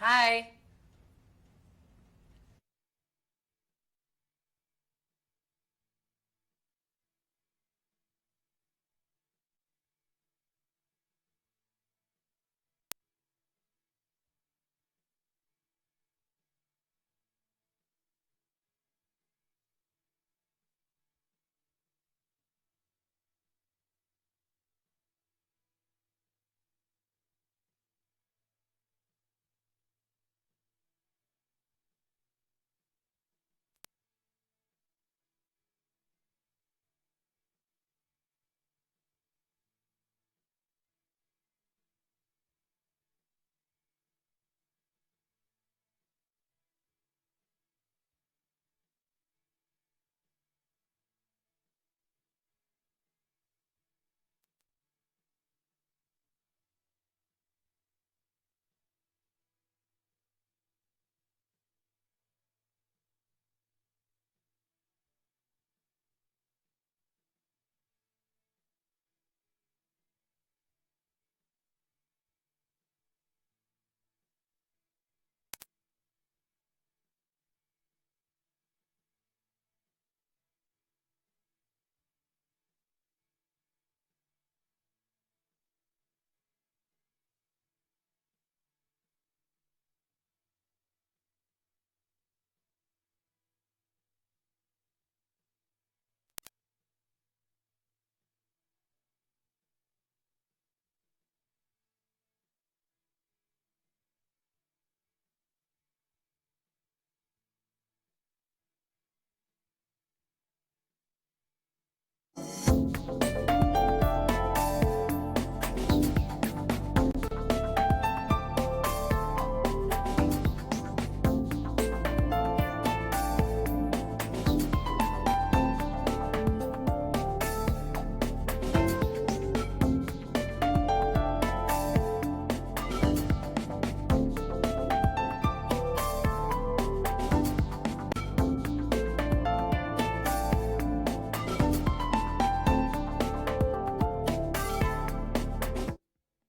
Hi.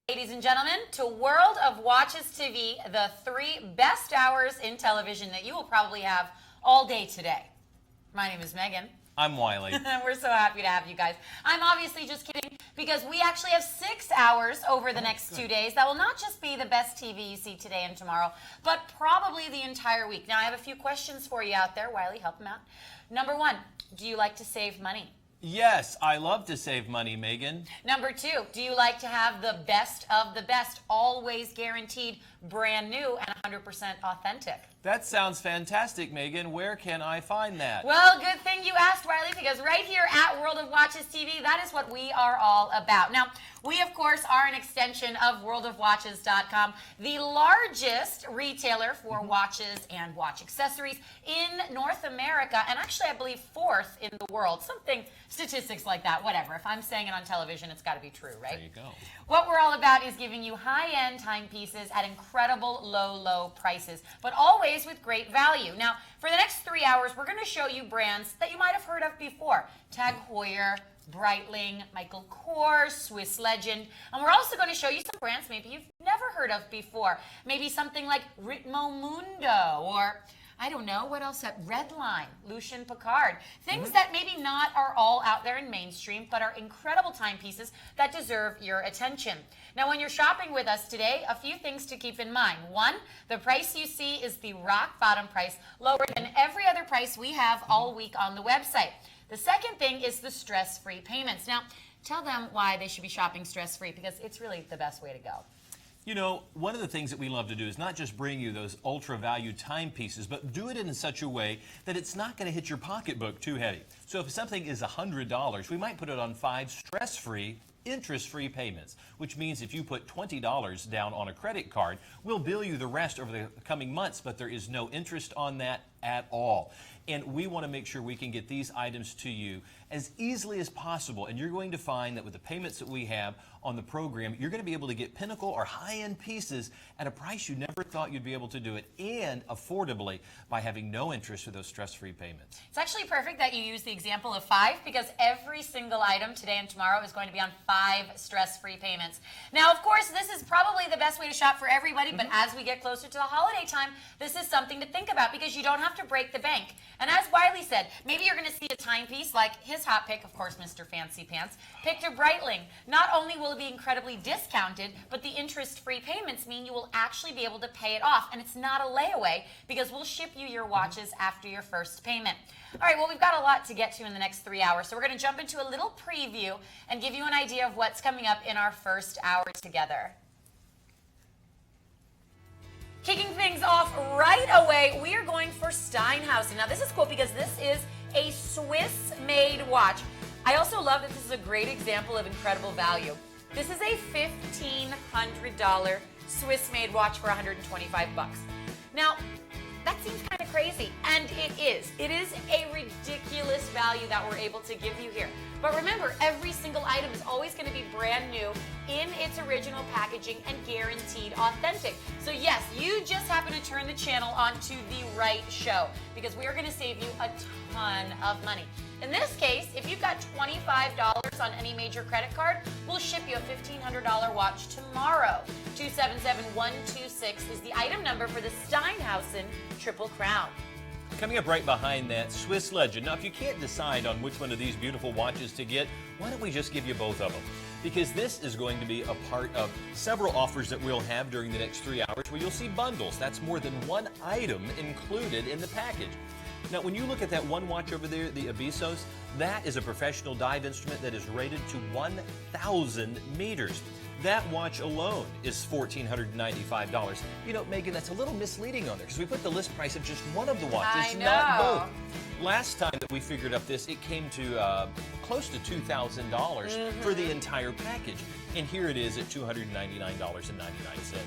Ladies and gentlemen, to World of Watches TV, the 3 best hours in television that you will probably have all day today. My name is Megan. I'm Wiley. We're so happy to have you guys. I'm obviously just kidding because we actually have 6 hours over the next 2 days that will not just be the best TV you see today and tomorrow, but probably the entire week. Now, I have a few questions for you out there. Wiley, help them out. Number 1, do you like to save money? Yes, I love to save money, Megan. Number 2, do you like to have the best of the best, always guaranteed, brand new, and 100% authentic? That sounds fantastic, Megan. Where can I find that? Well, good thing you asked, Wiley, because right here at World of Watches TV, that is what we are all about. Now, we, of course, are an extension of WorldofWatches.com, the largest retailer for watches and watch accessories in North America, and actually, I believe, 4th in the world. Something, statistics like that, whatever. If I'm saying it on television, it's got to be true, right? There you go. What we're all about is giving you high-end timepieces at incredible low prices, but always with great value. Now, for the next 3 hours, we're going to show you brands that you might have heard of before. Tag Heuer, Breitling, Michael Kors, Swiss Legend, and we're also going to show you some brands maybe you've never heard of before. Maybe something like Ritmo Mundo, or I don't know, what else? Redline, Lucien Piccard. Things that maybe not are all out there in mainstream, but are incredible timepieces that deserve your attention. Now, when you're shopping with us today, a few things to keep in mind. 1, the price you see is the rock bottom price, lower than every other price we have all week on the website. The second thing is the stress-free payments. Now, tell them why they should be shopping stress-free, because it's really the best way to go. You know, one of the things that we love to do is not just bring you those ultra-value timepieces, but do it in such a way that it's not going to hit your pocketbook too heavy. So if something is $100, we might put it on 5 stress-free, interest-free payments, which means if you put $20 down on a credit card, we'll bill you the rest over the coming months, but there is no interest on that at all. And we want to make sure we can get these items to you as easily as possible. And you're going to find that with the payments that we have on the program, you're going to be able to get pinnacle or high-end pieces at a price you never thought you'd be able to do it, and affordably by having no interest for those stress-free payments. It's actually perfect that you use the example of 5, because every single item today and tomorrow is going to be on 5 stress-free payments. Now, of course, this is probably the best way to shop for everybody, but as we get closer to the holiday time, this is something to think about, because you don't have to break the bank. And as Wiley said, maybe you're going to see a timepiece like his hot pick, of course, Mr. Fancy Pants, picked a Breitling. Not only will it be incredibly discounted, but the interest-free payments mean you will actually be able to pay it off. And it's not a layaway, because we'll ship you your watches after your first payment. All right, well, we've got a lot to get to in the next 3 hours, so we're going to jump into a little preview and give you an idea of what's coming up in our first hour together. Kicking things off right away, we are going for Steinhausen. Now, this is cool because this is a Swiss-made watch. I also love that this is a great example of incredible value. This is a $1,500 Swiss-made watch for 125 bucks. Now, that seems kind of crazy, and it is. It is a ridiculous value that we're able to give you here. But remember, every single item is always going to be brand new in its original packaging and guaranteed authentic. So yes, you just happen to turn the channel onto the right show, because we are going to save you a ton of money. In this case, if you've got $25 on any major credit card, we'll ship you a $1,500 watch tomorrow. 277126 is the item number for the Steinhausen Triple Crown. Coming up right behind that, Swiss Legend. Now, if you can't decide on which one of these beautiful watches to get, why don't we just give you both of them? Because this is going to be a part of several offers that we'll have during the next 3 hours where you'll see bundles. That's more than one item included in the package. Now, when you look at that one watch over there, the Abisos, that is a professional dive instrument that is rated to 1,000 meters. That watch alone is $1,495. You know, Megan, that's a little misleading on there because we put the list price of just one of the watches, not both. Last time that we figured up this, it came to close to $2,000 for the entire package. And here it is at $299.99.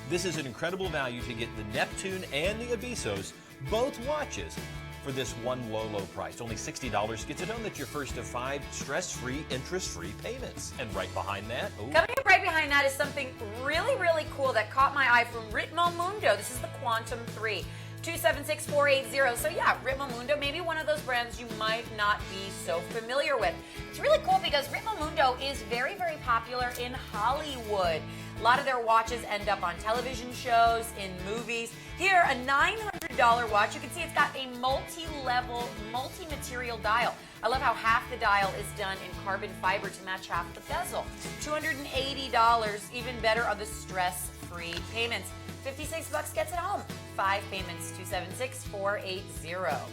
This is an incredible value to get the Neptune and the Abisos, both watches, for this one low price. Only $60 gets it home. That's your first of 5 stress-free, interest-free payments. And right behind that, coming up right behind that is something really, really cool that caught my eye from Ritmo Mundo. This is the Quantum 3. 276480. So yeah, Ritmo Mundo, maybe one of those brands you might not be so familiar with. It's really cool because Ritmo Mundo is very, very popular in Hollywood. A lot of their watches end up on television shows, in movies. Here, a $900 watch. You can see it's got a multi-level, multi-material dial. I love how half the dial is done in carbon fiber to match half the bezel. $280. Even better are the stress-free payments. 56 bucks gets it home. 5 payments, 276480.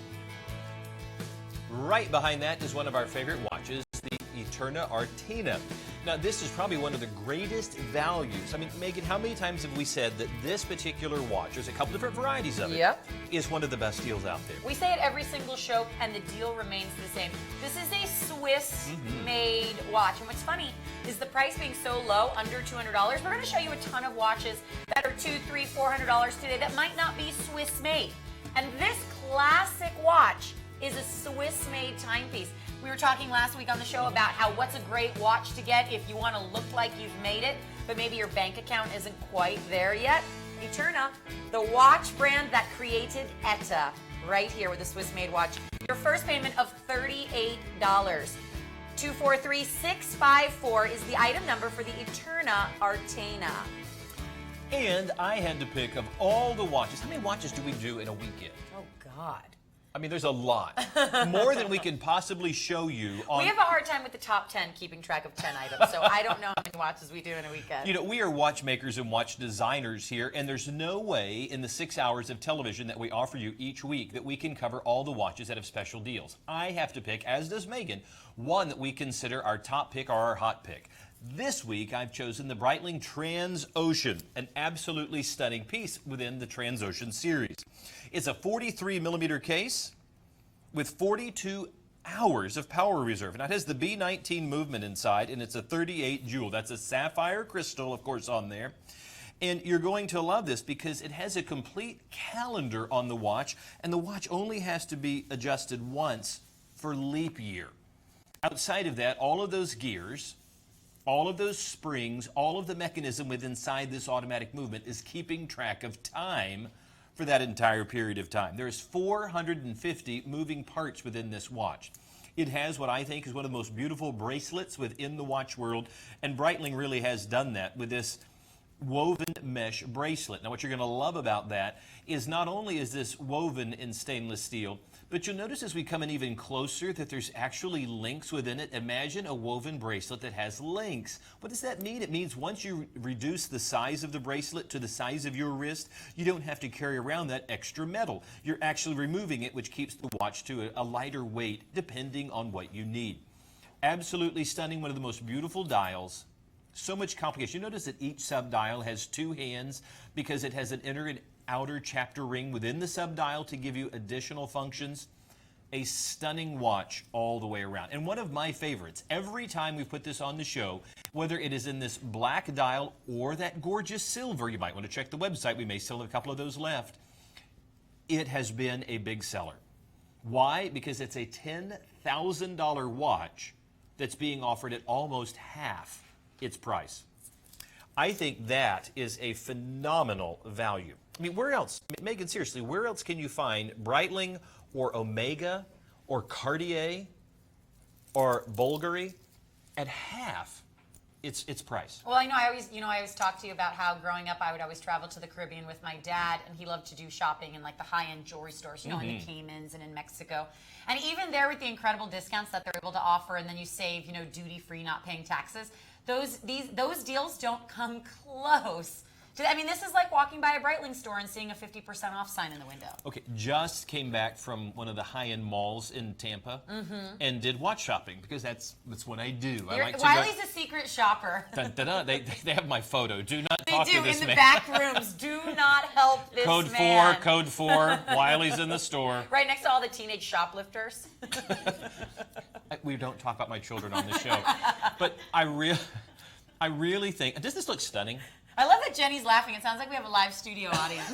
right behind that is one of our favorite watches, the Eterna Artina. Now, this is probably one of the greatest values. I mean, Megan, how many times have we said that this particular watch, there's a couple different varieties of it, is one of the best deals out there? We say it every single show, and the deal remains the same. This is a Swiss-made watch, and what's funny is the price being so low, under $200, we're going to show you a ton of watches that are $200, $300, $400 today that might not be Swiss-made. And this classic watch is a Swiss-made timepiece. We were talking last week on the show about how what's a great watch to get if you want to look like you've made it, but maybe your bank account isn't quite there yet. Eterna, the watch brand that created ETA, right here with a Swiss-made watch. Your first payment of $38. 243654 is the item number for the Eterna Artina. And I had to pick, of all the watches, how many watches do we do in a weekend? Oh, God. I mean, there's a lot. More than we can possibly show you. We have a hard time with the top 10 keeping track of 10 items, so I don't know how many watches we do in a weekend. You know, we are watchmakers and watch designers here, and there's no way in the 6 hours of television that we offer you each week that we can cover all the watches that have special deals. I have to pick, as does Megan, one that we consider our top pick or our hot pick. This week, I've chosen the Breitling Transocean, an absolutely stunning piece within the Transocean series. It's a 43-millimeter case with 42 hours of power reserve. Now, it has the B19 movement inside, and it's a 38 jewel. That's a sapphire crystal, of course, on there. And you're going to love this because it has a complete calendar on the watch, and the watch only has to be adjusted once for leap year. Outside of that, all of those gears, all of those springs, all of the mechanism within inside this automatic movement is keeping track of time for that entire period of time. There's 450 moving parts within this watch. It has what I think is one of the most beautiful bracelets within the watch world, and Breitling really has done that with this woven mesh bracelet. Now, what you're going to love about that is not only is this woven in stainless steel, but you'll notice as we come in even closer that there's actually links within it. Imagine a woven bracelet that has links. What does that mean? It means once you reduce the size of the bracelet to the size of your wrist, you don't have to carry around that extra metal. You're actually removing it, which keeps the watch to a lighter weight depending on what you need. Absolutely stunning, one of the most beautiful dials. So much complication. You notice that each sub-dial has two hands because it has an inner and outer chapter ring within the sub-dial to give you additional functions. A stunning watch all the way around. And one of my favorites, every time we put this on the show, whether it is in this black dial or that gorgeous silver, you might want to check the website, we may still have a couple of those left, it has been a big seller. Why? Because it's a $10,000 watch that's being offered at almost half its price. I think that is a phenomenal value. I mean, where else, Megan, seriously, where else can you find Breitling or Omega or Cartier or Bulgari at half its price? Well, I always talk to you about how growing up I would always travel to the Caribbean with my dad, and he loved to do shopping in like the high-end jewelry stores, in the Caymans and in Mexico. And even there with the incredible discounts that they're able to offer, and then you save, duty-free, not paying taxes, those deals don't come close. This is like walking by a Breitling store and seeing a 50% off sign in the window. Okay, just came back from one of the high-end malls in Tampa and did watch shopping because that's what I do. Wiley's a secret shopper. Dun, dun, dun. They have my photo. Do not talk to this man. They do, in the back rooms. Do not help this man. Code 4, Wiley's in the store. Right next to all the teenage shoplifters. We don't talk about my children on the show. But I really think, does this look stunning? I love that Jenny's laughing. It sounds like we have a live studio audience.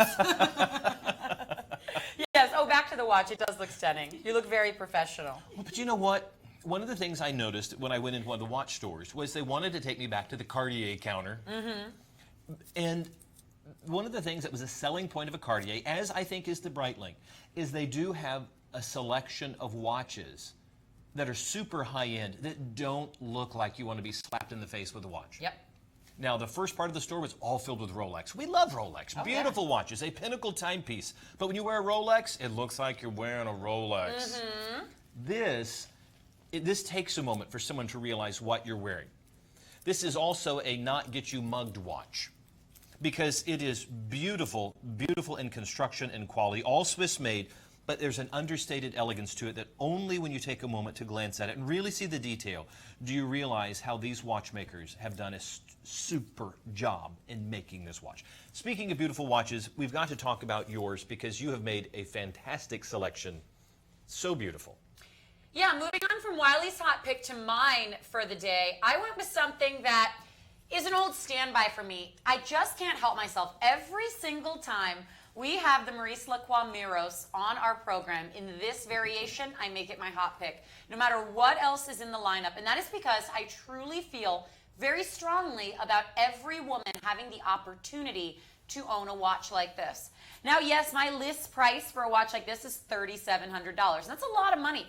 Yes. Oh, back to the watch. It does look stunning. You look very professional. But you know what? One of the things I noticed when I went into one of the watch stores was they wanted to take me back to the Cartier counter. And one of the things that was a selling point of a Cartier, as I think is the Breitling, is they do have a selection of watches that are super high-end that don't look like you want to be slapped in the face with a watch. Yep. Now, the first part of the store was all filled with Rolex. We love Rolex. Oh, beautiful watches, a pinnacle timepiece. But when you wear a Rolex, it looks like you're wearing a Rolex. This takes a moment for someone to realize what you're wearing. This is also a not get you mugged watch because it is beautiful, beautiful in construction and quality, all Swiss made, but there's an understated elegance to it that only when you take a moment to glance at it and really see the detail do you realize how these watchmakers have done a super job in making this watch. Speaking of beautiful watches, we've got to talk about yours because you have made a fantastic selection. So beautiful. Yeah, moving on from Wiley's hot pick to mine for the day, I went with something that is an old standby for me. I just can't help myself. Every single time we have the Maurice Lacroix Miros on our program in this variation, I make it my hot pick, no matter what else is in the lineup. And that is because I truly feel very strongly about every woman having the opportunity to own a watch like this. Now, yes, my list price for a watch like this is $3,700. That's a lot of money.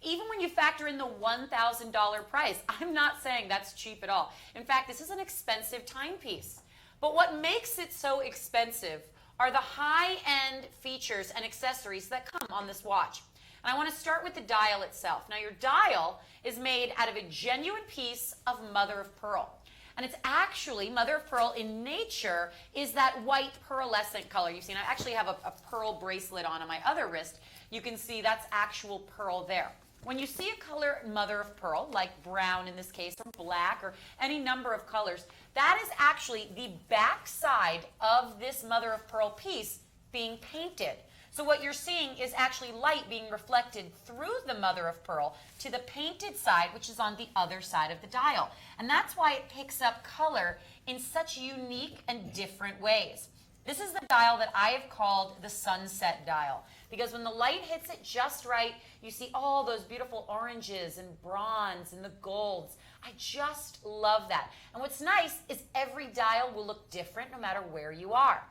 Even when you factor in the $1,000 price, I'm not saying that's cheap at all. In fact, this is an expensive timepiece. But what makes it so expensive are the high-end features and accessories that come on this watch. And I want to start with the dial itself. Now, your dial is made out of a genuine piece of mother of pearl. And it's actually, mother of pearl in nature is that white pearlescent color. You've seen, I actually have a pearl bracelet on my other wrist. You can see that's actual pearl there. When you see a color mother of pearl, like brown in this case, or black, or any number of colors, that is actually the back side of this mother of pearl piece being painted. So what you're seeing is actually light being reflected through the mother of pearl to the painted side, which is on the other side of the dial. And that's why it picks up color in such unique and different ways. This is the dial that I have called the sunset dial, because when the light hits it just right, you see all those beautiful oranges and bronze and the golds. I just love that. And what's nice is every dial will look different no matter where you are.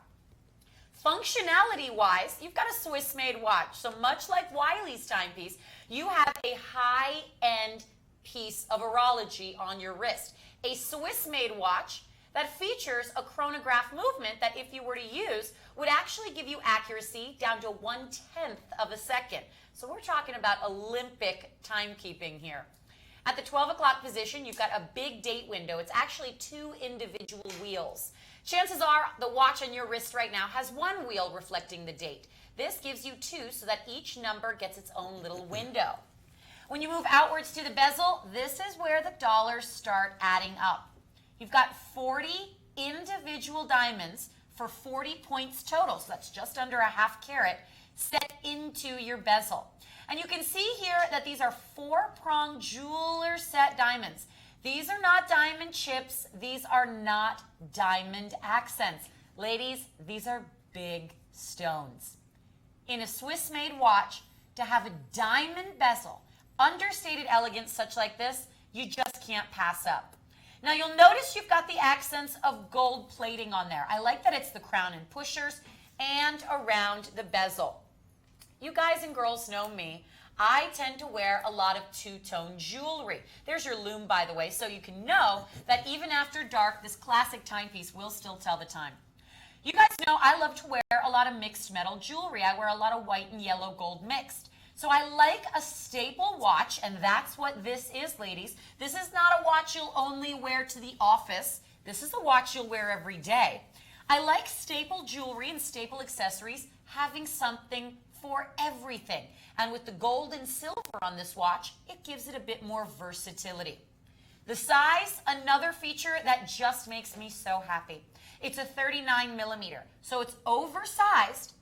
Functionality-wise, you've got a Swiss-made watch. So much like Wiley's timepiece, you have a high-end piece of horology on your wrist. A Swiss-made watch that features a chronograph movement that, if you were to use, would actually give you accuracy down to 1/10 of a second. So we're talking about Olympic timekeeping here. At the 12 o'clock position, you've got a big date window. It's actually 2 individual wheels. Chances are the watch on your wrist right now has 1 wheel reflecting the date. This gives you 2 so that each number gets its own little window. When you move outwards to the bezel, this is where the dollars start adding up. You've got 40 individual diamonds for 40 points total, so that's just under a ½ carat, set into your bezel. And you can see here that these are 4-prong jeweler set diamonds. These are not diamond chips. These are not diamond accents. Ladies, these are big stones. In a Swiss-made watch, to have a diamond bezel, understated elegance such like this, you just can't pass up. Now you'll notice you've got the accents of gold plating on there. I like that it's the crown and pushers and around the bezel. You guys and girls know me. I tend to wear a lot of two-tone jewelry. There's your lume, by the way, so you can know that even after dark, this classic timepiece will still tell the time. You guys know I love to wear a lot of mixed metal jewelry. I wear a lot of white and yellow gold mixed. So I like a staple watch, and that's what this is, ladies. This is not a watch you'll only wear to the office. This is a watch you'll wear every day. I like staple jewelry and staple accessories having something for everything. And with the gold and silver on this watch, it gives it a bit more versatility. The size, another feature that just makes me so happy. It's a 39 millimeter, so it's oversized,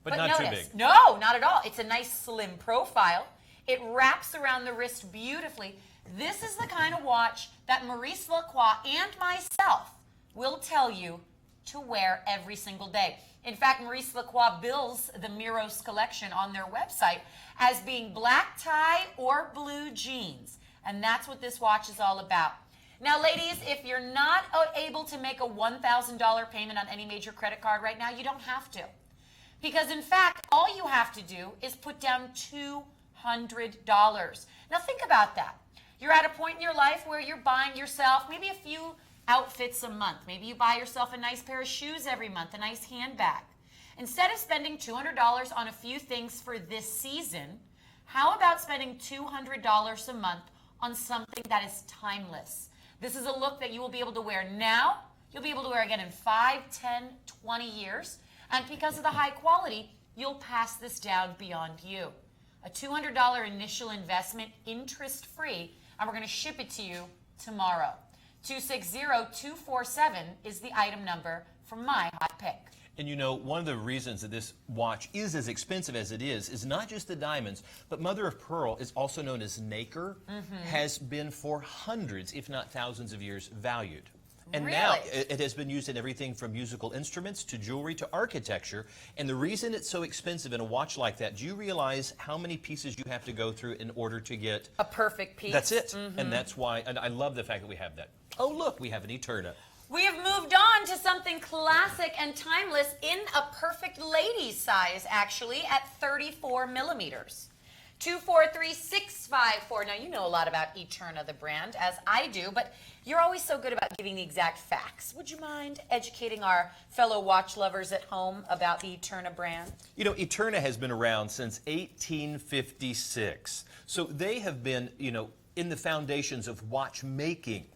but not notice, too big. No, not at all. It's a nice slim profile. It wraps around the wrist beautifully. This is the kind of watch that Maurice Lacroix and myself will tell you to wear every single day. In fact, Maurice Lacroix bills the Miros collection on their website as being black tie or blue jeans. And that's what this watch is all about. Now, ladies, if you're not able to make a $1,000 payment on any major credit card right now, you don't have to. Because, in fact, all you have to do is put down $200. Now, think about that. You're at a point in your life where you're buying yourself maybe a few outfits a month. Maybe you buy yourself a nice pair of shoes every month, a nice handbag. Instead of spending $200 on a few things for this season, how about spending $200 a month on something that is timeless? This is a look that you will be able to wear now. You'll be able to wear again in 5, 10, 20 years. And because of the high quality, you'll pass this down beyond you. A $200 initial investment, interest-free, and we're going to ship it to you tomorrow. 260-247 is the item number for my hot pick. And you know, one of the reasons that this watch is as expensive as it is not just the diamonds, but mother of pearl is also known as nacre, has been for hundreds, if not thousands of years, valued. And now it has been used in everything from musical instruments to jewelry to architecture. And the reason it's so expensive in a watch like that, do you realize how many pieces you have to go through in order to get a perfect piece? That's it. And that's why, and I love the fact that we have that. Oh, look, we have an Eterna. We have moved on to something classic and timeless in a perfect lady size, actually, at 34 millimeters. 243-654. Now, you know a lot about Eterna, the brand, as I do, but you're always so good about giving the exact facts. Would you mind educating our fellow watch lovers at home about the Eterna brand? You know, Eterna has been around since 1856. So they have been, you know, in the foundations of watchmaking.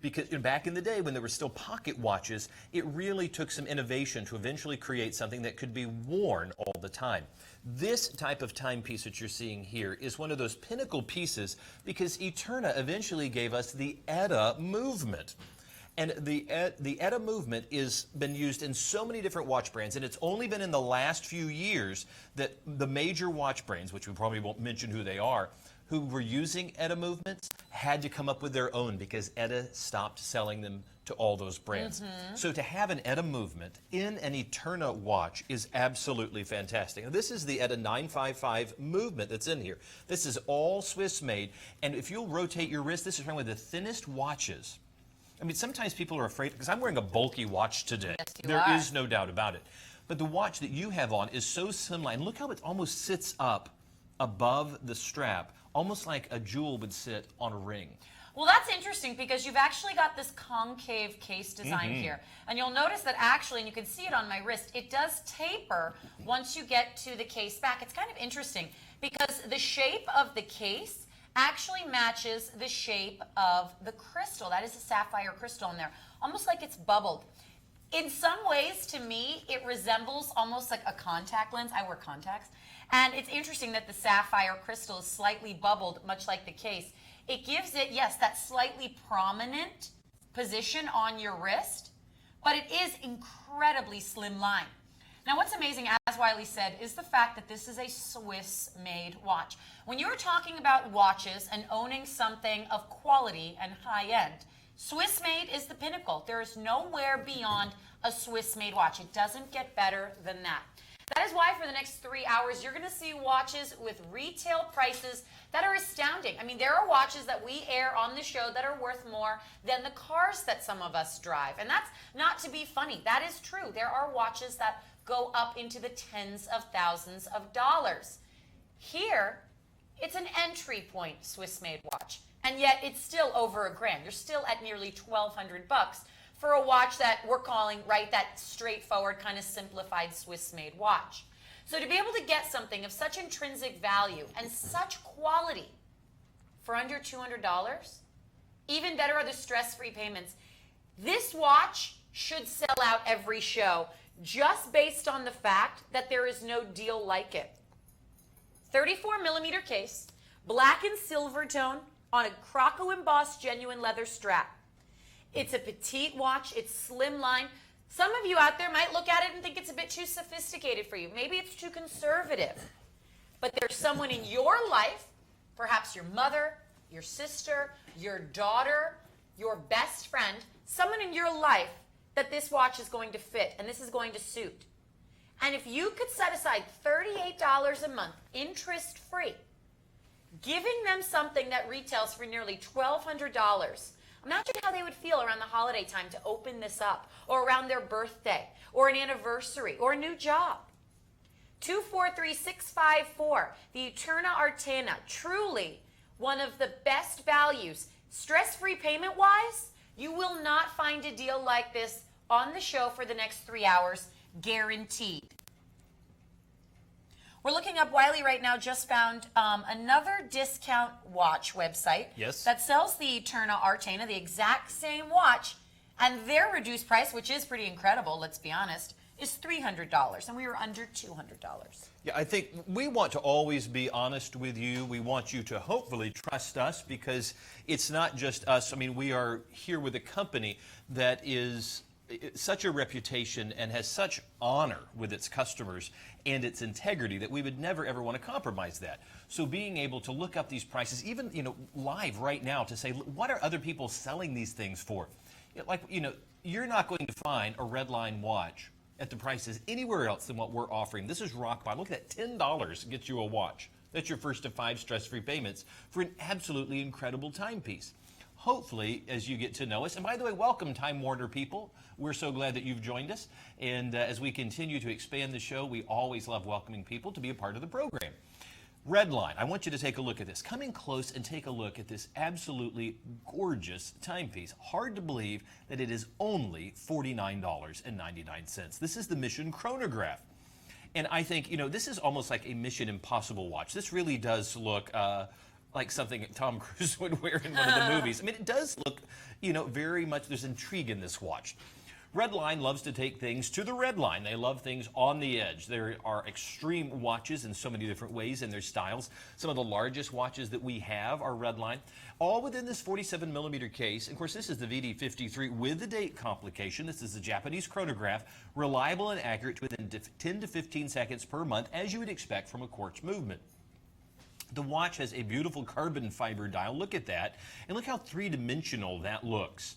Because back in the day when there were still pocket watches, it really took some innovation to eventually create something that could be worn all the time. This type of timepiece that you're seeing here is one of those pinnacle pieces because Eterna eventually gave us the ETA movement. And the ETA movement has been used in so many different watch brands, and it's only been in the last few years that the major watch brands, which we probably won't mention who they are, who were using ETA movements, had to come up with their own because ETA stopped selling them to all those brands. So to have an ETA movement in an Eterna watch is absolutely fantastic. Now, this is the ETA 955 movement that's in here. This is all Swiss made, and if you'll rotate your wrist, this is one of the thinnest watches. I mean, sometimes people are afraid, because I'm wearing a bulky watch today. Yes, you There are. is no doubt about it. But the watch that you have on is so slimline. Look how it almost sits up above the strap, almost like a jewel would sit on a ring. Well, that's interesting because you've actually got this concave case design here. And you'll notice that actually, and you can see it on my wrist, it does taper once you get to the case back. It's kind of interesting because the shape of the case actually matches the shape of the crystal. That is a sapphire crystal in there, almost like it's bubbled. In some ways, to me, it resembles almost like a contact lens. I wear contacts. And it's interesting that the sapphire crystal is slightly bubbled, much like the case. It gives it, yes, that slightly prominent position on your wrist, but it is incredibly slim line. Now, what's amazing, as Wiley said, is the fact that this is a Swiss-made watch. When you're talking about watches and owning something of quality and high-end, Swiss-made is the pinnacle. There is nowhere beyond a Swiss-made watch. It doesn't get better than that. That is why for the next 3 hours, you're going to see watches with retail prices that are astounding. I mean, there are watches that we air on the show that are worth more than the cars that some of us drive. And that's not to be funny. That is true. There are watches that go up into the tens of thousands of dollars. Here, it's an entry point Swiss-made watch. And yet it's still over $1,000. You're still at nearly $1,200 for a watch that we're calling, right, that straightforward kind of simplified Swiss-made watch. So to be able to get something of such intrinsic value and such quality for under $200, even better are the stress-free payments. This watch should sell out every show just based on the fact that there is no deal like it. 34mm case, black and silver tone on a croco embossed genuine leather strap. It's a petite watch, it's slimline. Some of you out there might look at it and think it's a bit too sophisticated for you. Maybe it's too conservative. But there's someone in your life, perhaps your mother, your sister, your daughter, your best friend, someone in your life that this watch is going to fit and this is going to suit. And if you could set aside $38 a month, interest-free, giving them something that retails for nearly $1,200, imagine how they would feel around the holiday time to open this up, or around their birthday, or an anniversary, or a new job. 243654, the Eterna Artena, truly one of the best values. Stress-free payment-wise, you will not find a deal like this on the show for the next 3 hours, guaranteed. We're looking up, Wiley right now just found another discount watch website that sells the Eterna Artena, the exact same watch, and their reduced price, which is pretty incredible, let's be honest, is $300, and we were under $200. Yeah, I think we want to always be honest with you. We want you to hopefully trust us because it's not just us. I mean, we are here with a company that is such a reputation and has such honor with its customers and its integrity that we would never ever want to compromise that. So being able to look up these prices, even live right now, to say what are other people selling these things for? You're not going to find a Redline watch at the prices anywhere else than what we're offering. This is rock bottom. Look at that, $10 gets you a watch. That's your first of 5 stress-free payments for an absolutely incredible timepiece. Hopefully, as you get to know us, and by the way, welcome Time Warner people. We're so glad that you've joined us. And as we continue to expand the show, we always love welcoming people to be a part of the program. Redline, I want you to take a look at this. Come in close and take a look at this absolutely gorgeous timepiece. Hard to believe that it is only $49.99. This is the Mission Chronograph. And I think, this is almost like a Mission Impossible watch. This really does look like something Tom Cruise would wear in one of the movies. I mean, it does look, very much, there's intrigue in this watch. Redline loves to take things to the red line. They love things on the edge. There are extreme watches in so many different ways in their styles. Some of the largest watches that we have are Redline, all within this 47-millimeter case. Of course, this is the VD53 with the date complication. This is the Japanese chronograph, reliable and accurate within 10 to 15 seconds per month, as you would expect from a quartz movement. The watch has a beautiful carbon fiber dial. Look at that, and look how three-dimensional that looks.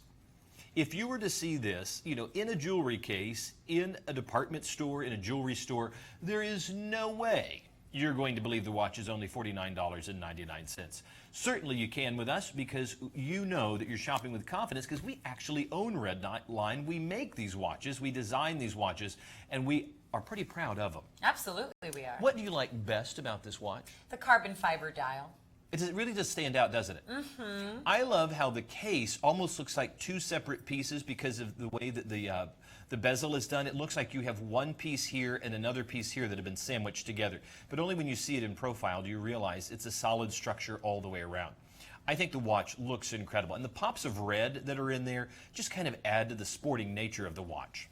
If you were to see this, in a jewelry case, in a department store, in a jewelry store, there is no way you're going to believe the watch is only $49.99. Certainly you can with us, because you know that you're shopping with confidence, because we actually own Redline. We make these watches, we design these watches, and we are pretty proud of them. Absolutely we are. What do you like best about this watch? The carbon fiber dial. It really does stand out, doesn't it? Mm-hmm. I love how the case almost looks like two separate pieces because of the way that the bezel is done. It looks like you have one piece here and another piece here that have been sandwiched together. But only when you see it in profile do you realize it's a solid structure all the way around. I think the watch looks incredible. And the pops of red that are in there just kind of add to the sporting nature of the watch.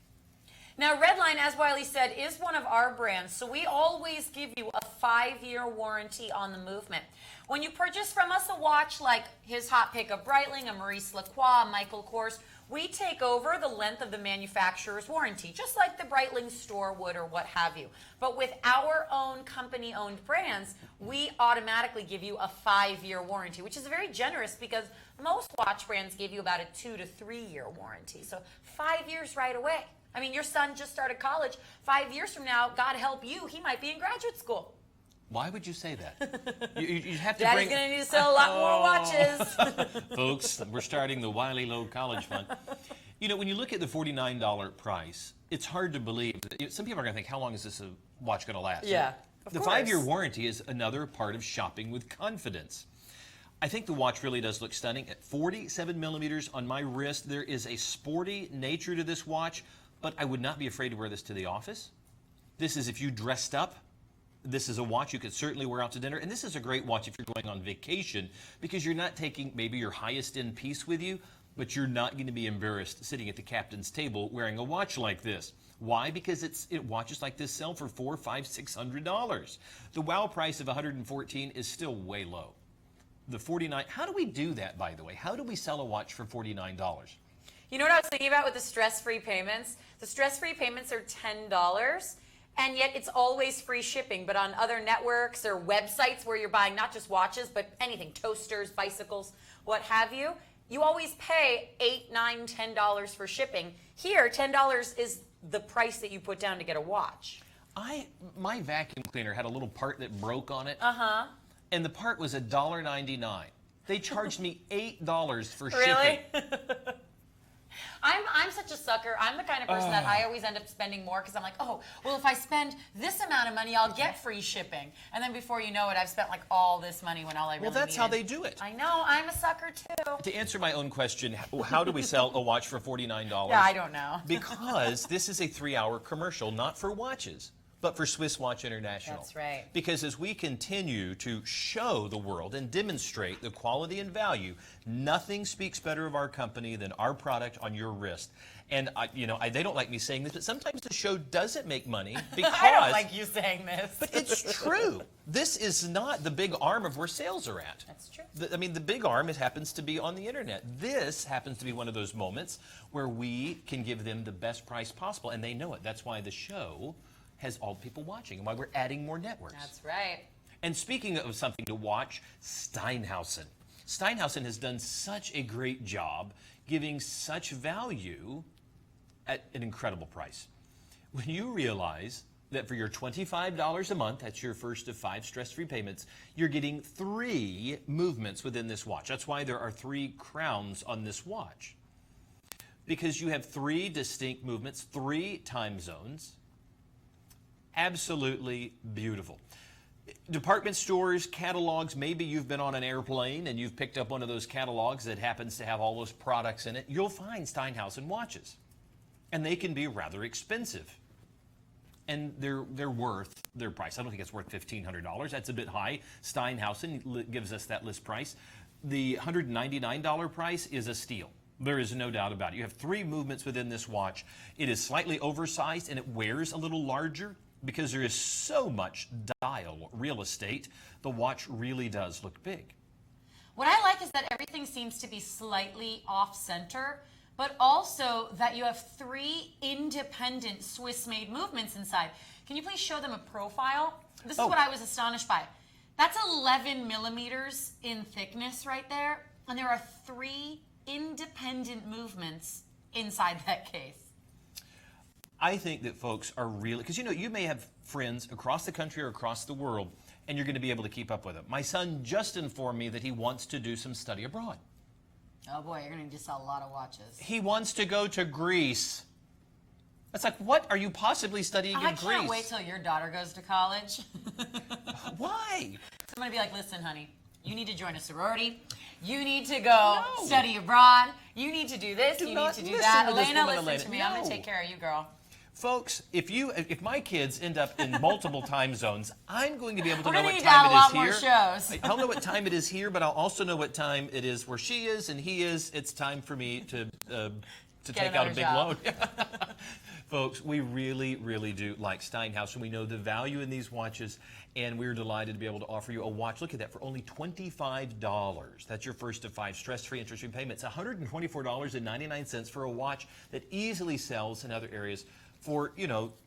Now, Redline, as Wiley said, is one of our brands, so we always give you a 5-year warranty on the movement. When you purchase from us a watch like his hot pick of Breitling, a Maurice Lacroix, a Michael Kors, we take over the length of the manufacturer's warranty, just like the Breitling store would or what have you. But with our own company-owned brands, we automatically give you a 5-year warranty, which is very generous because most watch brands give you about a 2 to 3 year warranty. So 5 years right away. I mean, your son just started college. 5 years from now, God help you, he might be in graduate school. Why would you say that? You have to Daddy's going to need to sell a lot more watches. Folks, we're starting the Wiley Low College Fund. When you look at the $49 price, it's hard to believe. Some people are going to think, how long is this watch going to last? Yeah, The 5-year warranty is another part of shopping with confidence. I think the watch really does look stunning. At 47 millimeters on my wrist, there is a sporty nature to this watch, but I would not be afraid to wear this to the office. This is if you dressed up. This is a watch you could certainly wear out to dinner, and this is a great watch if you're going on vacation because you're not taking maybe your highest end piece with you, but you're not going to be embarrassed sitting at the captain's table wearing a watch like this. Why? Because watches like this sell for $400, $500, $600. The wow price of $114 is still way low. The $49. How do we do that, by the way? How do we sell a watch for $49? You know what I was thinking about with the stress-free payments? The stress-free payments are $10. And yet it's always free shipping, but on other networks or websites where you're buying not just watches, but anything, toasters, bicycles, what have you, you always pay $8, $9, $10 for shipping. Here, $10 is the price that you put down to get a watch. My vacuum cleaner had a little part that broke on it. Uh-huh. And the part was $1.99. They charged me $8 for Really? shipping. I'm such a sucker. I'm the kind of person that I always end up spending more because I'm like, oh, well, if I spend this amount of money, I'll get free shipping. And then before you know it, I've spent like all this money when all I really Well, that's needed. how they do it. I know. I'm a sucker, too. To answer my own question, how do we sell a watch for $49? Yeah, I don't know. Because this is a 3-hour commercial, not for watches, but for Swiss Watch International. That's right. Because as we continue to show the world and demonstrate the quality and value, nothing speaks better of our company than our product on your wrist. And they don't like me saying this, but sometimes the show doesn't make money because I don't like you saying this. But it's true. This is not the big arm of where sales are at. That's true. The big arm happens to be on the internet. This happens to be one of those moments where we can give them the best price possible, and they know it. That's why the show has all people watching, and why we're adding more networks. That's right. And speaking of something to watch, Steinhausen. Steinhausen has done such a great job giving such value at an incredible price. When you realize that for your $25 a month, that's your first of 5 stress-free payments, you're getting 3 movements within this watch. That's why there are 3 crowns on this watch. Because you have 3 distinct movements, 3 time zones. Absolutely beautiful. Department stores, catalogs, maybe you've been on an airplane and you've picked up one of those catalogs that happens to have all those products in it. You'll find Steinhausen watches. And they can be rather expensive. And they're worth their price. I don't think it's worth $1,500. That's a bit high. Steinhausen gives us that list price. The $199 price is a steal. There is no doubt about it. You have 3 movements within this watch. It is slightly oversized and it wears a little larger because there is so much dial real estate. The watch really does look big. What I like is that everything seems to be slightly off-center, but also that you have 3 independent Swiss-made movements inside. Can you please show them a profile? This is what I was astonished by. That's 11 millimeters in thickness right there, and there are 3 independent movements inside that case. I think that folks are really, because you may have friends across the country or across the world, and you're going to be able to keep up with them. My son just informed me that he wants to do some study abroad. Oh boy, you're going to need to sell a lot of watches. He wants to go to Greece. It's like, what are you possibly studying in Greece? I can't wait till your daughter goes to college. Why? So I'm going to be like, listen, honey, you need to join a sorority. You need to go study abroad. You need to do this. You need to do that. Elena, listen to me. I'm going to take care of you, girl. Folks, if my kids end up in multiple time zones, I'm going to be able to We're know gonna what need to have time a lot it more is here. shows. I'll know what time it is here, but I'll also know what time it is where she is and he is. It's time for me to take out a big load. Folks, we really, really do like Steinhaus, and we know the value in these watches, and we're delighted to be able to offer you a watch. Look at that, for only $25. That's your first of 5 stress-free, interest-free payments. $124.99 for a watch that easily sells in other areas for,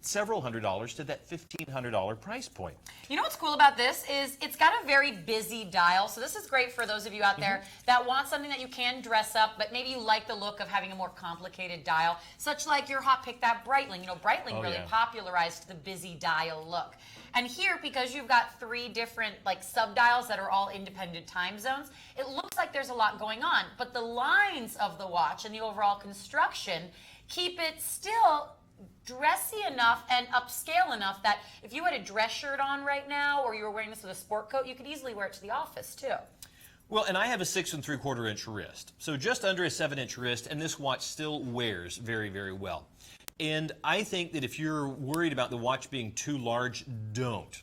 several $100s to that $1,500 price point. You know what's cool about this is it's got a very busy dial. So this is great for those of you out there that want something that you can dress up, but maybe you like the look of having a more complicated dial, such like your hot pick, that Breitling. Breitling really popularized the busy dial look. And here, because you've got 3 different sub-dials that are all independent time zones, it looks like there's a lot going on. But the lines of the watch and the overall construction keep it still dressy enough and upscale enough that if you had a dress shirt on right now or you were wearing this with a sport coat, you could easily wear it to the office too. Well, and I have a 6 3/4 inch wrist, so just under a 7-inch wrist, and this watch still wears very, very well. And I think that if you're worried about the watch being too large, don't.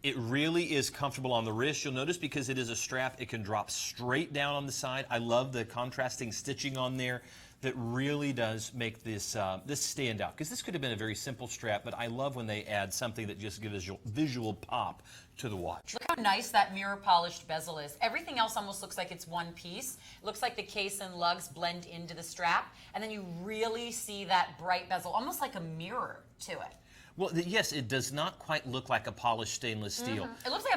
It really is comfortable on the wrist. You'll notice because it is a strap, it can drop straight down on the side. I love the contrasting stitching on there. That really does make this this stand out, because this could have been a very simple strap, but I love when they add something that just gives visual pop to the watch. Look how nice that mirror polished bezel is. Everything else almost looks like it's one piece. It looks like the case and lugs blend into the strap, and then you really see that bright bezel, almost like a mirror to it. Well, yes, it does not quite look like a polished stainless steel. It looks like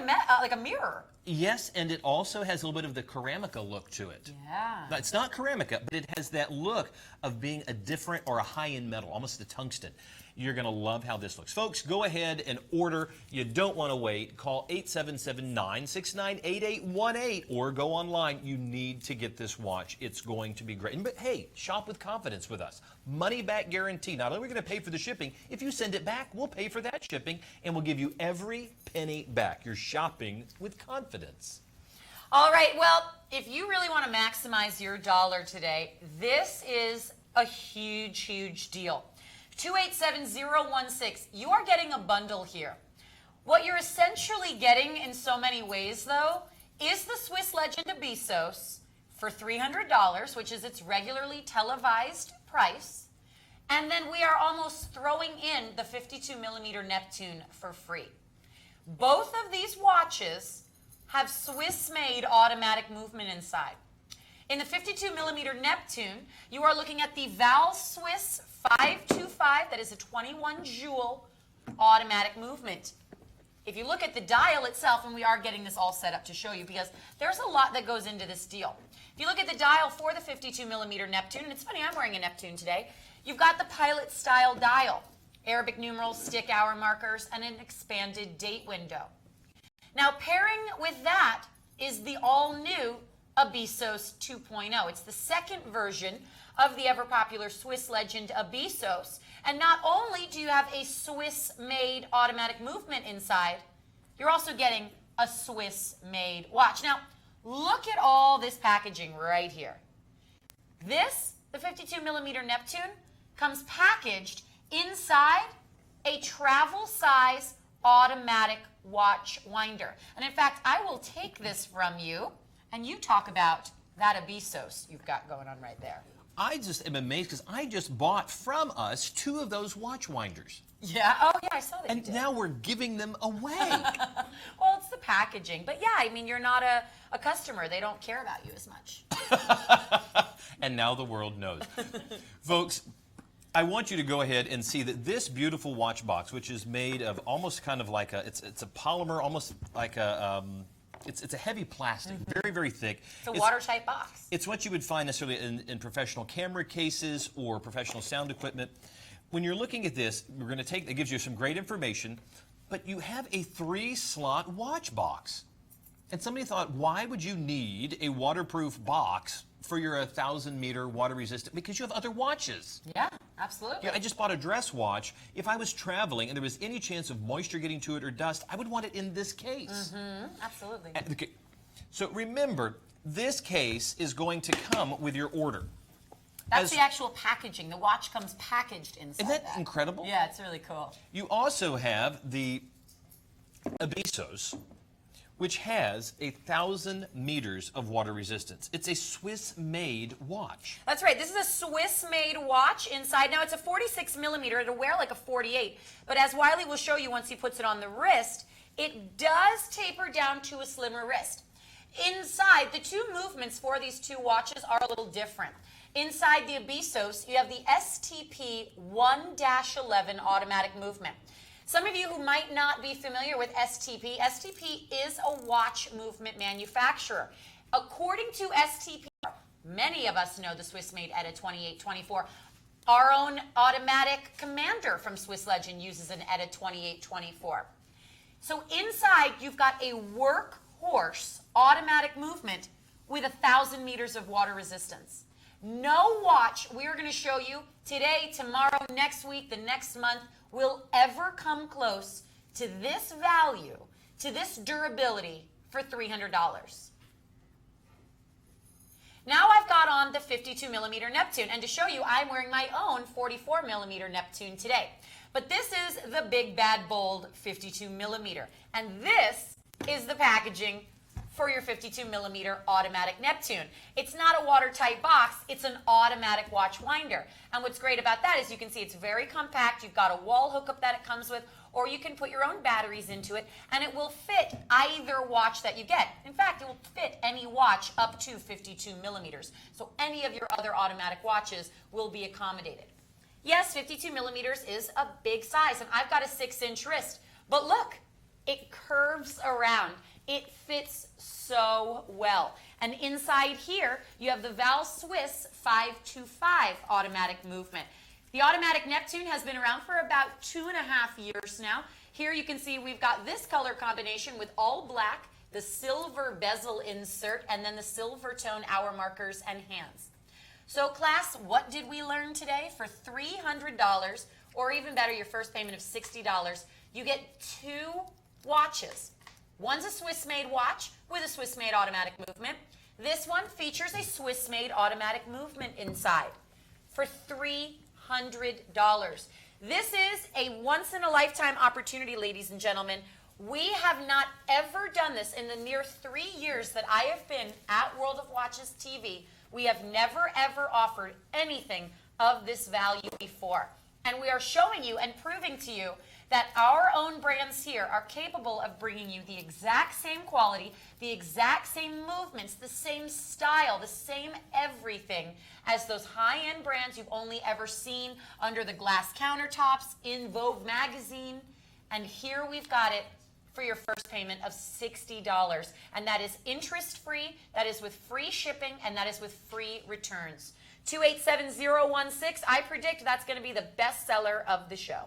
a mirror. Yes, and it also has a little bit of the Ceramica look to it. Yeah. Now, it's not Ceramica, but it has that look of being a different or a high-end metal, almost a tungsten. You're going to love how this looks. Folks, go ahead and order. You don't want to wait. Call 877-969-8818 or go online. You need to get this watch. It's going to be great. But hey, shop with confidence with us. Money back guarantee. Not only are we going to pay for the shipping, if you send it back, we'll pay for that shipping and we'll give you every penny back. You're shopping with confidence. All right, well, if you really want to maximize your dollar today, this is a huge, huge deal. 287016, you are getting a bundle here. What you're essentially getting in so many ways, though, is the Swiss Legend Abisos for $300, which is its regularly televised price. And then we are almost throwing in the 52mm Neptune for free. Both of these watches have Swiss-made automatic movement inside. In the 52mm Neptune, you are looking at the Val Swiss 525, that is a 21 joule automatic movement. If you look at the dial itself, and we are getting this all set up to show you because there's a lot that goes into this deal. If you look at the dial for the 52mm Neptune, and it's funny, I'm wearing a Neptune today, you've got the pilot style dial, Arabic numerals, stick hour markers, and an expanded date window. Now pairing with that is the all-new Abisos 2.0. It's the second version of the ever-popular Swiss Legend Abisos. And not only do you have a Swiss-made automatic movement inside, you're also getting a Swiss-made watch. Now, look at all this packaging right here. This, the 52mm Neptune, comes packaged inside a travel-size automatic watch winder. And in fact, I will take this from you, and you talk about that Abisos you've got going on right there. I just am amazed because I just bought from us 2 of those watch winders. Yeah. Oh, yeah, I saw that. And now we're giving them away. Well, it's the packaging. But yeah, I mean, you're not a customer. They don't care about you as much. And now the world knows. Folks, I want you to go ahead and see that this beautiful watch box, which is made of almost kind of like it's a polymer, almost like it's a heavy plastic, very, very thick. It's a watertight box. It's what you would find necessarily in professional camera cases or professional sound equipment. When you're looking at this, we're going to take, it gives you some great information, but you have a 3-slot watch box. And somebody thought, why would you need a waterproof box for your 1,000-meter water resistant? Because you have other watches. Yeah, absolutely. Yeah, I just bought a dress watch. If I was traveling and there was any chance of moisture getting to it or dust, I would want it in this case. Absolutely. Okay. So remember, this case is going to come with your order. That's the actual packaging. The watch comes packaged inside. Isn't that incredible? Yeah, it's really cool. You also have the Abisos, which has 1,000 meters of water resistance. It's a Swiss-made watch. That's right. This is a Swiss-made watch inside. Now, it's a 46 millimeter. It'll wear like a 48. But as Wiley will show you once he puts it on the wrist, it does taper down to a slimmer wrist. Inside, the 2 movements for these 2 watches are a little different. Inside the Abisos, you have the STP 1-11 automatic movement. Some of you who might not be familiar with STP, STP is a watch movement manufacturer. According to STP, many of us know the Swiss-made ETA 2824. Our own automatic commander from Swiss Legend uses an ETA 2824. So inside, you've got a workhorse automatic movement with 1,000 meters of water resistance. No watch we are going to show you today, tomorrow, next week, the next month will ever come close to this value, to this durability for $300. Now I've got on the 52 millimeter Neptune, and to show you, I'm wearing my own 44 millimeter Neptune today. But this is the big, bad, bold 52 millimeter, and this is the packaging for your 52 millimeter automatic Neptune. It's not a watertight box, it's an automatic watch winder. And what's great about that is you can see it's very compact. You've got a wall hookup that it comes with, or you can put your own batteries into it, and it will fit either watch that you get. In fact, it will fit any watch up to 52 millimeters. So any of your other automatic watches will be accommodated. Yes, 52 millimeters is a big size, and I've got a 6-inch wrist, but look, it curves around. It fits so well. And inside here, you have the Val Swiss 525 automatic movement. The automatic Neptune has been around for about 2.5 years now. Here you can see we've got this color combination with all black, the silver bezel insert, and then the silver tone hour markers and hands. So class, what did we learn today? For $300, or even better, your first payment of $60, you get 2 watches. One's a Swiss-made watch with a Swiss-made automatic movement. This one features a Swiss-made automatic movement inside for $300. This is a once-in-a-lifetime opportunity, ladies and gentlemen. We have not ever done this in the near 3 years that I have been at World of Watches TV. We have never, ever offered anything of this value before. And we are showing you and proving to you that our own brands here are capable of bringing you the exact same quality, the exact same movements, the same style, the same everything as those high-end brands you've only ever seen under the glass countertops in Vogue magazine. And here we've got it for your first payment of $60. And that is interest-free, that is with free shipping, and that is with free returns. 287016, I predict that's going to be the best seller of the show.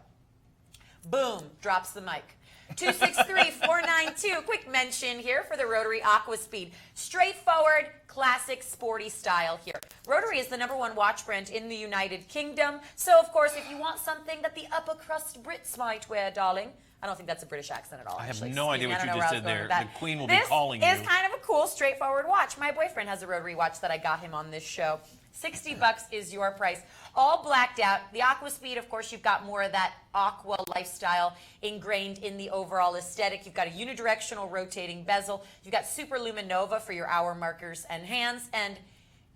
Boom, drops the mic. 263492, quick mention here for the Rotary Aqua Speed. Straightforward, classic, sporty style here. Rotary is the #1 watch brand in the United Kingdom. So, of course, if you want something that the upper crust Brits might wear, darling, I don't think that's a British accent at all. I have actually. no idea what you just said there. The Queen will be This calling you. is kind of a cool, straightforward watch. My boyfriend has a Rotary watch that I got him on this show. $60 is your price. All blacked out. The Aqua Speed, of course, you've got more of that aqua lifestyle ingrained in the overall aesthetic. You've got a unidirectional rotating bezel. You've got Super Luminova for your hour markers and hands. And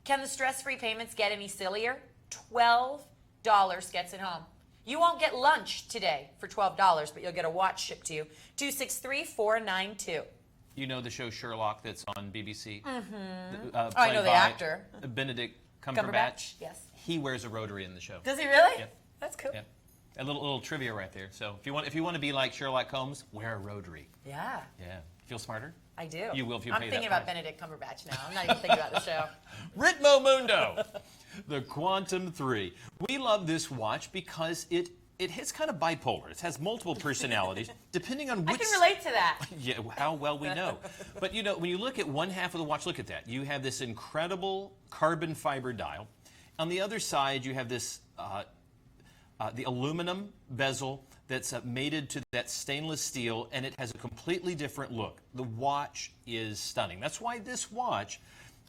Can the stress-free payments get any sillier? $12 gets it home. You won't get lunch today for $12, but you'll get a watch shipped to you. 263-492. You know the show Sherlock that's on BBC? Mm-hmm. I know the actor. Benedict Cumberbatch. Yes. He wears a rotary in the show. Does he really? Yep. That's cool. Yep. A little trivia right there. So if you want to be like Sherlock Holmes, wear a rotary. Yeah. Yeah. Feel smarter? I do. You will if you I'm pay thinking that about Benedict Cumberbatch now. I'm not even thinking about the show. Ritmo Mundo, the Quantum 3. We love this watch because it hits kind of bipolar. It has multiple personalities depending on which... I can relate to that. Yeah, how well we know. But you know, when you look at one half of the watch, look at that. You have this incredible carbon fiber dial. On the other side, you have this the aluminum bezel that's mated to that stainless steel, and it has a completely different look. The watch is stunning. That's why this watch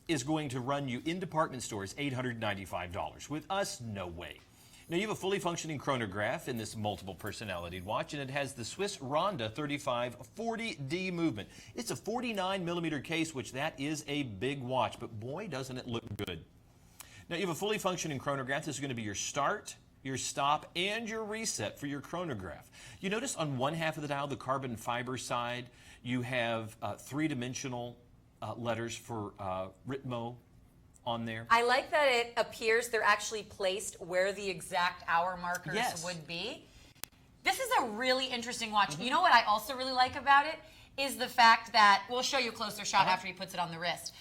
is going to run you in department stores $895. With us, no way. Now, you have a fully functioning chronograph in this multiple personality watch, and it has the Swiss Ronda 3540D movement. It's a 49mm case, which that is a big watch, but boy, doesn't it look good. Now, you have a fully functioning chronograph. This is going to be your start, your stop, and your reset for your chronograph. You notice on one half of the dial, the carbon fiber side, you have three-dimensional letters for Ritmo on there. I like that it appears they're actually placed where the exact hour markers would be. This is a really interesting watch. You know what I also really like about it is the fact that, we'll show you a closer shot after he puts it on the wrist.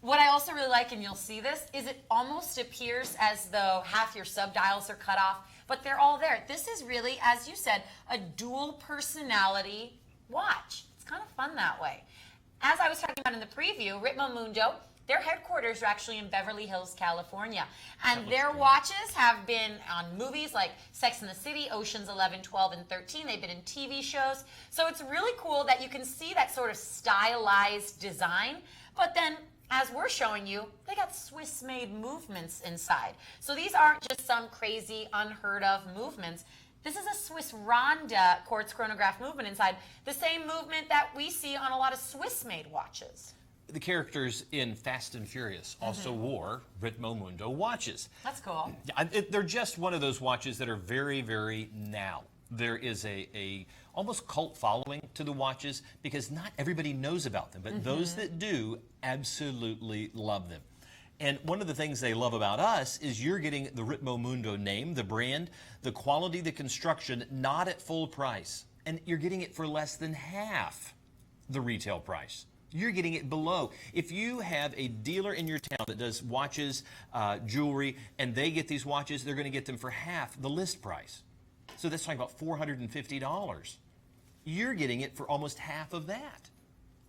What I also really like, and you'll see this, is it almost appears as though half your subdials are cut off, but they're all there. This is really, as you said, a dual personality watch. It's kind of fun that way. As I was talking about in the preview, Ritmo Mundo, their headquarters are actually in Beverly Hills, California. And their watches have been on movies like Sex and the City, Oceans 11, 12, and 13. They've been in TV shows. So it's really cool that you can see that sort of stylized design, but then as we're showing you, they got Swiss-made movements inside. So these aren't just some crazy, unheard of movements. This is a Swiss Ronda quartz chronograph movement inside, the same movement that we see on a lot of Swiss-made watches. The characters in Fast and Furious also wore Ritmo Mundo watches. That's cool. They're just one of those watches that are very, very now. There is a almost cult following to the watches because not everybody knows about them, but those that do absolutely love them. And one of the things they love about us is you're getting the Ritmo Mundo name, the brand, the quality, the construction, not at full price. And you're getting it for less than half the retail price. You're getting it below. If you have a dealer in your town that does watches, jewelry, and they get these watches, they're going to get them for half the list price. So that's talking about $450. You're getting it for almost half of that.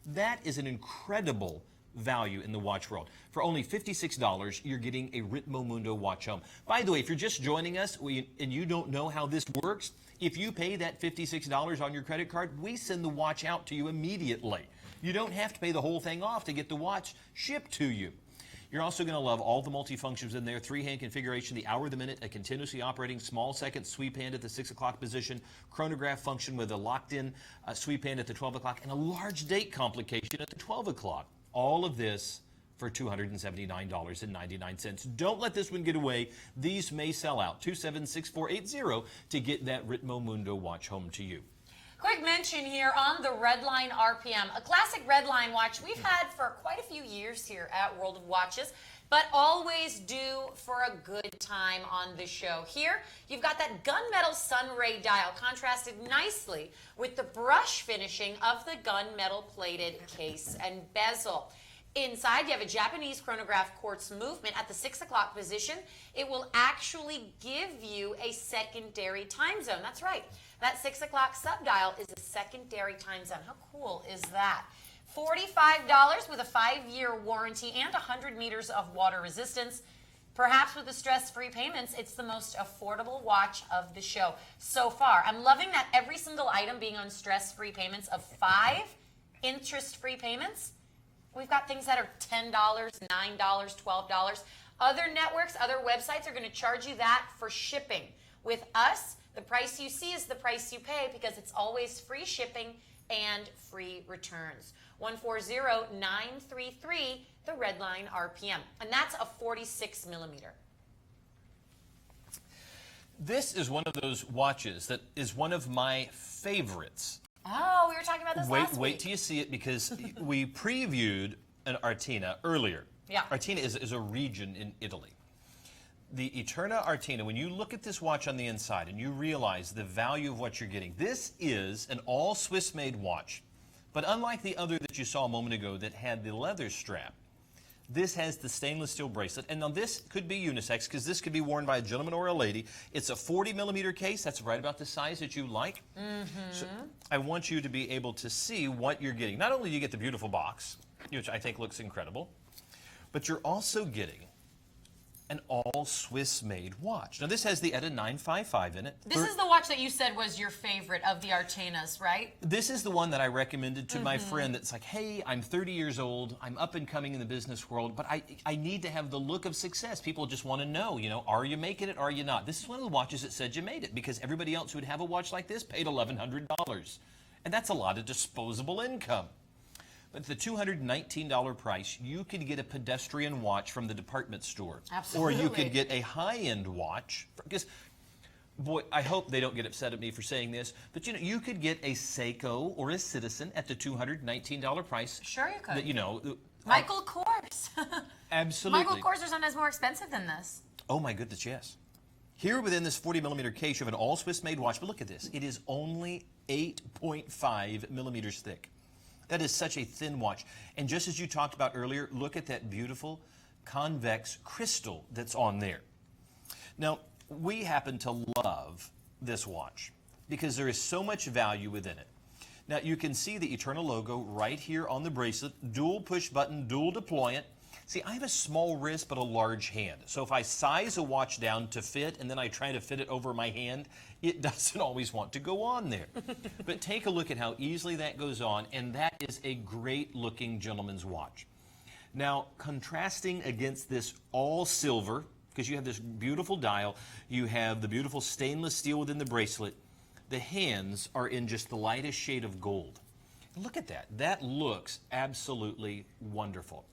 That is an incredible value in the watch world. For only $56, you're getting a Ritmo Mundo watch home. By the way, if you're just joining us and you don't know how this works, if you pay that $56 on your credit card, we send the watch out to you immediately. You don't have to pay the whole thing off to get the watch shipped to you. You're also going to love all the multifunctions in there. 3-hand configuration, the hour, the minute, a continuously operating small second sweep hand at the 6 o'clock position, chronograph function with a locked-in sweep hand at the 12 o'clock, and a large date complication at the 12 o'clock. All of this for $279.99. Don't let this one get away. These may sell out. 276-480 to get that Ritmo Mundo watch home to you. Quick mention here on the Redline RPM, a classic Redline watch we've had for quite a few years here at World of Watches, but always due for a good time on the show. Here, you've got that gunmetal sunray dial contrasted nicely with the brush finishing of the gunmetal plated case and bezel. Inside, you have a Japanese chronograph quartz movement at the 6 o'clock position. It will actually give you a secondary time zone. That's right. That 6 o'clock subdial is a secondary time zone. How cool is that? $45 with a 5-year warranty and 100 meters of water resistance. Perhaps with the stress-free payments, it's the most affordable watch of the show so far. I'm loving that every single item being on stress-free payments of 5 interest-free payments. We've got things that are $10, $9, $12. Other networks, other websites are going to charge you that for shipping. With us, the price you see is the price you pay because it's always free shipping and free returns. 140-933, the red line RPM. And that's a 46 millimeter. This is one of those watches that is one of my favorites. Oh, we were talking about this last week. Wait till you see it, because we previewed an Artina earlier. Yeah. Artina is a region in Italy. The Eterna Artina, when you look at this watch on the inside and you realize the value of what you're getting, this is an all Swiss-made watch. But unlike the other that you saw a moment ago that had the leather strap, this has the stainless steel bracelet. And now this could be unisex, because this could be worn by a gentleman or a lady. It's a 40 millimeter case. That's right about the size that you like. So I want you to be able to see what you're getting. Not only do you get the beautiful box, which I think looks incredible, but you're also getting an all Swiss-made watch. Now this has the ETA 955 in it. This is the watch that you said was your favorite of the Artinas, right? This is the one that I recommended to my friend that's like, hey, I'm 30 years old, I'm up and coming in the business world, but I need to have the look of success. People just want to know, are you making it, are you not? This is one of the watches that said you made it, because everybody else who would have a watch like this paid $1,100. And that's a lot of disposable income. But at the $219 price, you could get a pedestrian watch from the department store. Absolutely. Or you could get a high-end watch. Because, boy, I hope they don't get upset at me for saying this, but you could get a Seiko or a Citizen at the $219 price. Sure you could. That, Michael Kors. Absolutely. Michael Kors are sometimes more expensive than this. Oh my goodness, yes. Here within this 40 millimeter case, you have an all Swiss-made watch, but look at this. It is only 8.5 millimeters thick. That is such a thin watch. And just as you talked about earlier, look at that beautiful convex crystal that's on there. Now, we happen to love this watch because there is so much value within it. Now, you can see the Eterna logo right here on the bracelet, dual push button, dual deployant. See, I have a small wrist but a large hand. So if I size a watch down to fit and then I try to fit it over my hand, it doesn't always want to go on there. But take a look at how easily that goes on, and that is a great looking gentleman's watch. Now, contrasting against this all silver, because you have this beautiful dial, you have the beautiful stainless steel within the bracelet, the hands are in just the lightest shade of gold. Look at that. That looks absolutely wonderful.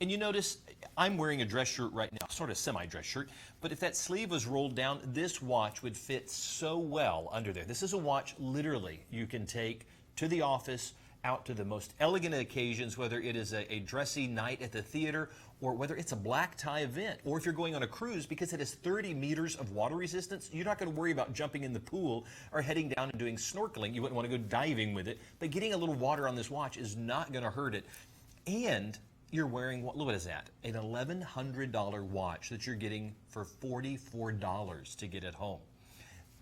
And you notice I'm wearing a dress shirt right now, sort of semi-dress shirt, but if that sleeve was rolled down, this watch would fit so well under there. This is a watch literally you can take to the office, out to the most elegant occasions, whether it is a dressy night at the theater or whether it's a black tie event, or if you're going on a cruise, because it has 30 meters of water resistance, you're not going to worry about jumping in the pool or heading down and doing snorkeling. You wouldn't want to go diving with it, but getting a little water on this watch is not going to hurt it. And you're wearing, what is that? An $1,100 watch that you're getting for $44 to get at home.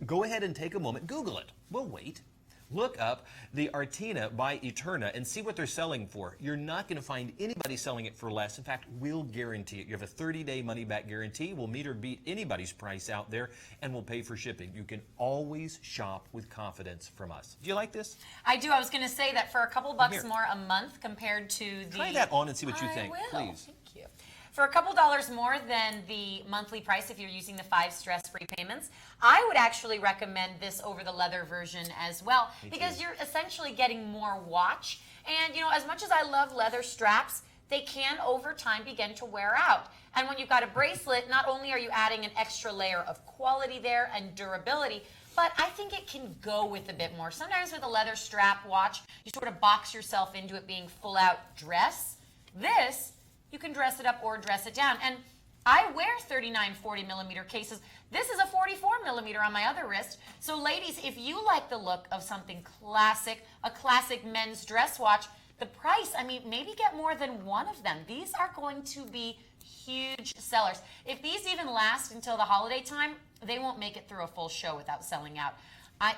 Go ahead and take a moment. Google it. We'll wait. Look up the Artina by Eterna and see what they're selling for. You're not going to find anybody selling it for less. In fact, we'll guarantee it. You have a 30-day money-back guarantee. We'll meet or beat anybody's price out there, and we'll pay for shipping. You can always shop with confidence from us. Do you like this? I do. I was going to say that for a couple bucks more a month compared to the... Try that on and see what you think, will. please. Thank you. For a couple dollars more than the monthly price if you're using the 5 stress-free payments, I would actually recommend this over the leather version as well, because you're essentially getting more watch. And, as much as I love leather straps, they can over time begin to wear out. And when you've got a bracelet, not only are you adding an extra layer of quality there and durability, but I think it can go with a bit more. Sometimes with a leather strap watch, you sort of box yourself into it being full-out dress. This, you can dress it up or dress it down. And I wear 39 40 millimeter cases. This is a 44 millimeter on my other wrist. So ladies, if you like the look of something classic, a classic men's dress watch, the price, maybe get more than one of them. These are going to be huge sellers. If these even last until the holiday time, they won't make it through a full show without selling out.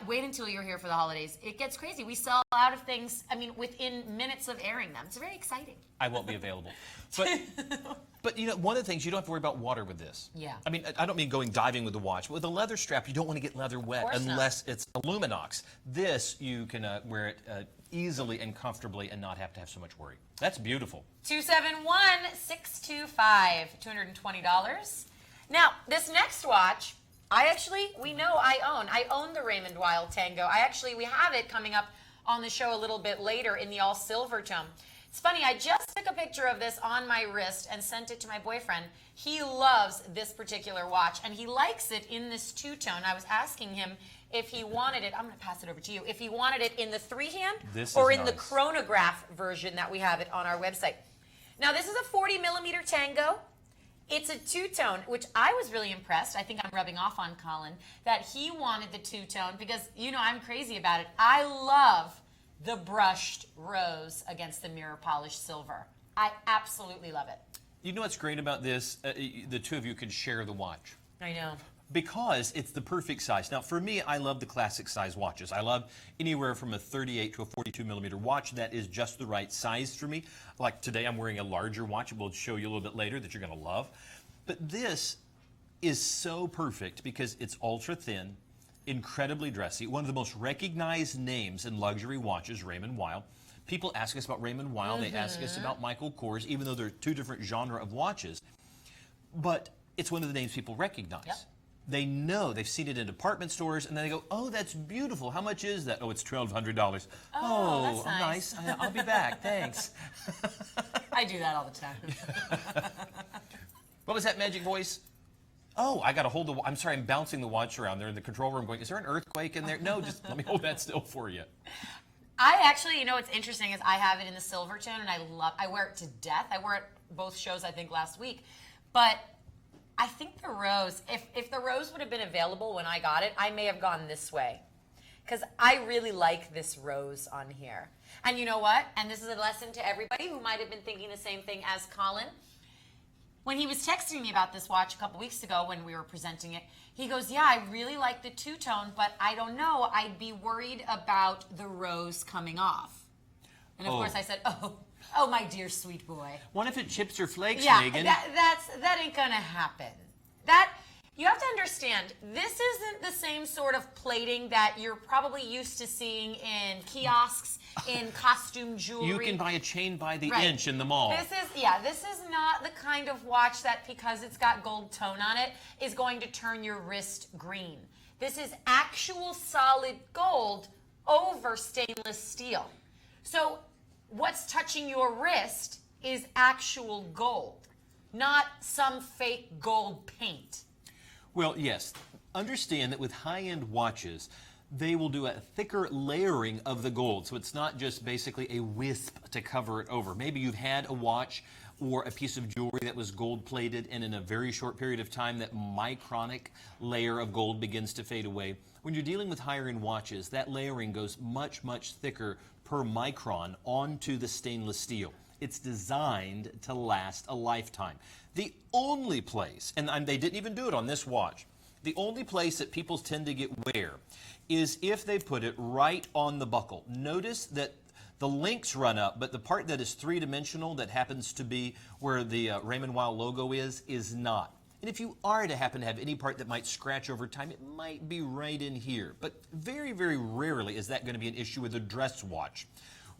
Wait until you're here for the holidays. It gets crazy. We sell out of things, within minutes of airing them. It's very exciting. I won't be available. But one of the things, you don't have to worry about water with this. Yeah. I don't mean going diving with the watch, but with a leather strap, you don't want to get leather wet unless it's Illuminox. This, you can wear it easily and comfortably and not have to have so much worry. That's beautiful. 271-625, $220. Now, this next watch, we know I own the Raymond Wild Tango. We have it coming up on the show a little bit later in the all silver tone. It's funny, I just took a picture of this on my wrist and sent it to my boyfriend. He loves this particular watch, and he likes it in this two-tone. I was asking him if he wanted it, I'm going to pass it over to you, if he wanted it in the three-hand or in the chronograph version that we have it on our website. Now, this is a 40mm tango. It's a two-tone, which I was really impressed. I think I'm rubbing off on Colin, that he wanted the two-tone because, you know, I'm crazy about it. I love the brushed rose against the mirror polished silver. I absolutely love it. You know what's great about this? The two of you could share the watch. I know. Because it's the perfect size. Now, for me, I love the classic size watches. I love anywhere from a 38 to a 42mm watch. That is just the right size for me. Like today, I'm wearing a larger watch. We'll show you a little bit later that you're going to love. But this is so perfect because it's ultra thin, incredibly dressy. One of the most recognized names in luxury watches, Raymond Weil. People ask us about Raymond Weil. They ask us about Michael Kors, even though they're two different genres of watches. But it's one of the names people recognize. Yep. They know, they've seen it in department stores, and then they go, oh, that's beautiful. How much is that? Oh, it's $1,200. Oh, that's nice. I'll be back. Thanks. I do that all the time. What was that magic voice? Oh, I got to hold the, I'm sorry, I'm bouncing the watch around there in the control room going, is there an earthquake in there? No, just let me hold that still for you. I actually, you know what's interesting is I have it in the silver tone, and I wear it to death. I wore it both shows, I think, last week. But I think the rose, if the rose would have been available when I got it, I may have gone this way. Because I really like this rose on here. And you know what? And this is a lesson to everybody who might have been thinking the same thing as Colin. When he was texting me about this watch a couple weeks ago when we were presenting it, he goes, yeah, I really like the two-tone, but I don't know, I'd be worried about the rose coming off. And of course I said, oh, my dear sweet boy. What if it chips or flakes, yeah, Megan? that ain't gonna happen. You have to understand, this isn't the same sort of plating that you're probably used to seeing in kiosks, in costume jewelry. You can buy a chain by the inch in the mall. This is not the kind of watch that, because it's got gold tone on it, is going to turn your wrist green. This is actual solid gold over stainless steel. So what's touching your wrist is actual gold, not some fake gold paint. Well, yes. Understand that with high-end watches, they will do a thicker layering of the gold. So it's not just basically a wisp to cover it over. Maybe you've had a watch or a piece of jewelry that was gold-plated, and in a very short period of time, that micronic layer of gold begins to fade away. When you're dealing with higher-end watches, that layering goes much, much thicker per micron onto the stainless steel. It's designed to last a lifetime. The only place, and they didn't even do it on this watch, the only place that people tend to get wear is if they put it right on the buckle. Notice that the links run up, but the part that is three-dimensional that happens to be where the Raymond Weil logo is not. And if you are to happen to have any part that might scratch over time, it might be right in here. But very, very rarely is that going to be an issue with a dress watch.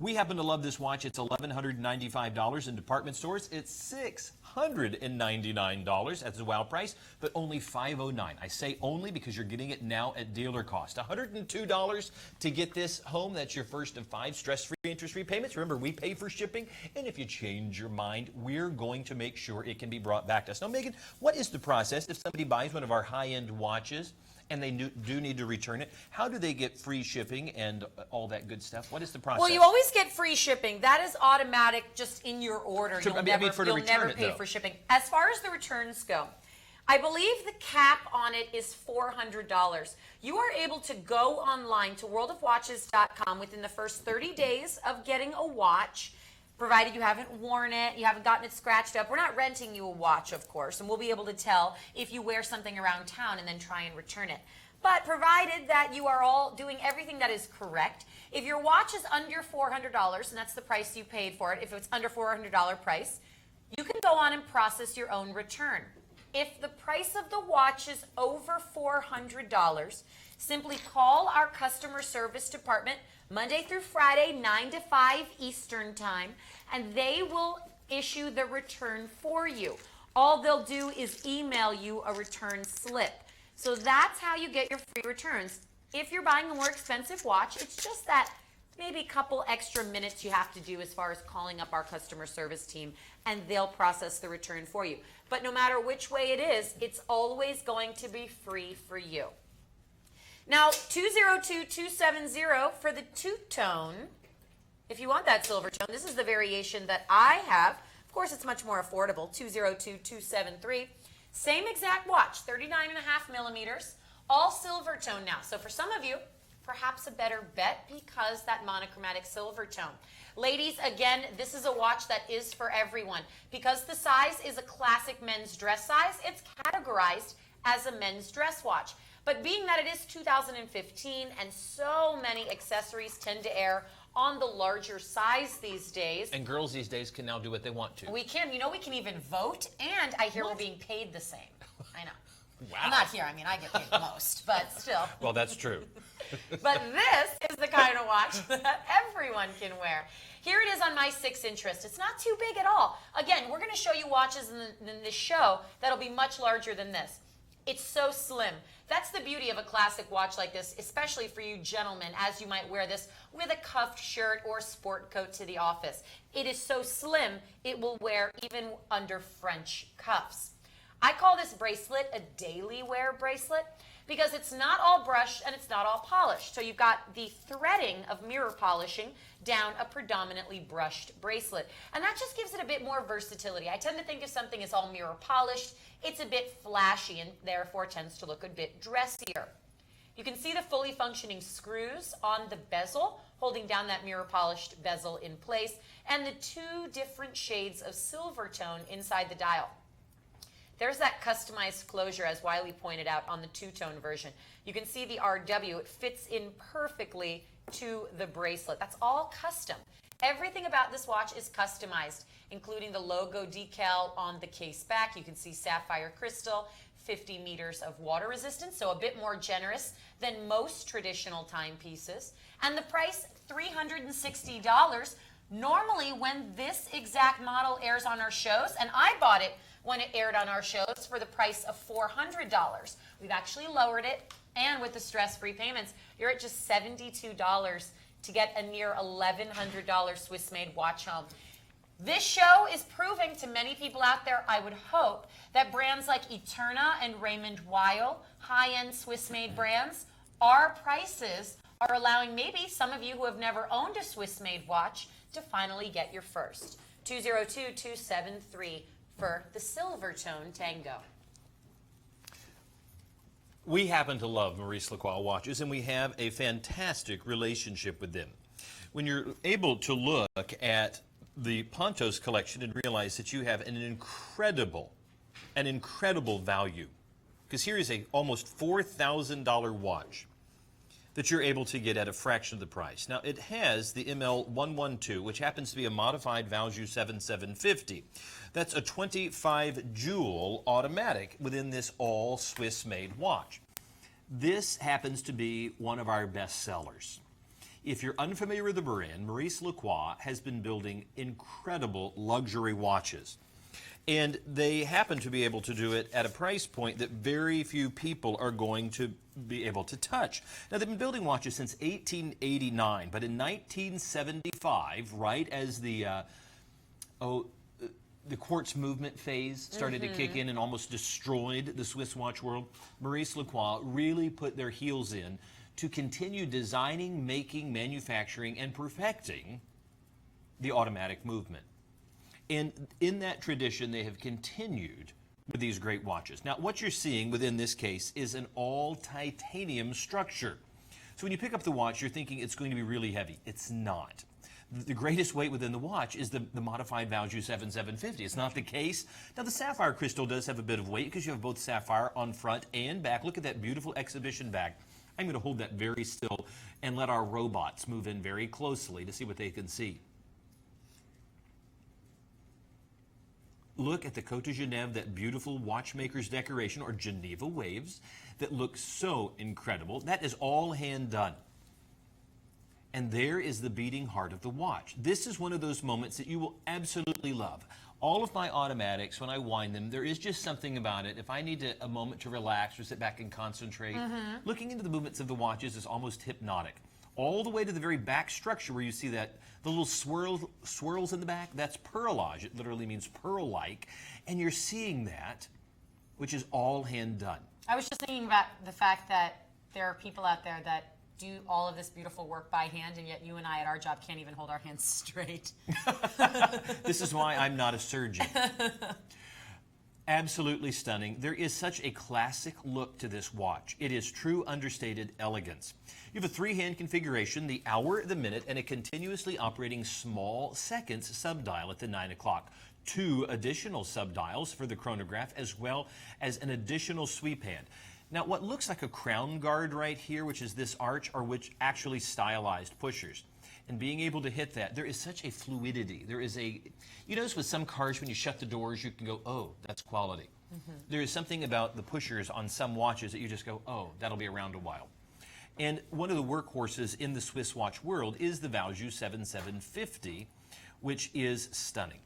We happen to love this watch. It's $1,195 in department stores. It's $699. That's the wow price, but only $509. I say only because you're getting it now at dealer cost. $102 to get this home. That's your first of 5 stress-free, interest-free payments. Remember, we pay for shipping, and if you change your mind, we're going to make sure it can be brought back to us. Now, Megan, what is the process if somebody buys one of our high-end watches and they do need to return it? How do they get free shipping and all that good stuff? What is the process? Well, you always get free shipping. That is automatic just in your order. So, you'll never pay for shipping. As far as the returns go, I believe the cap on it is $400. You are able to go online to WorldofWatches.com within the first 30 days of getting a watch, provided you haven't worn it, you haven't gotten it scratched up. We're not renting you a watch, of course, and we'll be able to tell if you wear something around town and then try and return it. But provided that you are all doing everything that is correct, if your watch is under $400, and that's the price you paid for it, if it's under $400 price, you can go on and process your own return. If the price of the watch is over $400, simply call our customer service department Monday through Friday, 9 to 5 Eastern time, and they will issue the return for you. All they'll do is email you a return slip. So that's how you get your free returns. If you're buying a more expensive watch, it's just that maybe a couple extra minutes you have to do as far as calling up our customer service team, and they'll process the return for you. But no matter which way it is, it's always going to be free for you. Now, 202-270 for the two-tone. If you want that silver tone, this is the variation that I have. Of course, it's much more affordable, 202-273. Same exact watch, 39.5 millimeters, all silver tone now. So for some of you, perhaps a better bet because that monochromatic silver tone. Ladies, again, this is a watch that is for everyone. Because the size is a classic men's dress size, it's categorized as a men's dress watch. But being that it is 2015 and so many accessories tend to air on the larger size these days. And girls these days can now do what they want to. We can. You know, we can even vote, and I hear What? we're being paid the same. I know. Wow. I'm not here. I mean, I get paid the most, but still. Well, that's true. But this is the kind of watch that everyone can wear. Here it is on my 6-inch wrist. It's not too big at all. Again, we're going to show you watches in this show that'll be much larger than this. It's so slim. That's the beauty of a classic watch like this, especially for you gentlemen, as you might wear this with a cuffed shirt or sport coat to the office. It is so slim, it will wear even under French cuffs. I call this bracelet a daily wear bracelet because it's not all brushed and it's not all polished. So you've got the threading of mirror polishing down a predominantly brushed bracelet. And that just gives it a bit more versatility. I tend to think if something is all mirror polished, it's a bit flashy and therefore tends to look a bit dressier. You can see the fully functioning screws on the bezel, holding down that mirror polished bezel in place, and the 2 different shades of silver tone inside the dial. There's that customized closure, as Wiley pointed out, on the two-tone version. You can see the RW. It fits in perfectly to the bracelet. That's all custom. Everything about this watch is customized, including the logo decal on the case back. You can see sapphire crystal, 50 meters of water resistance, so a bit more generous than most traditional timepieces. And the price, $360. Normally, when this exact model airs on our shows, and I bought it when it aired on our shows for the price of $400. We've actually lowered it, and with the stress-free payments, you're at just $72 to get a near $1,100 Swiss-made watch home. This show is proving to many people out there, I would hope, that brands like Eterna and Raymond Weil, high-end Swiss-made brands, our prices are allowing maybe some of you who have never owned a Swiss-made watch to finally get your first. 202-273 for the silver tone Tango. We happen to love Maurice Lacroix watches, and we have a fantastic relationship with them. When you're able to look at the Pontos collection and realize that you have an incredible value, because here is a almost $4,000 watch that you're able to get at a fraction of the price. Now, it has the ML112, which happens to be a modified Valjoux 7750. That's a 25 jewel automatic within this all Swiss-made watch. This happens to be one of our best sellers. If you're unfamiliar with the brand, Maurice Lacroix has been building incredible luxury watches. And they happen to be able to do it at a price point that very few people are going to be able to touch. Now, they've been building watches since 1889, but in 1975, right as the quartz movement phase started to kick in and almost destroyed the Swiss watch world, Maurice Lacroix really put their heels in to continue designing, making, manufacturing, and perfecting the automatic movement. And in that tradition, they have continued with these great watches. Now, what you're seeing within this case is an all-titanium structure. So when you pick up the watch, you're thinking it's going to be really heavy. It's not. The greatest weight within the watch is the modified Valjoux 7750. It's not the case. Now, the sapphire crystal does have a bit of weight because you have both sapphire on front and back. Look at that beautiful exhibition back. I'm going to hold that very still and let our robots move in very closely to see what they can see. Look at the Côte de Genève, that beautiful watchmaker's decoration, or Geneva waves, that look so incredible. That is all hand done. And there is the beating heart of the watch. This is one of those moments that you will absolutely love. All of my automatics, when I wind them, there is just something about it. If I need a moment to relax or sit back and concentrate, looking into the movements of the watches is almost hypnotic. all the way to the very back structure where you see that the little swirls in the back. That's pearlage. It literally means pearl-like. And you're seeing that, which is all hand done. I was just thinking about the fact that there are people out there that do all of this beautiful work by hand, and yet you and I at our job can't even hold our hands straight. This is why I'm not a surgeon. Absolutely stunning. There is such a classic look to this watch. It is true understated elegance. You have a 3-hand configuration, the hour, the minute, and a continuously operating small seconds subdial at the 9 o'clock. 2 additional subdials for the chronograph, as well as an additional sweep hand. Now, what looks like a crown guard right here, which is this arch, are which actually stylized pushers. And being able to hit that, there is such a fluidity. There is a, you notice with some cars, when you shut the doors, you can go, oh, that's quality. There is something about the pushers on some watches that you just go, oh, that'll be around a while. And one of the workhorses in the Swiss watch world is the Valjoux 7750, which is stunning.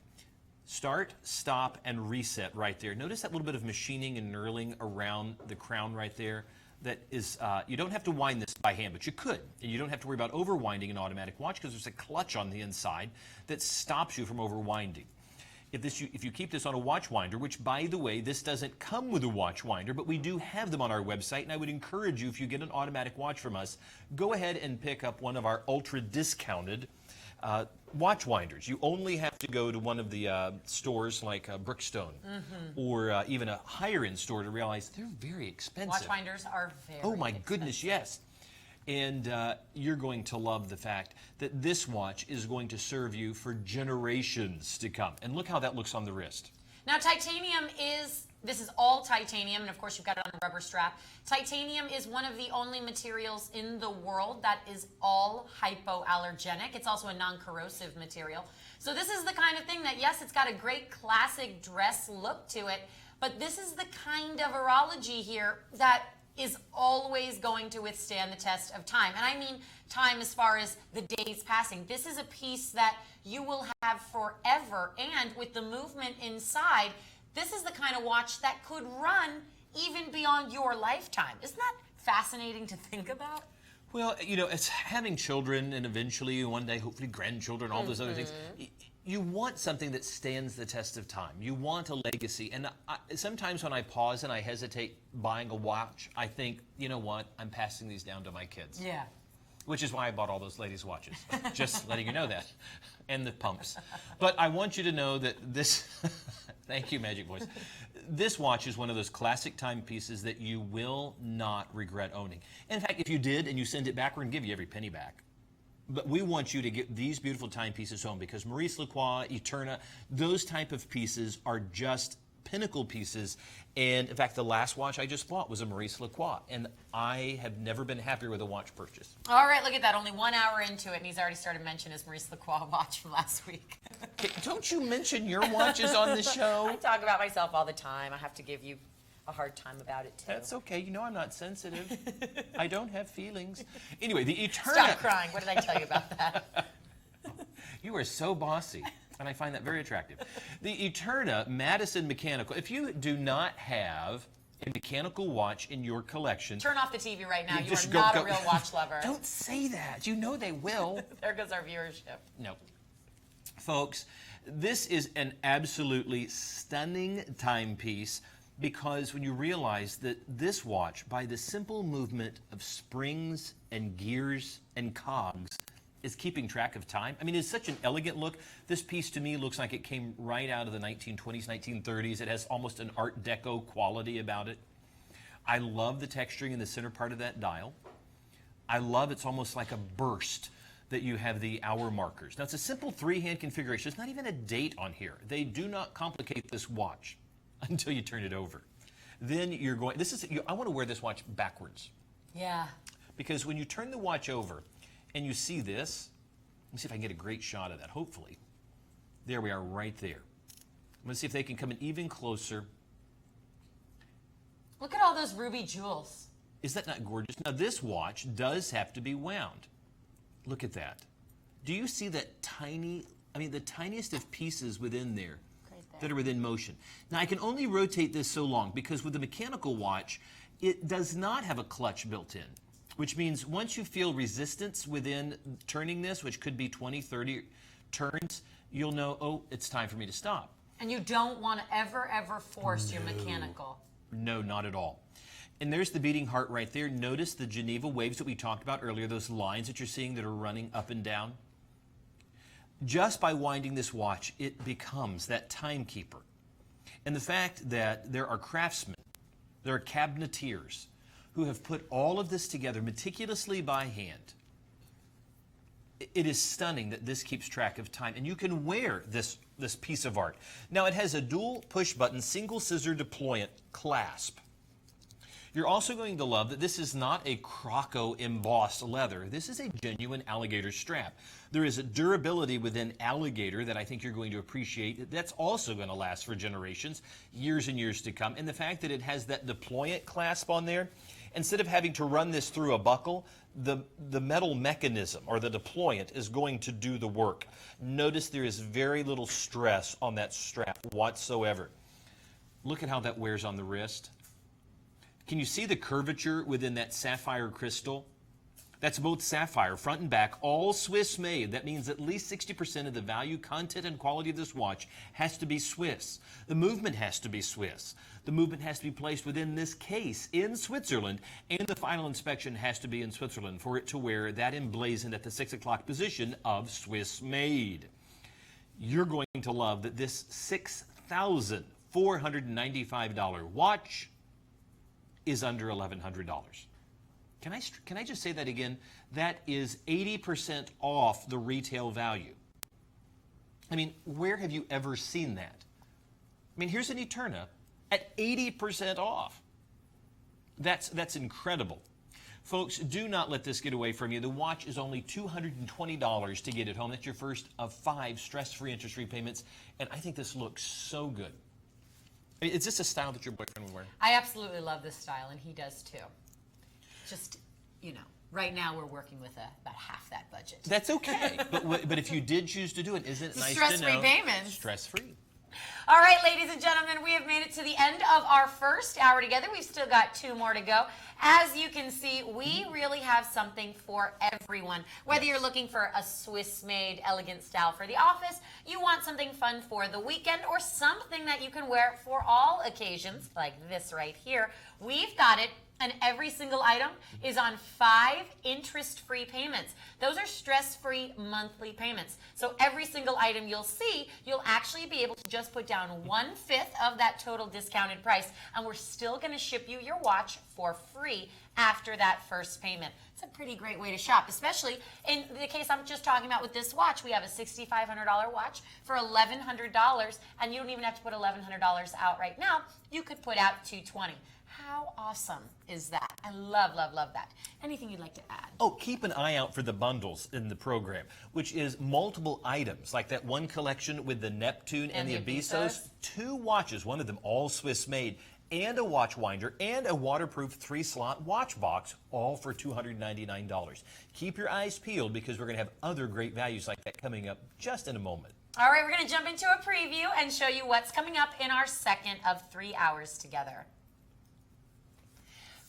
Start, stop, and reset right there. Notice that little bit of machining and knurling around the crown right there. That is, you don't have to wind this by hand, but you could. And you don't have to worry about overwinding an automatic watch because there's a clutch on the inside that stops you from overwinding. If you keep this on a watch winder, which by the way, this doesn't come with a watch winder, but we do have them on our website, and I would encourage you, if you get an automatic watch from us, go ahead and pick up one of our ultra discounted watch winders. You only have to go to one of the stores like Brookstone or even a higher end store to realize they're very expensive. Watch winders are very Oh my expensive. goodness, yes. And you're going to love the fact that this watch is going to serve you for generations to come. And look how that looks on the wrist. Now, titanium is, this is all titanium, and of course you've got it on a rubber strap. Titanium is one of the only materials in the world that is all hypoallergenic. It's also a non-corrosive material. So this is the kind of thing that, yes, it's got a great classic dress look to it, but this is the kind of horology here that is always going to withstand the test of time. And I mean time as far as the days passing. This is a piece that you will have forever, and with the movement inside, this is the kind of watch that could run even beyond your lifetime. Isn't that fascinating to think about? Well, you know, it's having children and eventually one day, hopefully grandchildren, all those other things. You want something that stands the test of time. You want a legacy. And sometimes when I pause and I hesitate buying a watch, I think, you know what, I'm passing these down to my kids. Yeah. Which is why I bought all those ladies' watches. Just letting you know that. And the pumps. But I want you to know that this, thank you, Magic Voice. This watch is one of those classic timepieces that you will not regret owning. In fact, if you did and you send it back, we're going to give you every penny back. But we want you to get these beautiful timepieces home because Maurice Lacroix, Eterna, those type of pieces are just pinnacle pieces. And in fact, the last watch I just bought was a Maurice Lacroix, and I have never been happier with a watch purchase. All right, look at that. Only 1 hour into it, and he's already started mentioning his Maurice Lacroix watch from last week. Don't you mention your watches on the show? I talk about myself all the time. I have to give you a hard time about it, too. That's okay. You know I'm not sensitive. I don't have feelings. Anyway, the Eterna... Stop crying. What did I tell you about that? You are so bossy, and I find that very attractive. The Eterna Madison Mechanical. If you do not have a mechanical watch in your collection... Turn off the TV right now. You just are go- not go- a real watch lover. Don't say that. You know they will. There goes our viewership. No. Folks, this is an absolutely stunning timepiece because when you realize that this watch, by the simple movement of springs and gears and cogs, is keeping track of time. I mean, it's such an elegant look. This piece to me looks like it came right out of the 1920s, 1930s. It has almost an Art Deco quality about it. I love the texturing in the center part of that dial. I love it's almost like a burst that you have the hour markers. Now, it's a simple 3-hand configuration. There's not even a date on here. They do not complicate this watch until you turn it over. Then you're going, I want to wear this watch backwards. Yeah. Because when you turn the watch over and you see this, let me see if I can get a great shot of that, hopefully. There we are right there. I'm going to see if they can come in even closer. Look at all those ruby jewels. Is that not gorgeous? Now, this watch does have to be wound. Look at that. Do you see that tiny, I mean, the tiniest of pieces within there that are within motion? Now, I can only rotate this so long because with the mechanical watch, it does not have a clutch built in. which means once you feel resistance within turning this, which could be 20, 30 turns, you'll know, oh, it's time for me to stop. And you don't want to ever force your mechanical. No, not at all. And there's the beating heart right there. Notice the Geneva waves that we talked about earlier, those lines that you're seeing that are running up and down. Just by winding this watch, it becomes that timekeeper. And the fact that there are craftsmen, there are cabinetiers who have put all of this together meticulously by hand. It is stunning that this keeps track of time, and you can wear this piece of art. Now, it has a dual push button, single scissor deployant clasp. You're also going to love that this is not a Croco embossed leather. This is a genuine alligator strap. There is a durability within alligator that I think you're going to appreciate. That's also going to last for generations, years and years to come. And the fact that it has that deployant clasp on there, instead of having to run this through a buckle, the metal mechanism or the deployant is going to do the work. Notice there is very little stress on that strap whatsoever. Look at how that wears on the wrist. Can you see the curvature within that sapphire crystal? That's both sapphire, front and back, all Swiss made. That means at least 60% of the value, content, and quality of this watch has to be Swiss. The movement has to be Swiss. The movement has to be placed within this case in Switzerland, and the final inspection has to be in Switzerland for it to wear that emblazoned at the 6 o'clock position of Swiss made. You're going to love that this $6,495 watch is under $1,100. Can I just say that again? That is 80% off the retail value. I mean, where have you ever seen that? I mean, here's an Eterna at 80% off. That's incredible. Folks, do not let this get away from you. The watch is only $220 to get it home. That's your first of 5 stress-free, interest-free payments. And I think this looks so good. I mean, is this a style that your boyfriend would wear? I absolutely love this style, and he does too. Just, right now we're working with about half that budget. That's okay. but if you did choose to do it, isn't it nice to know? Stress-free payments. Stress-free. All right, ladies and gentlemen, we have made it to the end of our first hour together. We've still got 2 more to go. As you can see, we really have something for everyone. Whether you're looking for a Swiss-made elegant style for the office, you want something fun for the weekend, or something that you can wear for all occasions, like this right here, we've got it. And every single item is on 5 interest-free payments. Those are stress-free monthly payments. So every single item you'll see, you'll actually be able to just put down 1/5 of that total discounted price, and we're still going to ship you your watch for free after that first payment. It's a pretty great way to shop, especially in the case I'm just talking about with this watch. We have a $6,500 watch for $1,100, and you don't even have to put $1,100 out right now. You could put out $220. How awesome is that? I love, love, love that. Anything you'd like to add? Oh, keep an eye out for the bundles in the program, which is multiple items, like that one collection with the Neptune and the Abyssos. 2 watches, one of them all Swiss made, and a watch winder, and a waterproof 3-slot watch box, all for $299. Keep your eyes peeled, because we're going to have other great values like that coming up just in a moment. All right, we're going to jump into a preview and show you what's coming up in our second of 3 hours together.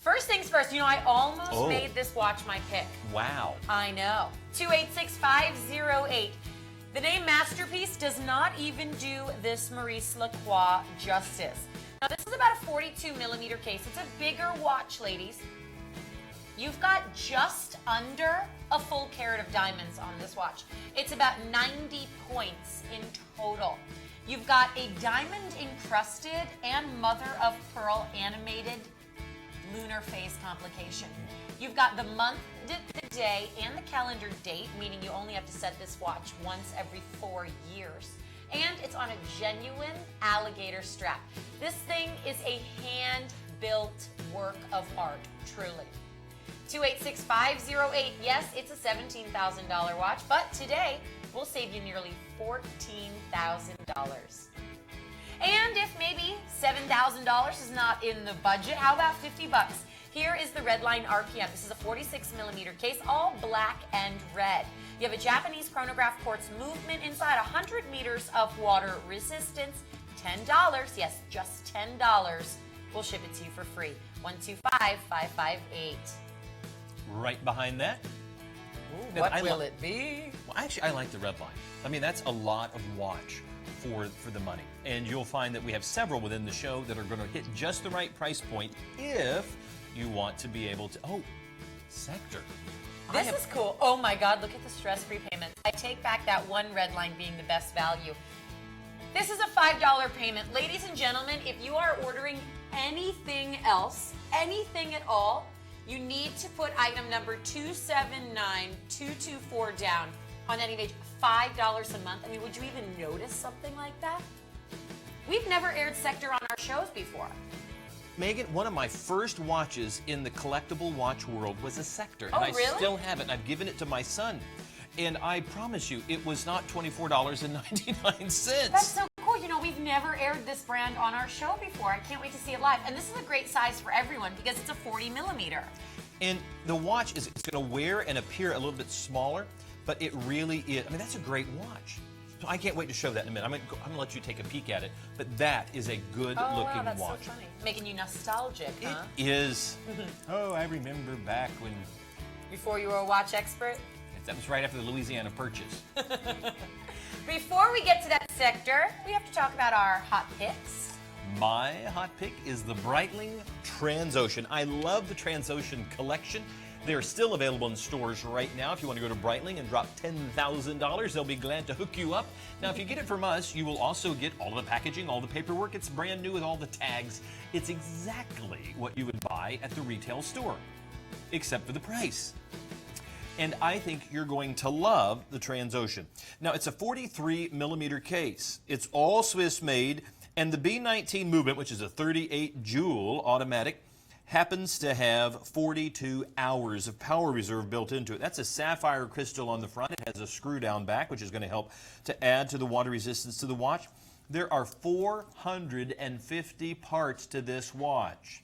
First things first, I almost made this watch my pick. Wow. I know. 286-508. The name Masterpiece does not even do this Maurice Lacroix justice. Now, this is about a 42mm case. It's a bigger watch, ladies. You've got just under a full carat of diamonds on this watch. It's about 90 points in total. You've got a diamond encrusted and mother of pearl animated lunar phase complication. You've got the month, the day, and the calendar date, meaning you only have to set this watch once every 4 years. And it's on a genuine alligator strap. This thing is a hand-built work of art, truly. 286-508. Yes, it's a $17,000 watch, but today we'll save you nearly $14,000. And if maybe $7,000 is not in the budget, how about 50 bucks? Here is the Redline RPM. This is a 46mm case, all black and red. You have a Japanese chronograph quartz movement inside, 100 meters of water resistance, $10. Yes, just $10. We'll ship it to you for free. 125-558. right behind that. Ooh, what will it be? Well, actually, I like the red line. I mean, that's a lot of watch for the money. And you'll find that we have several within the show that are going to hit just the right price point if you want to be able to. Oh, Sector. This is cool. Oh my God, look at the stress-free payments. I take back that one red line being the best value. This is a $5 payment. Ladies and gentlemen, if you are ordering anything else, anything at all, you need to put item number 279224 down on any page. $5 a month. I mean, would you even notice something like that? We've never aired Sector on our shows before. Megan, one of my first watches in the collectible watch world was a Sector. Oh, and I really? still have it, and I've given it to my son. And I promise you, it was not $24.99. That's so cool. You know, we've never aired this brand on our show before. I can't wait to see it live. And this is a great size for everyone because it's a 40 millimeter. And the watch is going to wear and appear a little bit smaller, but it really is. I mean, that's a great watch. So I can't wait to show that in a minute. I'm going to let you take a peek at it. But that is a good-looking wow, that's watch. so funny. Making you nostalgic, huh? It is. Oh, I remember back when... Before you were a watch expert? That was right after the Louisiana Purchase. Before we get to that Sector, we have to talk about our hot picks. My hot pick is the Breitling Transocean. I love the Transocean collection. They're still available in stores right now. If you want to go to Breitling and drop $10,000, they'll be glad to hook you up. Now, if you get it from us, you will also get all the packaging, all the paperwork. It's brand new with all the tags. It's exactly what you would buy at the retail store, except for the price. And I think you're going to love the Transocean. Now, it's a 43 millimeter case. It's all Swiss made, and the B19 movement, which is a 38 joule automatic, happens to have 42 hours of power reserve built into it. That's a sapphire crystal on the front. It has a screw down back, which is going to help to add to the water resistance to the watch. There are 450 parts to this watch.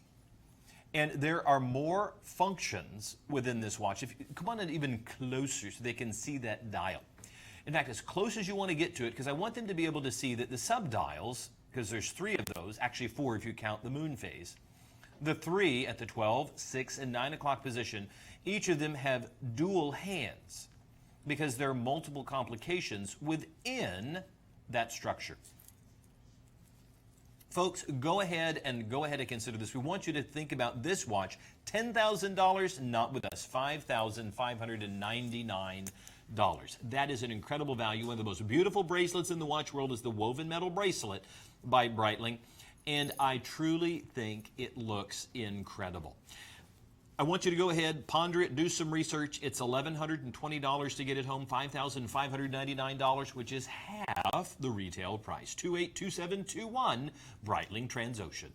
And there are more functions within this watch. If you come on in even closer so they can see that dial. In fact, as close as you want to get to it, because I want them to be able to see that the sub-dials, because there's 3 of those, actually 4 if you count the moon phase, the 3 at the 12, 6, and 9 o'clock position, each of them have dual hands because there are multiple complications within that structure. Folks, go ahead and consider this. We want you to think about this watch. $10,000, not with us. $5,599. That is an incredible value. One of the most beautiful bracelets in the watch world is the woven metal bracelet by Breitling. And I truly think it looks incredible. I want you to go ahead, ponder it, do some research. It's $1,120 to get it home, $5,599, which is half the retail price. 282721, Breitling Transocean.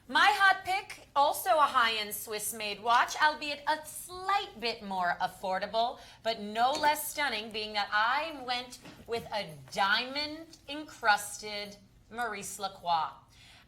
My hot pick, also a high-end Swiss-made watch, albeit a slight bit more affordable, but no less stunning, being that I went with a diamond-encrusted Maurice Lacroix.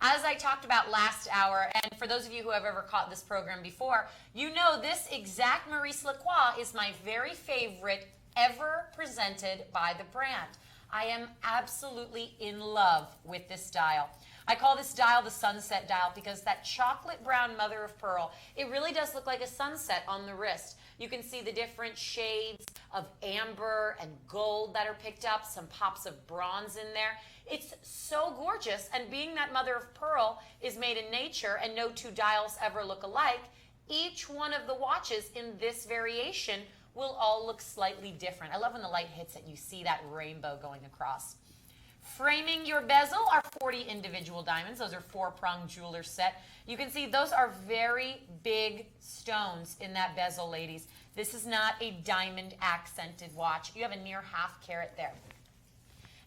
As I talked about last hour, and for those of you who have ever caught this program before, you know this exact Maurice Lacroix is my very favorite ever presented by the brand. I am absolutely in love with this dial. I call this dial the sunset dial because that chocolate brown mother of pearl, it really does look like a sunset on the wrist. You can see the different shades of amber and gold that are picked up, some pops of bronze in there. It's so gorgeous, and being that mother of pearl is made in nature and no 2 dials ever look alike, each one of the watches in this variation will all look slightly different. I love when the light hits it, you see that rainbow going across. Framing your bezel are 40 individual diamonds. Those are 4-pronged jeweler set. You can see those are very big stones in that bezel, ladies. This is not a diamond accented watch. You have a near ½ carat there.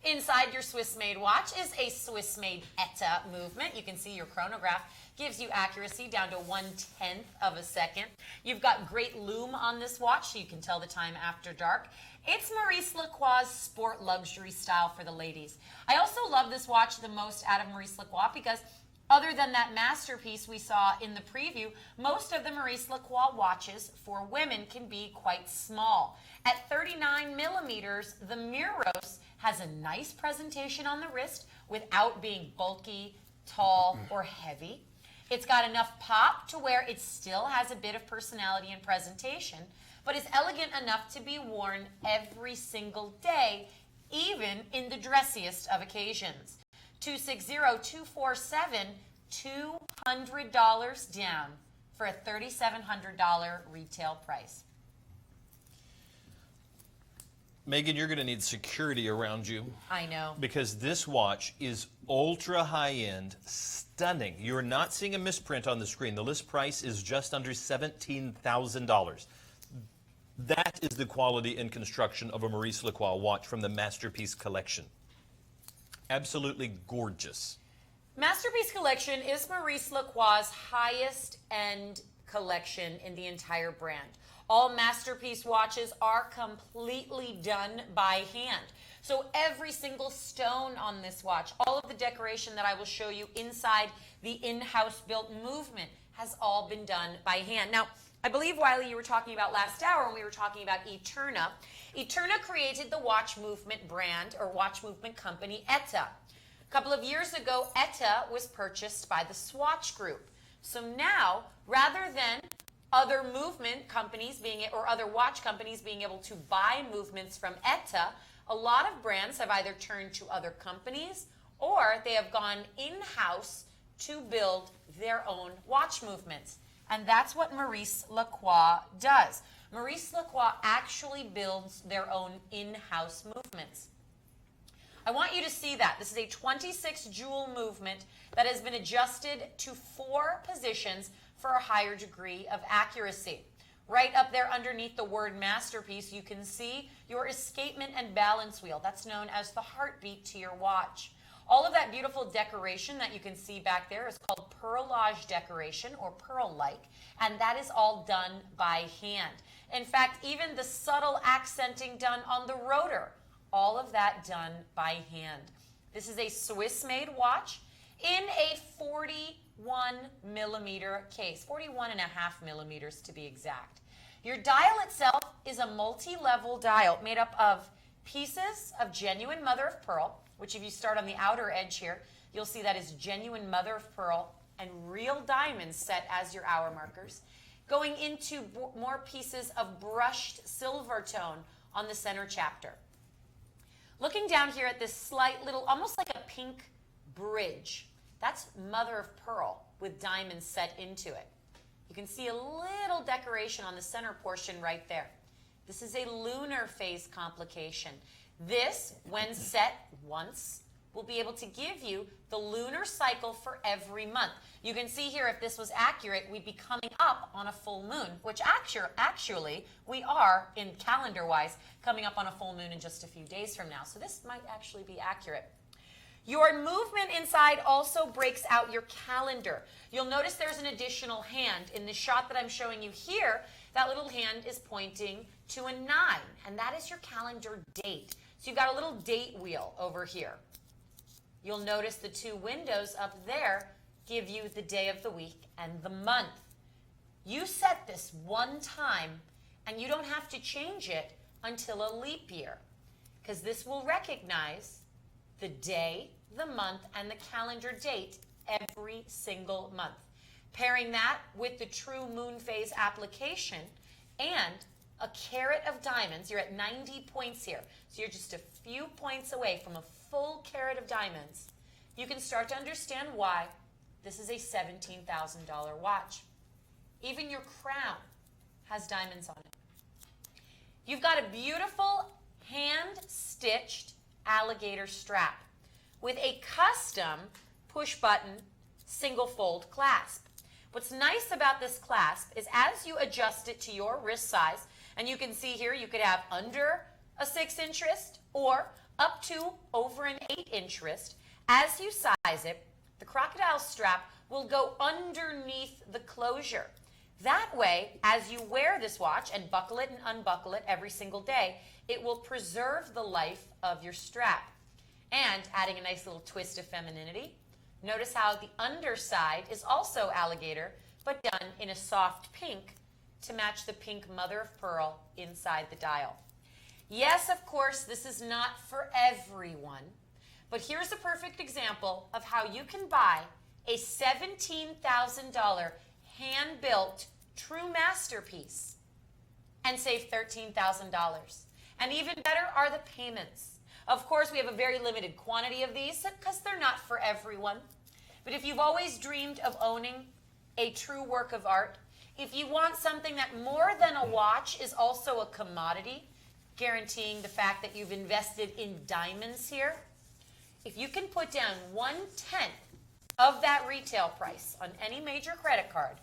Inside your Swiss-made watch is a Swiss-made ETA movement. You can see your chronograph gives you accuracy down to 1/10 of a second. You've got great lume on this watch, so you can tell the time after dark. It's Maurice Lacroix's sport luxury style for the ladies. I also love this watch the most out of Maurice Lacroix because other than that masterpiece we saw in the preview, most of the Maurice Lacroix watches for women can be quite small. At 39 millimeters, the Miros has a nice presentation on the wrist without being bulky, tall, or heavy. It's got enough pop to where it still has a bit of personality and presentation, but is elegant enough to be worn every single day, even in the dressiest of occasions. 260-247, $200 down for a $3,700 retail price. Megan, you're going to need security around you. I know. Because this watch is ultra high-end, stunning. You're not seeing a misprint on the screen. The list price is just under $17,000. That is the quality and construction of a Maurice Lacroix watch from the Masterpiece Collection. Absolutely gorgeous. Masterpiece Collection is Maurice Lacroix's highest end collection in the entire brand. All Masterpiece watches are completely done by hand. So every single stone on this watch, all of the decoration that I will show you inside the in-house built movement has all been done by hand. Now, I believe, Wiley, you were talking about last hour when we were talking about Eterna. Eterna created the watch movement brand or watch movement company ETA. A couple of years ago, ETA was purchased by the Swatch Group. So now, rather than other movement companies or other watch companies being able to buy movements from ETA, a lot of brands have either turned to other companies or they have gone in-house to build their own watch movements. And that's what Maurice Lacroix does. Maurice Lacroix actually builds their own in-house movements. I want you to see that. This is a 26 jewel movement that has been adjusted to 4 positions for a higher degree of accuracy. Right up there underneath the word masterpiece, you can see your escapement and balance wheel. That's known as the heartbeat to your watch. All of that beautiful decoration that you can see back there is called pearlage decoration or pearl-like, and that is all done by hand. In fact, even the subtle accenting done on the rotor, all of that done by hand. This is a Swiss-made watch in a 41 millimeter case, 41 and a half millimeters to be exact. Your dial itself is a multi-level dial made up of pieces of genuine mother of pearl, which if you start on the outer edge here, you'll see that is genuine mother of pearl and real diamonds set as your hour markers, going into more pieces of brushed silver tone on the center chapter. Looking down here at this slight little, almost like a pink bridge, that's mother of pearl with diamonds set into it. You can see a little decoration on the center portion right there. This is a lunar phase complication. This, when set once, will be able to give you the lunar cycle for every month. You can see here if this was accurate, we'd be coming up on a full moon, which actually we are, in calendar-wise, coming up on a full moon in just a few days from now. So this might actually be accurate. Your movement inside also breaks out your calendar. You'll notice there's an additional hand. In the shot that I'm showing you here, that little hand is pointing to a 9, and that is your calendar date. So you've got a little date wheel over here. You'll notice the 2 windows up there give you the day of the week and the month. You set this one time, and you don't have to change it until a leap year, because this will recognize the day, the month, and the calendar date every single month. Pairing that with the true moon phase application and a carat of diamonds, you're at 90 points here. So you're just a few points away from a full carat of diamonds. You can start to understand why this is a $17,000 watch. Even your crown has diamonds on it. You've got a beautiful hand-stitched alligator strap with a custom push-button single-fold clasp. What's nice about this clasp is as you adjust it to your wrist size, and you can see here you could have under a 6-inch wrist or up to over an 8-inch wrist. As you size it, the crocodile strap will go underneath the closure. That way, as you wear this watch and buckle it and unbuckle it every single day, it will preserve the life of your strap. And adding a nice little twist of femininity, notice how the underside is also alligator, but done in a soft pink to match the pink mother of pearl inside the dial. Yes, of course, this is not for everyone, but here's a perfect example of how you can buy a $17,000 hand-built true masterpiece and save $13,000. And even better are the payments. Of course, we have a very limited quantity of these because they're not for everyone. But if you've always dreamed of owning a true work of art, if you want something that more than a watch is also a commodity, guaranteeing the fact that you've invested in diamonds here, if you can put down 1/10 of that retail price on any major credit card,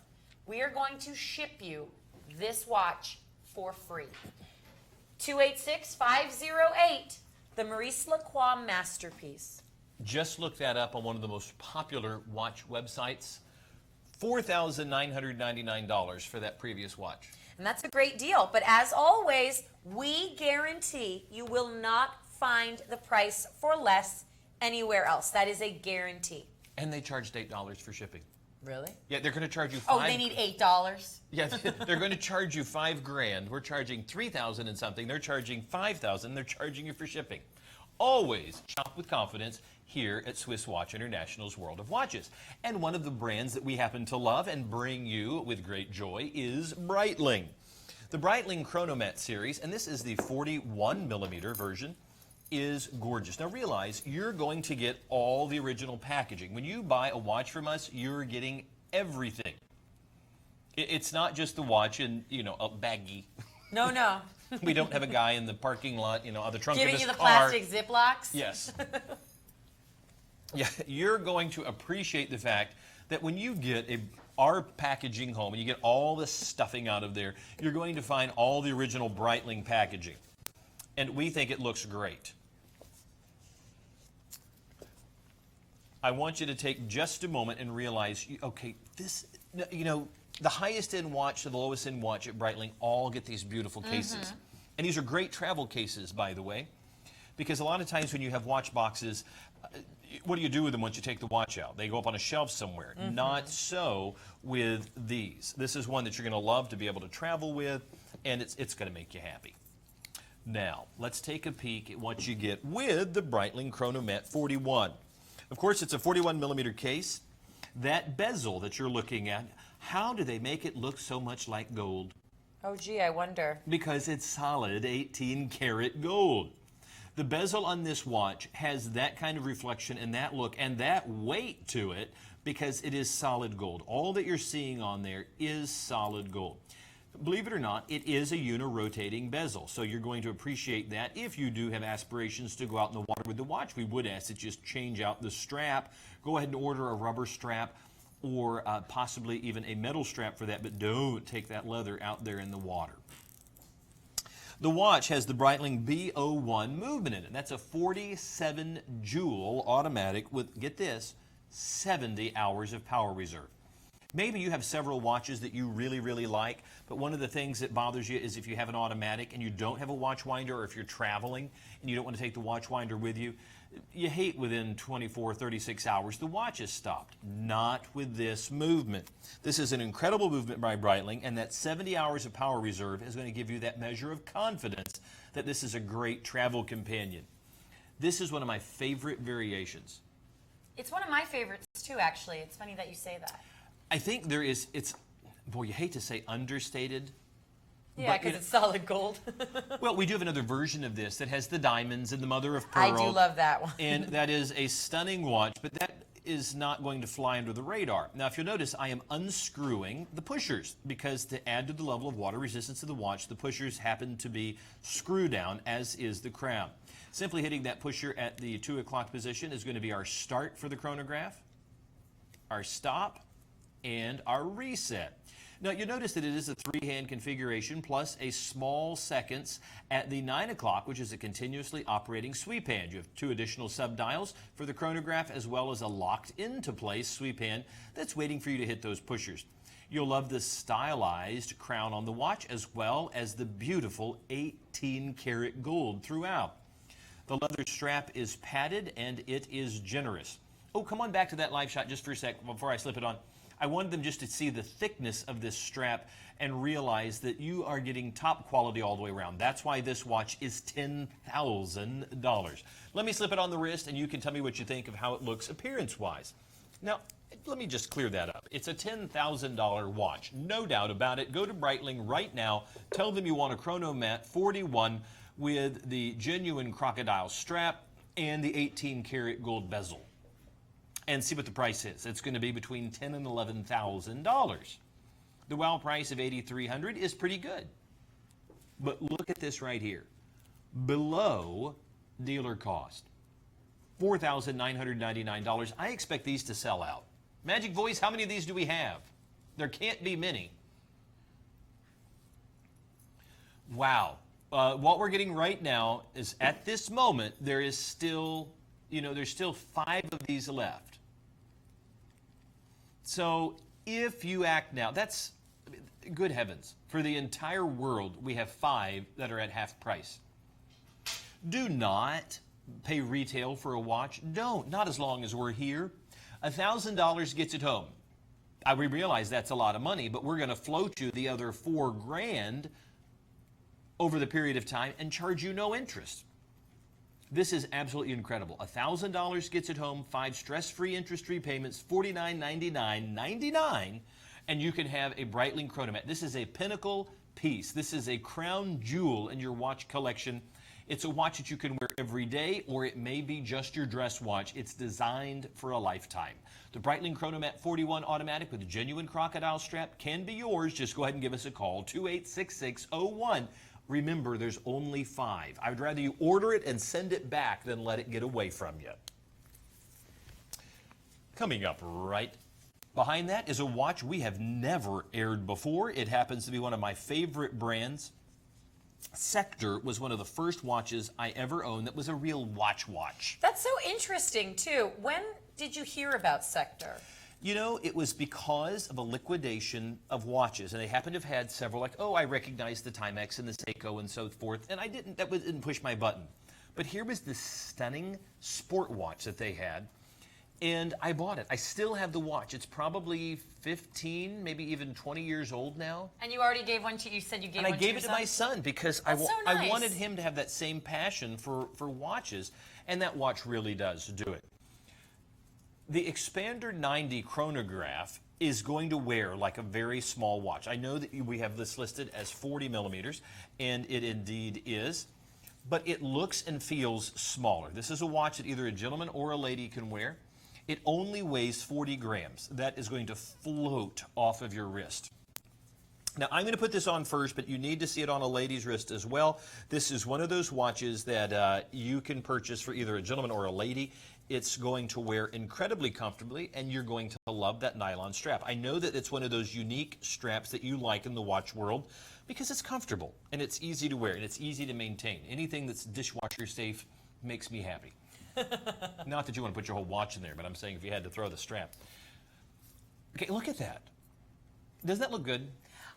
we are going to ship you this watch for free. 286-508, the Maurice Lacroix Masterpiece. Just look that up on one of the most popular watch websites. $4,999 for that previous watch. And that's a great deal. But as always, we guarantee you will not find the price for less anywhere else. That is a guarantee. And they charged $8 for shipping. Really? Yeah, they're going to charge you Oh, they need $8? Yeah, they're going to charge you $5,000. We're charging $3,000 and something. They're charging $5,000. They're charging you for shipping. Always shop with confidence here at Swiss Watch International's World of Watches. And one of the brands that we happen to love and bring you with great joy is Breitling. The Breitling Chronomat series, and this is the 41mm version, is gorgeous. Now realize you're going to get all the original packaging. When you buy a watch from us, you're getting everything. It's not just the watch in, a baggie. No, no. We don't have a guy in the parking lot, on the trunk of Giving his you the car. plastic Ziplocs? Yes. Yeah, you're going to appreciate the fact that when you get our packaging home and you get all the stuffing out of there, you're going to find all the original Breitling packaging. And we think it looks great. I want you to take just a moment and realize, okay, this, the highest end watch to the lowest end watch at Breitling all get these beautiful cases. And these are great travel cases, by the way, because a lot of times when you have watch boxes, what do you do with them once you take the watch out? They go up on a shelf somewhere. Not so with these. This is one that you're going to love to be able to travel with, and it's going to make you happy. Now, let's take a peek at what you get with the Breitling Chronomat 41. Of course, it's a 41mm case. That bezel that you're looking at, how do they make it look so much like gold? Oh, gee, I wonder. Because it's solid 18-karat gold. The bezel on this watch has that kind of reflection and that look and that weight to it because it is solid gold. All that you're seeing on there is solid gold. Believe it or not, it is a uni-rotating bezel, so you're going to appreciate that. If you do have aspirations to go out in the water with the watch, we would ask that you just change out the strap. Go ahead and order a rubber strap or possibly even a metal strap for that, but don't take that leather out there in the water. The watch has the Breitling B01 movement in it. That's a 47 joule automatic with, get this, 70 hours of power reserve. Maybe you have several watches that you really, really like, but one of the things that bothers you is if you have an automatic and you don't have a watch winder, or if you're traveling and you don't want to take the watch winder with you, you hate within 24, 36 hours the watch is stopped. Not with this movement. This is an incredible movement by Breitling, and that 70 hours of power reserve is going to give you that measure of confidence that this is a great travel companion. This is one of my favorite variations. It's one of my favorites, too, actually. It's funny that you say that. I think there is, boy, you hate to say understated. Yeah, because it's solid gold. Well, we do have another version of this that has the diamonds and the mother of pearl. I do love that one. And that is a stunning watch, but that is not going to fly under the radar. Now, if you'll notice, I am unscrewing the pushers because to add to the level of water resistance of the watch, the pushers happen to be screw down, as is the crown. Simply hitting that pusher at the 2 o'clock position is going to be our start for the chronograph, our stop, and our reset. Now, you notice that it is a 3-hand configuration plus a small seconds at the 9 o'clock, which is a continuously operating sweep hand. You have 2 additional sub-dials for the chronograph as well as a locked into place sweep hand that's waiting for you to hit those pushers. You'll love the stylized crown on the watch as well as the beautiful 18-karat gold throughout. The leather strap is padded and it is generous. Oh, come on back to that live shot just for a sec before I slip it on. I wanted them just to see the thickness of this strap and realize that you are getting top quality all the way around. That's why this watch is $10,000. Let me slip it on the wrist and you can tell me what you think of how it looks appearance-wise. Now, let me just clear that up. It's a $10,000 watch, no doubt about it. Go to Breitling right now. Tell them you want a Chronomat 41 with the genuine crocodile strap and the 18-karat gold bezel, and see what the price is. It's going to be between $10,000 and $11,000. The WOW price of $8,300 is pretty good. But look at this right here. Below dealer cost, $4,999. I expect these to sell out. Magic Voice, how many of these do we have? There can't be many. Wow. What we're getting right now is, at this moment, there is still, there's still 5 of these left. So if you act now, that's, good heavens, for the entire world, we have 5 that are at half price. Do not pay retail for a watch. Don't, not as long as we're here. $1,000 gets it home. We realize that's a lot of money, but we're going to float you the other $4,000 over the period of time and charge you no interest. This is absolutely incredible. $1,000 gets it home, 5 stress-free interest-free payments, $49.99, and you can have a Breitling Chronomat. This is a pinnacle piece. This is a crown jewel in your watch collection. It's a watch that you can wear every day, or it may be just your dress watch. It's designed for a lifetime. The Breitling Chronomat 41 automatic with a genuine crocodile strap can be yours. Just go ahead and give us a call, 286601. Remember, there's only 5. I would rather you order it and send it back than let it get away from you. Coming up right behind that is a watch we have never aired before. It happens to be one of my favorite brands. Sector was one of the first watches I ever owned that was a real watch. That's so interesting, too. When did you hear about Sector? It was because of a liquidation of watches, and they happened to have had several, like, I recognize the Timex and the Seiko and so forth, and that didn't push my button. But here was this stunning sport watch that they had, and I bought it. I still have the watch. It's probably 15, maybe even 20 years old now. And you already gave one to, you said you gave one to your son? And I gave it to my son because I wanted him to have that same passion for watches, and that watch really does do it. The Expander 90 chronograph is going to wear like a very small watch. I know that we have this listed as 40 millimeters, and it indeed is, but it looks and feels smaller. This is a watch that either a gentleman or a lady can wear. It only weighs 40 grams. That is going to float off of your wrist. Now, I'm going to put this on first, but you need to see it on a lady's wrist as well. This is one of those watches that you can purchase for either a gentleman or a lady. It's going to wear incredibly comfortably, and you're going to love that nylon strap. I know that it's one of those unique straps that you like in the watch world because it's comfortable, and it's easy to wear, and it's easy to maintain. Anything that's dishwasher safe makes me happy. Not that you want to put your whole watch in there, but I'm saying if you had to throw the strap. Okay, look at that. Doesn't that look good?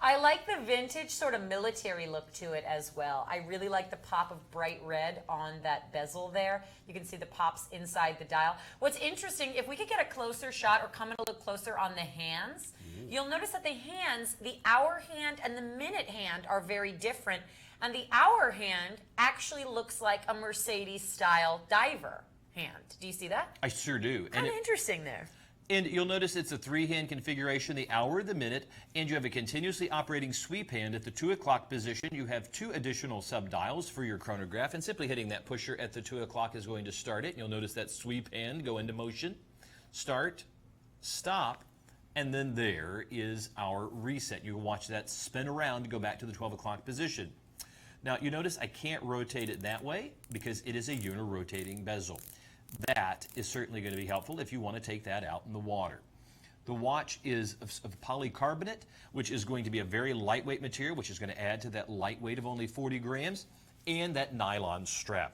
I like the vintage sort of military look to it as well. I really like the pop of bright red on that bezel there. You can see the pops inside the dial. What's interesting, if we could get a closer shot or come in a little closer on the hands, you'll notice that the hands, the hour hand and the minute hand are very different. And the hour hand actually looks like a Mercedes-style diver hand. Do you see that? I sure do. Kind of interesting there. And you'll notice it's a 3-hand configuration, the hour, the minute, and you have a continuously operating sweep hand at the 2 o'clock position. You have 2 additional sub-dials for your chronograph, and simply hitting that pusher at the 2 o'clock is going to start it. You'll notice that sweep hand go into motion, start, stop, and then there is our reset. You can watch that spin around to go back to the 12 o'clock position. Now, you notice I can't rotate it that way because it is a uni-rotating bezel. That is certainly going to be helpful if you want to take that out in the water. The watch is of polycarbonate, which is going to be a very lightweight material, which is going to add to that lightweight of only 40 grams, and that nylon strap.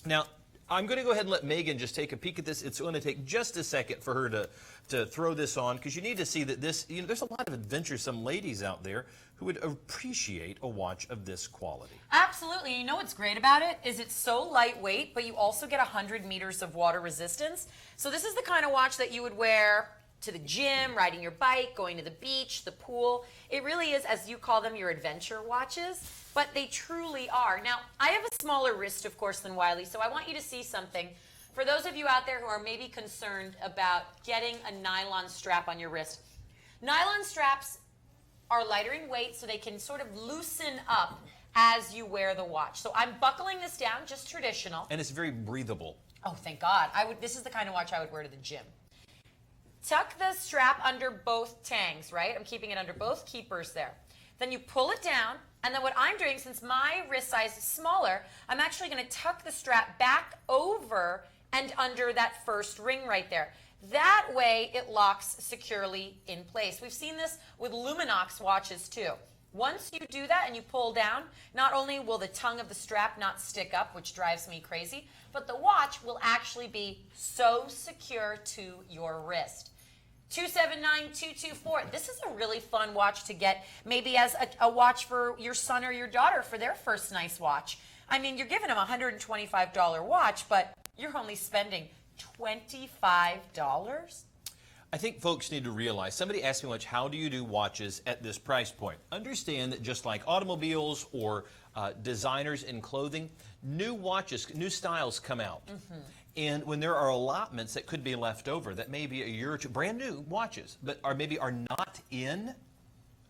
Now, I'm going to go ahead and let Megan just take a peek at this. It's going to take just a second for her to throw this on, because you need to see that this, there's a lot of adventuresome ladies out there who would appreciate a watch of this quality. Absolutely. You know what's great about it is it's so lightweight, but you also get 100 meters of water resistance. So this is the kind of watch that you would wear to the gym, riding your bike, going to the beach, the pool. It really is, as you call them, your adventure watches, but they truly are. Now, I have a smaller wrist, of course, than Wiley, so I want you to see something. For those of you out there who are maybe concerned about getting a nylon strap on your wrist, nylon straps are lighter in weight, so they can sort of loosen up as you wear the watch. So I'm buckling this down, just traditional. And it's very breathable. Oh, thank God. This is the kind of watch I would wear to the gym. Tuck the strap under both tangs, right? I'm keeping it under both keepers there. Then you pull it down, and then what I'm doing, since my wrist size is smaller, I'm actually going to tuck the strap back over and under that first ring right there. That way it locks securely in place. We've seen this with Luminox watches too. Once you do that and you pull down, not only will the tongue of the strap not stick up, which drives me crazy, but the watch will actually be so secure to your wrist. 279-224. This is a really fun watch to get maybe as a watch for your son or your daughter for their first nice watch. I mean, you're giving them a $125 watch, but you're only spending $25. I think folks need to realize, somebody asked me once, how do you do watches at this price point? Understand that just like automobiles or designers in clothing, new watches, new styles come out. And when there are allotments that could be left over, that may be a year or two, brand new watches, but maybe are not in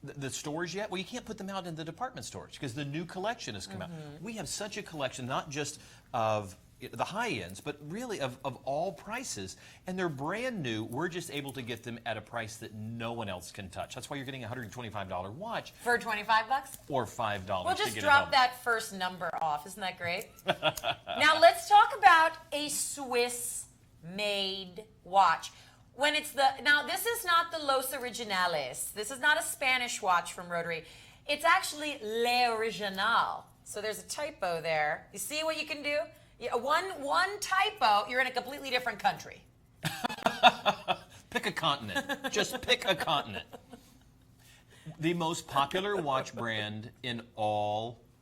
the stores yet, well, you can't put them out in the department stores because the new collection has come out. We have such a collection, not just of the high ends, but really of all prices, and they're brand new. We're just able to get them at a price that no one else can touch. That's why you're getting a $125 watch For 25 bucks? or $5 We'll to just get drop it home. that first number off. Isn't that great? Now let's talk about a Swiss-made watch. Now this is not the Los Originales. This is not a Spanish watch from Rotary. It's actually Le Original. So there's a typo there. You see what you can do? Yeah, one typo, you're in a completely different country. Pick a continent. Just pick a continent. The most popular watch brand in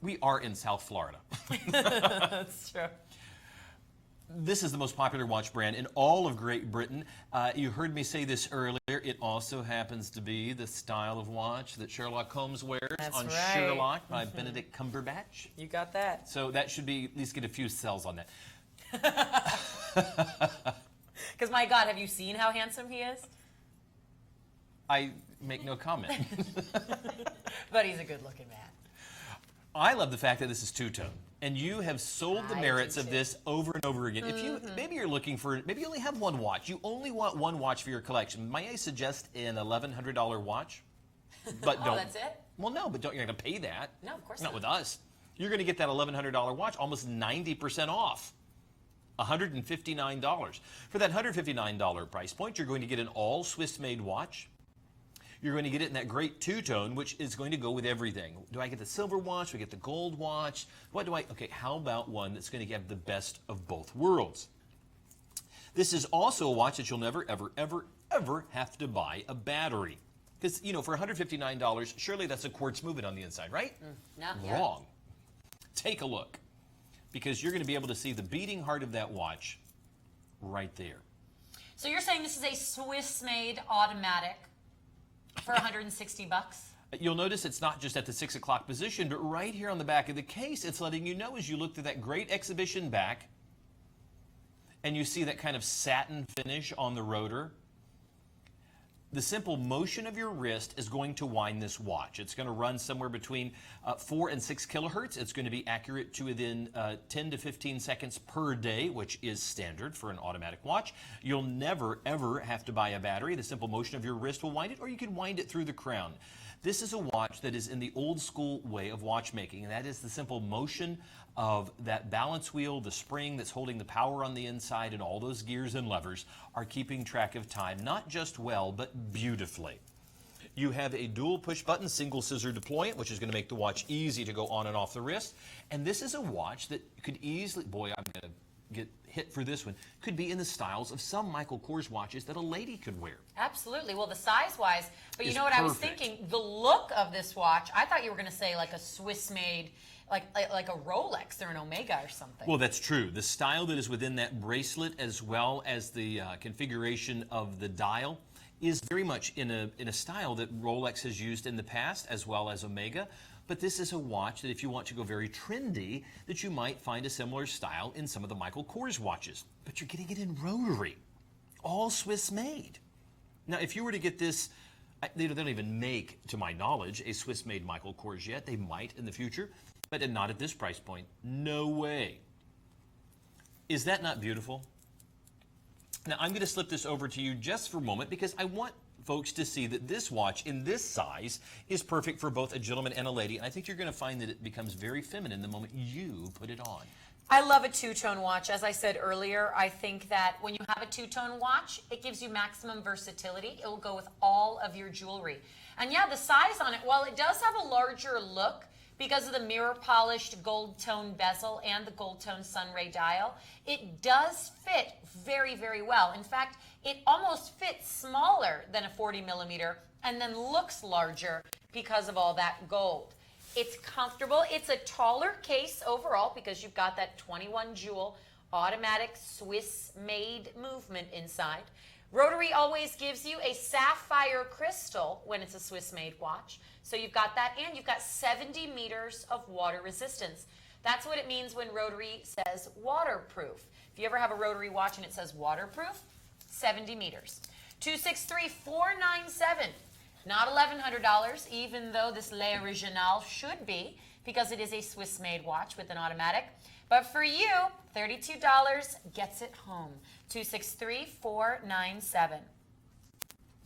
we are in South Florida. That's true. This is the most popular watch brand in all of Great Britain. You heard me say this earlier. It also happens to be the style of watch that Sherlock Holmes wears on right. Sherlock by Benedict Cumberbatch. You got that. So that should be at least get a few cells on that. Because my God, have you seen how handsome he is? I make no comment. But he's a good-looking man. I love the fact that this is two-tone. And you have sold the merits of this over and over again. If you maybe you're looking for, maybe you only have one watch. You only want one watch for your collection. Might I suggest an $1,100 watch? But don't. Oh, that's it? Well, no, but you're going to pay that. No, of course not. Not with us. You're going to get that $1,100 watch almost 90% off. $159. For that $159 price point, you're going to get an all Swiss-made watch. You're going to get it in that great two-tone, which is going to go with everything. Do I get the silver watch? Do I get the gold watch? What do I... Okay, how about one that's going to have the best of both worlds? This is also a watch that you'll never, ever, ever, ever have to buy a battery. Because, you know, for $159, surely that's a quartz movement on the inside, right? No. Wrong. Take a look. Because you're going to be able to see the beating heart of that watch right there. So you're saying this is a Swiss-made automatic for 160 bucks? You'll notice it's not just at the 6 o'clock position, but right here on the back of the case, it's letting you know as you look through that great exhibition back, and you see that kind of satin finish on the rotor. The simple motion of your wrist is going to wind this watch. It's going to run somewhere between 4 and 6 kilohertz. It's going to be accurate to within 10 to 15 seconds per day, which is standard for an automatic watch. You'll never, ever have to buy a battery. The simple motion of your wrist will wind it, or you can wind it through the crown. This is a watch that is in the old school way of watchmaking, and that is the simple motion of that balance wheel, the spring that's holding the power on the inside, and all those gears and levers are keeping track of time, not just well, but beautifully. You have a dual push button, single scissor deployment, which is going to make the watch easy to go on and off the wrist. And this is a watch that could easily, boy, I'm going to get hit for this one, could be in the styles of some Michael Kors watches that a lady could wear. Absolutely. Well, the size-wise, but you Is know what I was perfect. thinking? The look of this watch, I thought you were going to say like a Swiss-made, like a Rolex or an Omega or something. Well, that's true. The style that is within that bracelet, as well as the configuration of the dial, is very much in a style that Rolex has used in the past, as well as Omega. But this is a watch that if you want to go very trendy, that you might find a similar style in some of the Michael Kors watches. But you're getting it in rotary, all Swiss made. Now, if you were to get this, they don't even make, to my knowledge, a Swiss made Michael Kors yet. They might in the future, but not at this price point. No way. Is that not beautiful? Now, I'm going to slip this over to you just for a moment because I want folks to see that this watch in this size is perfect for both a gentleman and a lady. And I think you're going to find that it becomes very feminine the moment you put it on. I love a two-tone watch. As I said earlier, I think that when you have a two-tone watch, it gives you maximum versatility. It will go with all of your jewelry. And yeah, the size on it, while it does have a larger look because of the mirror-polished gold-tone bezel and the gold-tone sunray dial, it does fit very, very well. In fact, it almost fits smaller than a 40 millimeter and then looks larger because of all that gold. It's comfortable. It's a taller case overall because you've got that 21 jewel automatic Swiss made movement inside. Rotary always gives you a sapphire crystal when it's a Swiss made watch. So you've got that, and you've got 70 meters of water resistance. That's what it means when Rotary says waterproof. If you ever have a Rotary watch and it says waterproof, 70 meters. 263-497. Not $1,100, even though this Le Original should be, because it is a Swiss-made watch with an automatic. But for you, $32 gets it home. 263-497.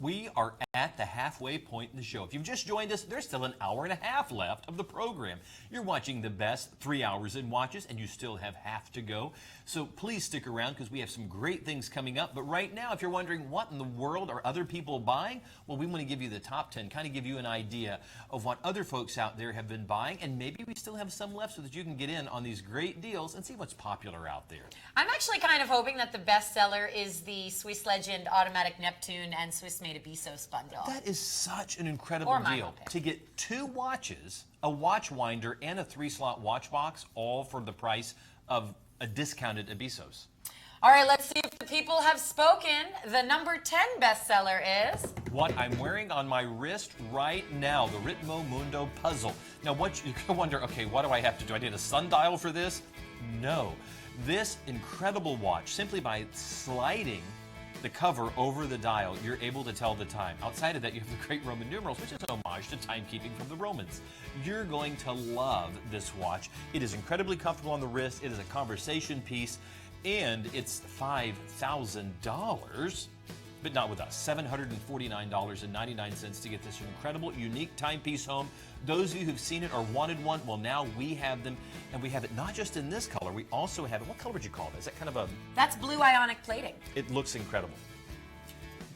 We are at the halfway point in the show. If you've just joined us, there's still an hour and a half left of the program. You're watching the best 3 hours in watches, and you still have half to go. So please stick around because we have some great things coming up. But right now, if you're wondering what in the world are other people buying, well, we want to give you the top 10, kind of give you an idea of what other folks out there have been buying, and maybe we still have some left so that you can get in on these great deals and see what's popular out there. I'm actually kind of hoping that the bestseller is the Swiss Legend Automatic Neptune and Swiss Made Abisos bundle. That is such an incredible deal. To get 2 watches, a watch winder, and a 3-slot watch box, all for the price of a discounted Abisos. All right, let's see if the people have spoken. The number 10 bestseller is... what I'm wearing on my wrist right now, the Ritmo Mundo puzzle. Now, what you wonder, okay, what do I have to do? I need a sundial for this? No. This incredible watch, simply by sliding the cover over the dial, you're able to tell the time. Outside of that, you have the great Roman numerals, which is an homage to timekeeping from the Romans. You're going to love this watch. It is incredibly comfortable on the wrist. It is a conversation piece, and it's $5,000, but not with us. $749.99 to get this incredible, unique timepiece home. Those of you who've seen it or wanted one, well, now we have them, and we have it not just in this color. We also have it. What color would you call that? Is that kind of a... That's blue ionic plating. It looks incredible.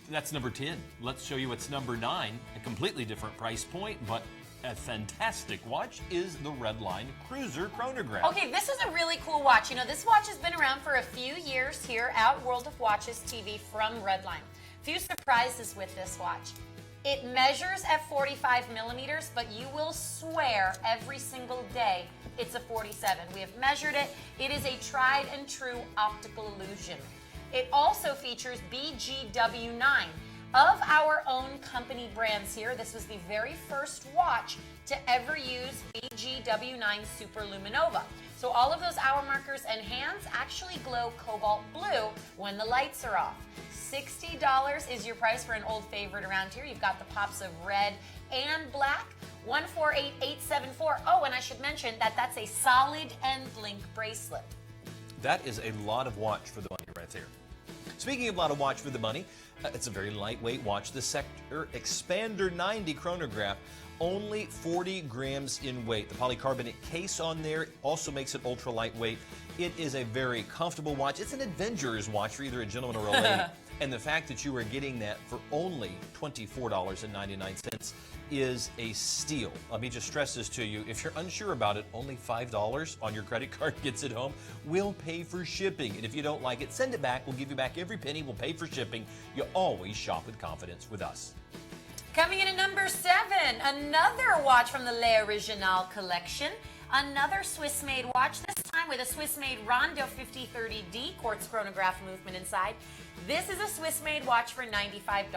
That's number 10. Let's show you what's number 9. A completely different price point, but a fantastic watch is the Redline Cruiser chronograph. Okay, this is a really cool watch. You know, this watch has been around for a few years here at World of Watches TV from Redline. Few surprises with this watch. It measures at 45 millimeters, but you will swear every single day it's a 47. We have measured it. It is a tried and true optical illusion. It also features BGW9. Of our own company brands here, this was the very first watch to ever use BGW9 Superluminova. So all of those hour markers and hands actually glow cobalt blue when the lights are off. $60 is your price for an old favorite around here. You've got the pops of red and black. 148874. Oh, and I should mention that that's a solid end link bracelet. That is a lot of watch for the money right there. Speaking of a lot of watch for the money, it's a very lightweight watch. The Sector Expander 90 chronograph, only 40 grams in weight. The polycarbonate case on there also makes it ultra lightweight. It is a very comfortable watch. It's an adventurer's watch for either a gentleman or a lady. And the fact that you are getting that for only $24.99 is a steal. Let me just stress this to you. If you're unsure about it, only $5 on your credit card gets it home. We'll pay for shipping. And if you don't like it, send it back. We'll give you back every penny. We'll pay for shipping. You always shop with confidence with us. Coming in at number 7, another watch from the Le Original collection. Another Swiss-made watch, this time with a Swiss-made Rondo 5030D quartz chronograph movement inside. This is a Swiss-made watch for $95.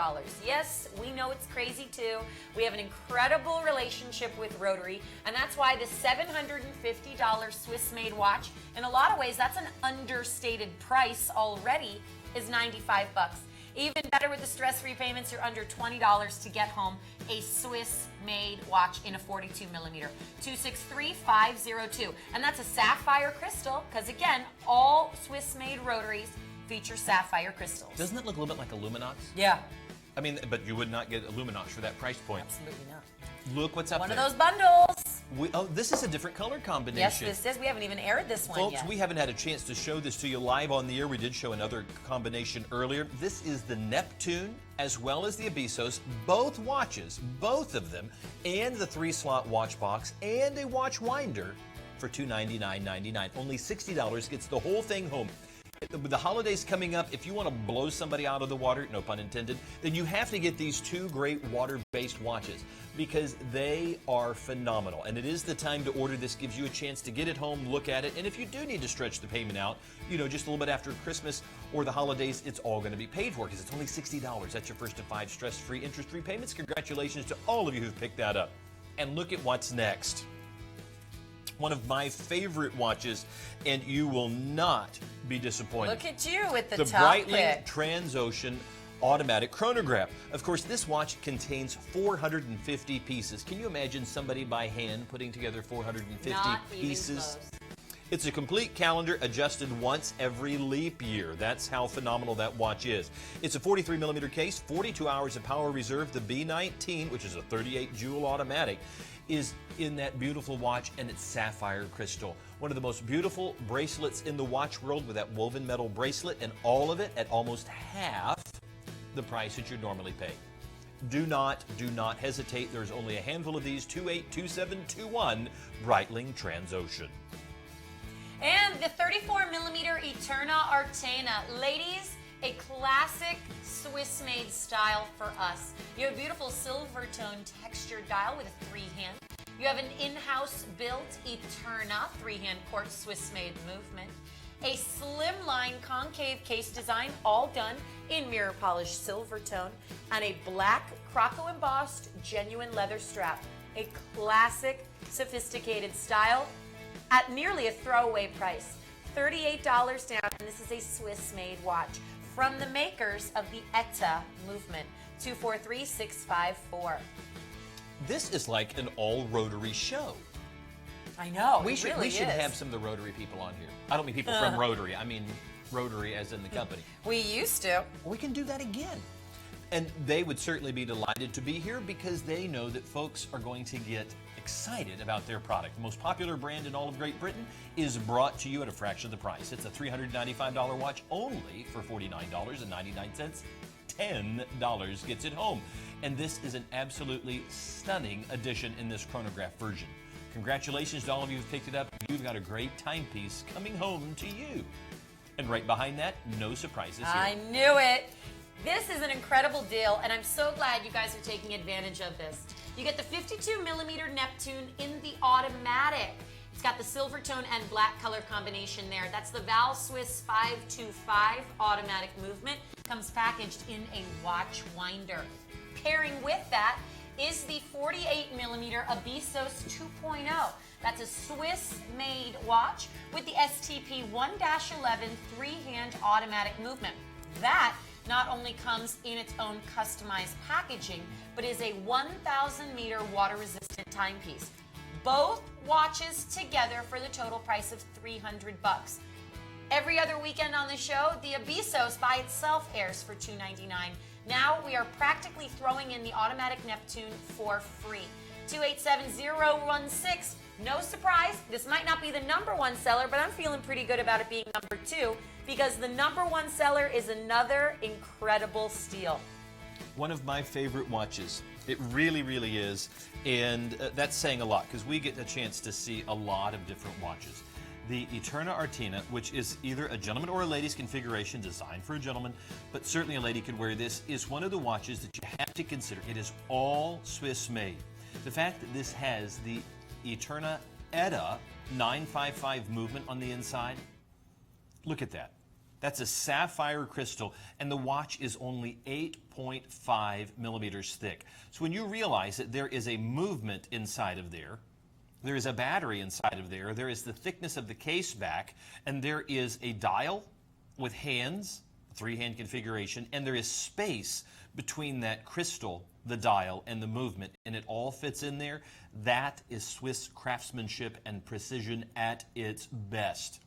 Yes, we know it's crazy too. We have an incredible relationship with Rotary, and that's why the $750 Swiss-made watch, in a lot of ways, that's an understated price already, is 95 bucks. Even better with the stress-free payments, you're under $20 to get home a Swiss-made watch in a 42 millimeter. 263-502. And that's a sapphire crystal, because again, all Swiss-made rotaries feature sapphire crystals. Doesn't it look a little bit like a Luminox? Yeah. I mean, but you would not get a Luminox for that price point. Absolutely not. Look what's up One there. of those bundles. This is a different color combination. Yes, this is. We haven't even aired this one Folks, yet. we haven't had a chance to show this to you live on the air. We did show another combination earlier. This is the Neptune as well as the Abyssos, both watches, both of them, and the 3-slot watch box and a watch winder for $299.99. Only $60 gets the whole thing home. With the holidays coming up, if you want to blow somebody out of the water, no pun intended, then you have to get these two great water-based watches because they are phenomenal. And it is the time to order this. Gives you a chance to get it home, look at it, and if you do need to stretch the payment out, you know, just a little bit after Christmas or the holidays, it's all going to be paid for because it's only $60. That's your first of 5 stress-free, interest-free payments. Congratulations to all of you who've picked that up. And look at what's next. One of my favorite watches, and you will not be disappointed. Look at you with the The top Breitling pick. Transocean automatic chronograph. Of course, this watch contains 450 pieces. Can you imagine somebody by hand putting together 450 Not even pieces? close. It's a complete calendar adjusted once every leap year. That's how phenomenal that watch is. It's a 43 millimeter case, 42 hours of power reserve. The B19, which is a 38 jewel automatic, is in that beautiful watch, and it's sapphire crystal. One of the most beautiful bracelets in the watch world with that woven metal bracelet, and all of it at almost half the price that you'd normally pay. Do not hesitate. There's only a handful of these. 282721 Breitling Transocean. And the 34 millimeter Eterna Artena. Ladies, a classic Swiss-made style for us. You have a beautiful silver tone textured dial with a 3-hand. You have an in-house built Eterna 3-hand quartz Swiss-made movement. A slimline concave case design, all done in mirror polished silver tone, and a black croco embossed genuine leather strap. A classic, sophisticated style at nearly a throwaway price. $38 down, and this is a Swiss-made watch from the makers of the ETA movement. 243-654. This is like an all-rotary show. I know, We should have some of the Rotary people on here. I don't mean people from Rotary. I mean Rotary as in the company. We used to. We can do that again. And they would certainly be delighted to be here because they know that folks are going to get excited about their product. The most popular brand in all of Great Britain is brought to you at a fraction of the price. It's a $395 watch only for $49.99. $10 gets it home. And this is an absolutely stunning addition in this chronograph version. Congratulations to all of you who've picked it up. You've got a great timepiece coming home to you. And right behind that, no surprises here. I knew it. This is an incredible deal, and I'm so glad you guys are taking advantage of this. You get the 52 millimeter Neptune in the automatic. It's got the silver tone and black color combination there. That's the Val Swiss 525 automatic movement. Comes packaged in a watch winder. Pairing with that is the 48 millimeter Abyssos 2.0. That's a Swiss-made watch with the STP 1-11 3-hand automatic movement. That not only comes in its own customized packaging, but is a 1,000 meter water-resistant timepiece. Both watches together for the total price of $300. Every other weekend on the show, the Abyssos by itself airs for $299. Now we are practically throwing in the automatic Neptune for free. 287016. No surprise, this might not be the #1 seller, but I'm feeling pretty good about it being #2 because the #1 seller is another incredible steal. One of my favorite watches. It really, really is. And that's saying a lot because we get a chance to see a lot of different watches. The Eterna Artena, which is either a gentleman or a lady's configuration designed for a gentleman, but certainly a lady could wear this, is one of the watches that you have to consider. It is all Swiss made. The fact that this has the Eterna ETA 955 movement on the inside. Look at that. That's a sapphire crystal, and the watch is only 8.5 millimeters thick. So when you realize that there is a movement inside of there is a battery inside of there is the thickness of the case back, and there is a dial with hands, 3-hand configuration, and there is space between that crystal, the dial, and the movement, and it all fits in there. That is Swiss craftsmanship and precision at its best.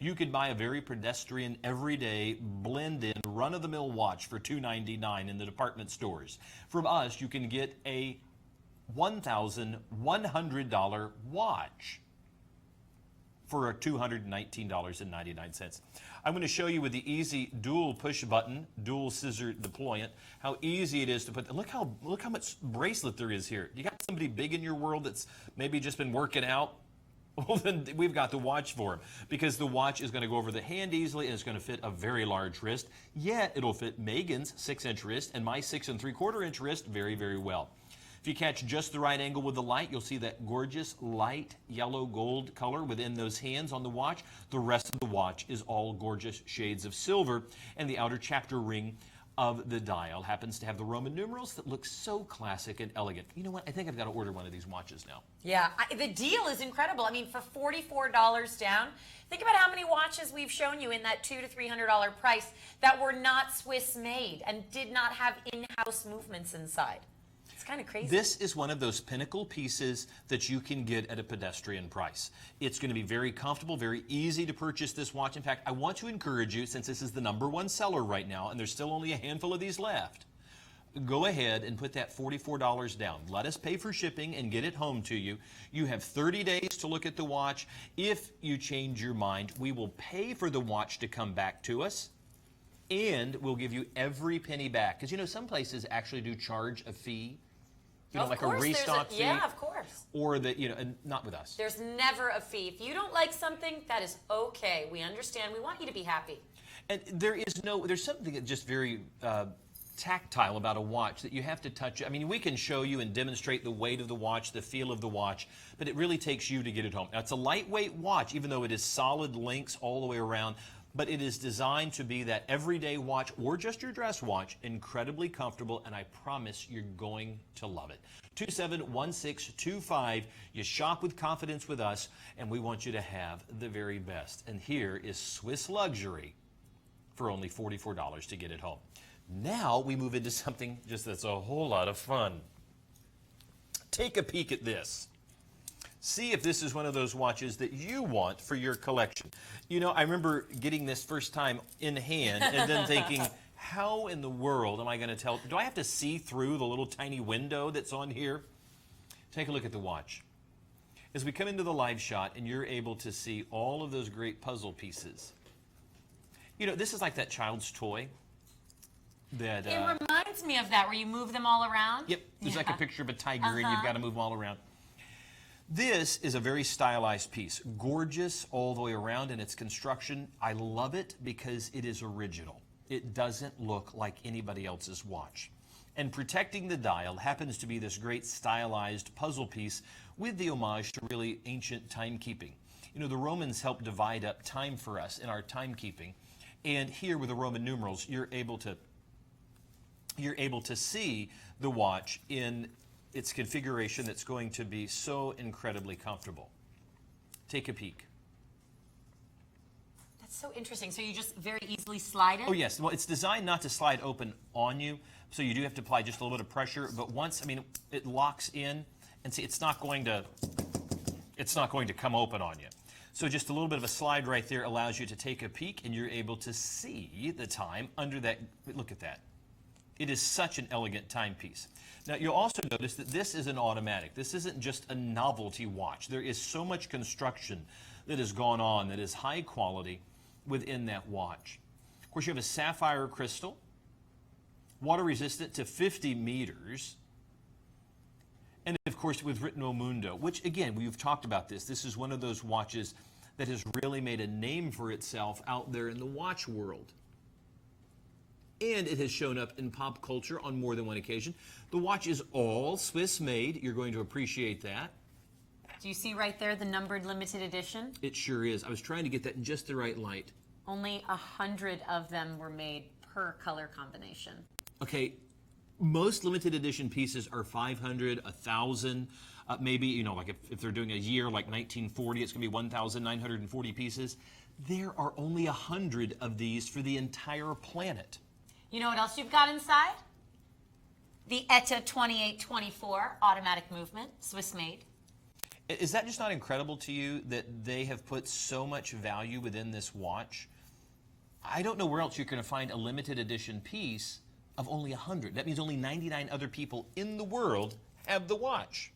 You could buy a very pedestrian, everyday, blend-in, run-of-the-mill watch for $299 in the department stores. From us, you can get a $1,100 watch for $219.99. I'm going to show you with the easy dual push button, dual scissor deployment, how easy it is to put. Look how much bracelet there is here. You got somebody big in your world that's maybe just been working out? Well, then we've got the watch for him, because the watch is going to go over the hand easily, and it's going to fit a very large wrist, yet it'll fit Megan's 6-inch wrist and my 6 3/4-inch wrist very, very well. If you catch just the right angle with the light, you'll see that gorgeous light yellow gold color within those hands on the watch. The rest of the watch is all gorgeous shades of silver, and the outer chapter ring of the dial happens to have the Roman numerals that look so classic and elegant. You know what? I think I've got to order one of these watches now. Yeah, the deal is incredible. I mean, for $44 down, think about how many watches we've shown you in that $200 to $300 price that were not Swiss made and did not have in-house movements inside. It's kind of crazy. This is one of those pinnacle pieces that you can get at a pedestrian price. It's going to be very comfortable, very easy to purchase this watch. In fact, I want to encourage you, since this is the #1 seller right now, and there's still only a handful of these left, go ahead and put that $44 down. Let us pay for shipping and get it home to you. You have 30 days to look at the watch. If you change your mind, we will pay for the watch to come back to us, and we'll give you every penny back. Because, you know, some places actually do charge a fee. You know, Of like course, a restock fee. Yeah, of course. Or the, you know, and not with us. There's never a fee. If you don't like something, that is okay. We understand. We want you to be happy. And there's something that's just very tactile about a watch that you have to touch. I mean, we can show you and demonstrate the weight of the watch, the feel of the watch, but it really takes you to get it home. Now, it's a lightweight watch, even though it is solid links all the way around, but it is designed to be that everyday watch or just your dress watch, incredibly comfortable, and I promise you're going to love it. 271625. You shop with confidence with us, and we want you to have the very best. And here is Swiss luxury for only $44 to get it home. Now we move into something just that's a whole lot of fun. Take a peek at this. See if this is one of those watches that you want for your collection. You know, I remember getting this first time in hand and then thinking, how in the world am I going to tell? Do I have to see through the little tiny window that's on here? Take a look at the watch. As we come into the live shot and you're able to see all of those great puzzle pieces. You know, this is like that child's toy. That, it reminds me of that, where you move them all around. Yep, there's like a picture of a tiger and you've got to move them all around. This is a very stylized piece, gorgeous all the way around in its construction. I love it because it is original. It doesn't look like anybody else's watch. And protecting the dial happens to be this great stylized puzzle piece with the homage to really ancient timekeeping. You know, the Romans helped divide up time for us in our timekeeping. And here with the Roman numerals, you're able to see the watch in its configuration that's going to be so incredibly comfortable. Take a peek. That's so interesting. So you just very easily slide it? Oh, yes. Well, it's designed not to slide open on you, so you do have to apply just a little bit of pressure. But once, I mean, it locks in, and see, it's not going to come open on you. So just a little bit of a slide right there allows you to take a peek, and you're able to see the time under that. Look at that. It is such an elegant timepiece. Now, you'll also notice that this is an automatic. This isn't just a novelty watch. There is so much construction that has gone on that is high quality within that watch. Of course, you have a sapphire crystal, water resistant to 50 meters, and of course with Ritmo Mundo, which again, we've talked about this. This is one of those watches that has really made a name for itself out there in the watch world. And it has shown up in pop culture on more than one occasion. The watch is all Swiss made. You're going to appreciate that. Do you see right there the numbered limited edition? It sure is. I was trying to get that in just the right light. Only 100 of them were made per color combination. Okay, most limited edition pieces are 500, 1,000, maybe, you know, like if they're doing a year like 1940, it's going to be 1,940 pieces. There are only 100 of these for the entire planet. You know what else you've got inside? The ETA 2824 automatic movement, Swiss made. Is that just not incredible to you that they have put so much value within this watch? I don't know where else you're going to find a limited edition piece of only 100. That means only 99 other people in the world have the watch.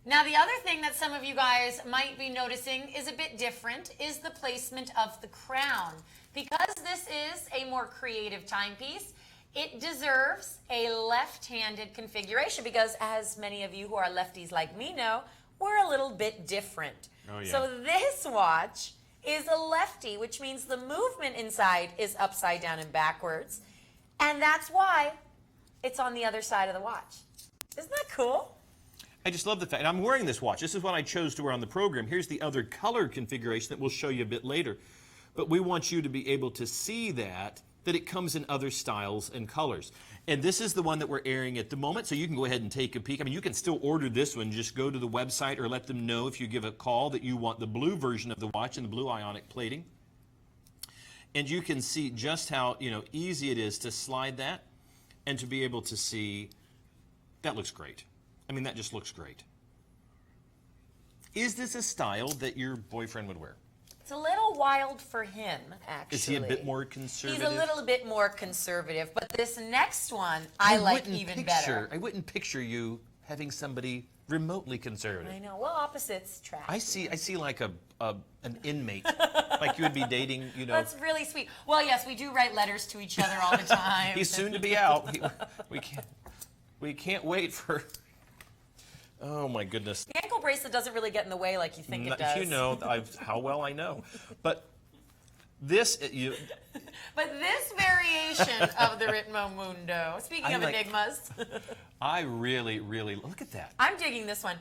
Now, the other thing that some of you guys might be noticing is a bit different is the placement of the crown. Because this is a more creative timepiece, it deserves a left-handed configuration because, as many of you who are lefties like me know, we're a little bit different. Oh, yeah. So this watch is a lefty, which means the movement inside is upside down and backwards. And that's why it's on the other side of the watch. Isn't that cool? I just love the fact, and I'm wearing this watch. This is what I chose to wear on the program. Here's the other color configuration that we'll show you a bit later. But we want you to be able to see that it comes in other styles and colors. And this is the one that we're airing at the moment, so you can go ahead and take a peek. I mean, you can still order this one. Just go to the website or let them know if you give a call that you want the blue version of the watch and the blue ionic plating. And you can see just how, you know, easy it is to slide that and to be able to see. That looks great. I mean, that just looks great. Is this a style that your boyfriend would wear? It's a little wild for him, actually. Is he a bit more conservative? He's a little bit more conservative, but this next one I like even better. I wouldn't picture you having somebody remotely conservative. I know. Well, opposites attract. I see like an inmate, like you would be dating, you know. That's really sweet. Well, yes, we do write letters to each other all the time. He's soon to be out. We can't wait for. Oh my goodness. The ankle bracelet doesn't really get in the way like you think it does. You know how well I know, but this But this variation of the Ritmo Mundo. Speaking of enigmas, I really look at that. I'm digging this one.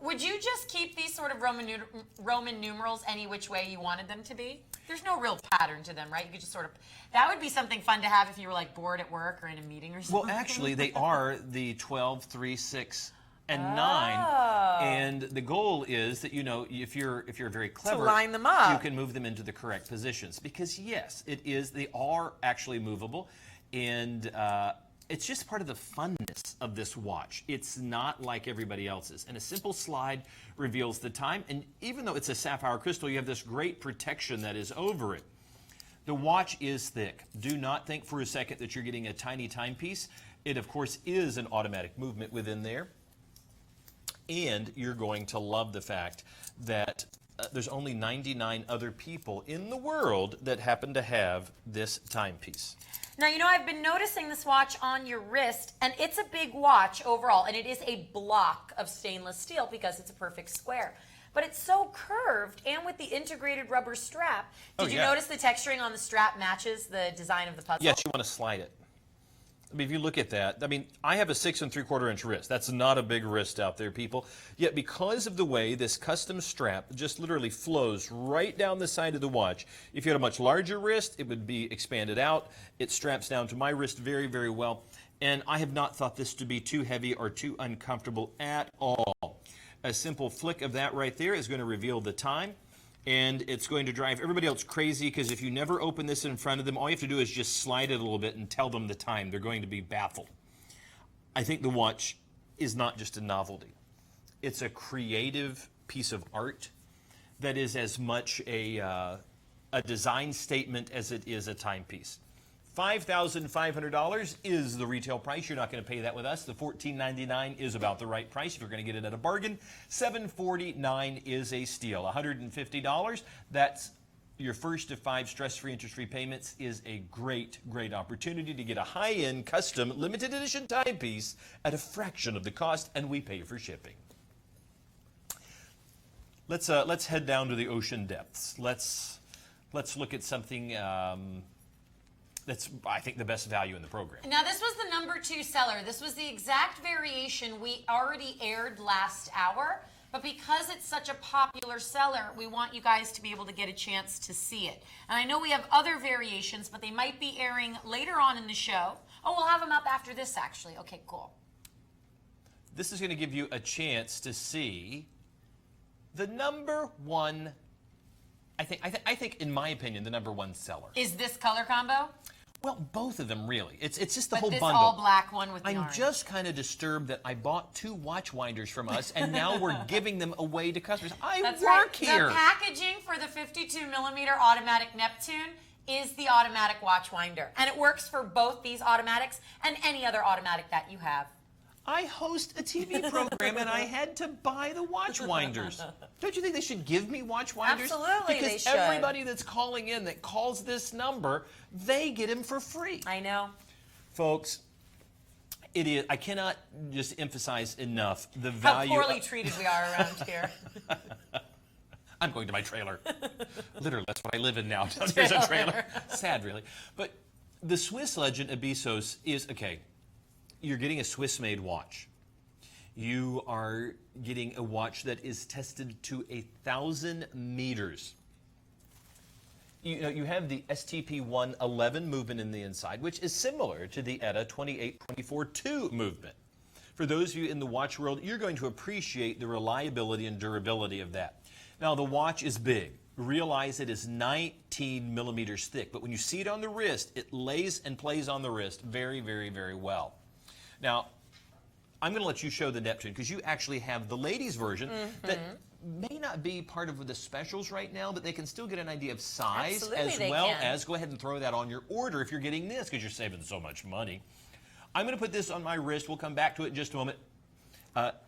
Would you just keep these sort of Roman numerals any which way you wanted them to be? There's no real pattern to them, right? You could just sort of. That would be something fun to have if you were like bored at work or in a meeting or something. Well, actually, they are the 12, 3, 6. And 9, and the goal is that, you know, if you're very clever, to line them up, you can move them into the correct positions. Because yes, they are actually movable, and it's just part of the funness of this watch. It's not like everybody else's, and a simple slide reveals the time. And even though it's a sapphire crystal, you have this great protection that is over it. The watch is thick. Do not think for a second that you're getting a tiny timepiece. It, of course, is an automatic movement within there. And you're going to love the fact that there's only 99 other people in the world that happen to have this timepiece. Now, you know, I've been noticing this watch on your wrist, and it's a big watch overall, and it is a block of stainless steel because it's a perfect square. But it's so curved, and with the integrated rubber strap. Did you notice the texturing on the strap matches the design of the puzzle? Yes, you want to slide it. I mean, if you look at that, I mean, I have a 6 3/4 inch wrist. That's not a big wrist out there, people. Yet because of the way this custom strap just literally flows right down the side of the watch, if you had a much larger wrist, it would be expanded out. It straps down to my wrist very, very well. And I have not thought this to be too heavy or too uncomfortable at all. A simple flick of that right there is going to reveal the time. And it's going to drive everybody else crazy because if you never open this in front of them, all you have to do is just slide it a little bit and tell them the time. They're going to be baffled. I think the watch is not just a novelty. It's a creative piece of art that is as much a design statement as it is a timepiece. $5,500 is the retail price. You're not going to pay that with us. The $1,499 is about the right price. If you're going to get it at a bargain, $749 is a steal. $150, that's your first of 5 stress-free, interest-free payments, is a great, great opportunity to get a high-end, custom, limited edition timepiece at a fraction of the cost, and we pay for shipping. Let's head down to the ocean depths. Let's look at something. That's, I think, the best value in the program. Now, this was the #2 seller. This was the exact variation we already aired last hour. But because it's such a popular seller, we want you guys to be able to get a chance to see it. And I know we have other variations, but they might be airing later on in the show. Oh, we'll have them up after this, actually. Okay, cool. This is going to give you a chance to see the number one, I think, in my opinion, the number one seller. Is this color combo? Well, both of them, really. It's just the But whole this bundle. all black one with the I'm orange. just kind of disturbed that I bought 2 watch winders from us, and now we're giving them away to customers. That's work right. here. The packaging for the 52mm automatic Neptune is the automatic watch winder. And it works for both these automatics and any other automatic that you have. I host a TV program, and I had to buy the watch winders. Don't you think they should give me watch winders? Absolutely, because they should. everybody that's calling in that calls this number, they get them for free. I know. Folks, it is. I cannot just emphasize enough the How value. poorly treated we are around here. I'm going to my trailer. Literally, that's what I live in now. Here's a trailer. Sad, really. But the Swiss legend Abisos is, okay, you're getting a Swiss-made watch. You are getting a watch that is tested to 1,000 meters. You know, you have the STP-111 movement in the inside, which is similar to the ETA 2824-2 movement. For those of you in the watch world, you're going to appreciate the reliability and durability of that. Now, the watch is big. Realize it is 19 millimeters thick, but when you see it on the wrist, it lays and plays on the wrist very, very, very well. Now, I'm going to let you show the Neptune because you actually have the ladies' version that may not be part of the specials right now, but they can still get an idea of size Absolutely, as well they can. as go ahead and throw that on your order if you're getting this because you're saving so much money. I'm going to put this on my wrist. We'll come back to it in just a moment.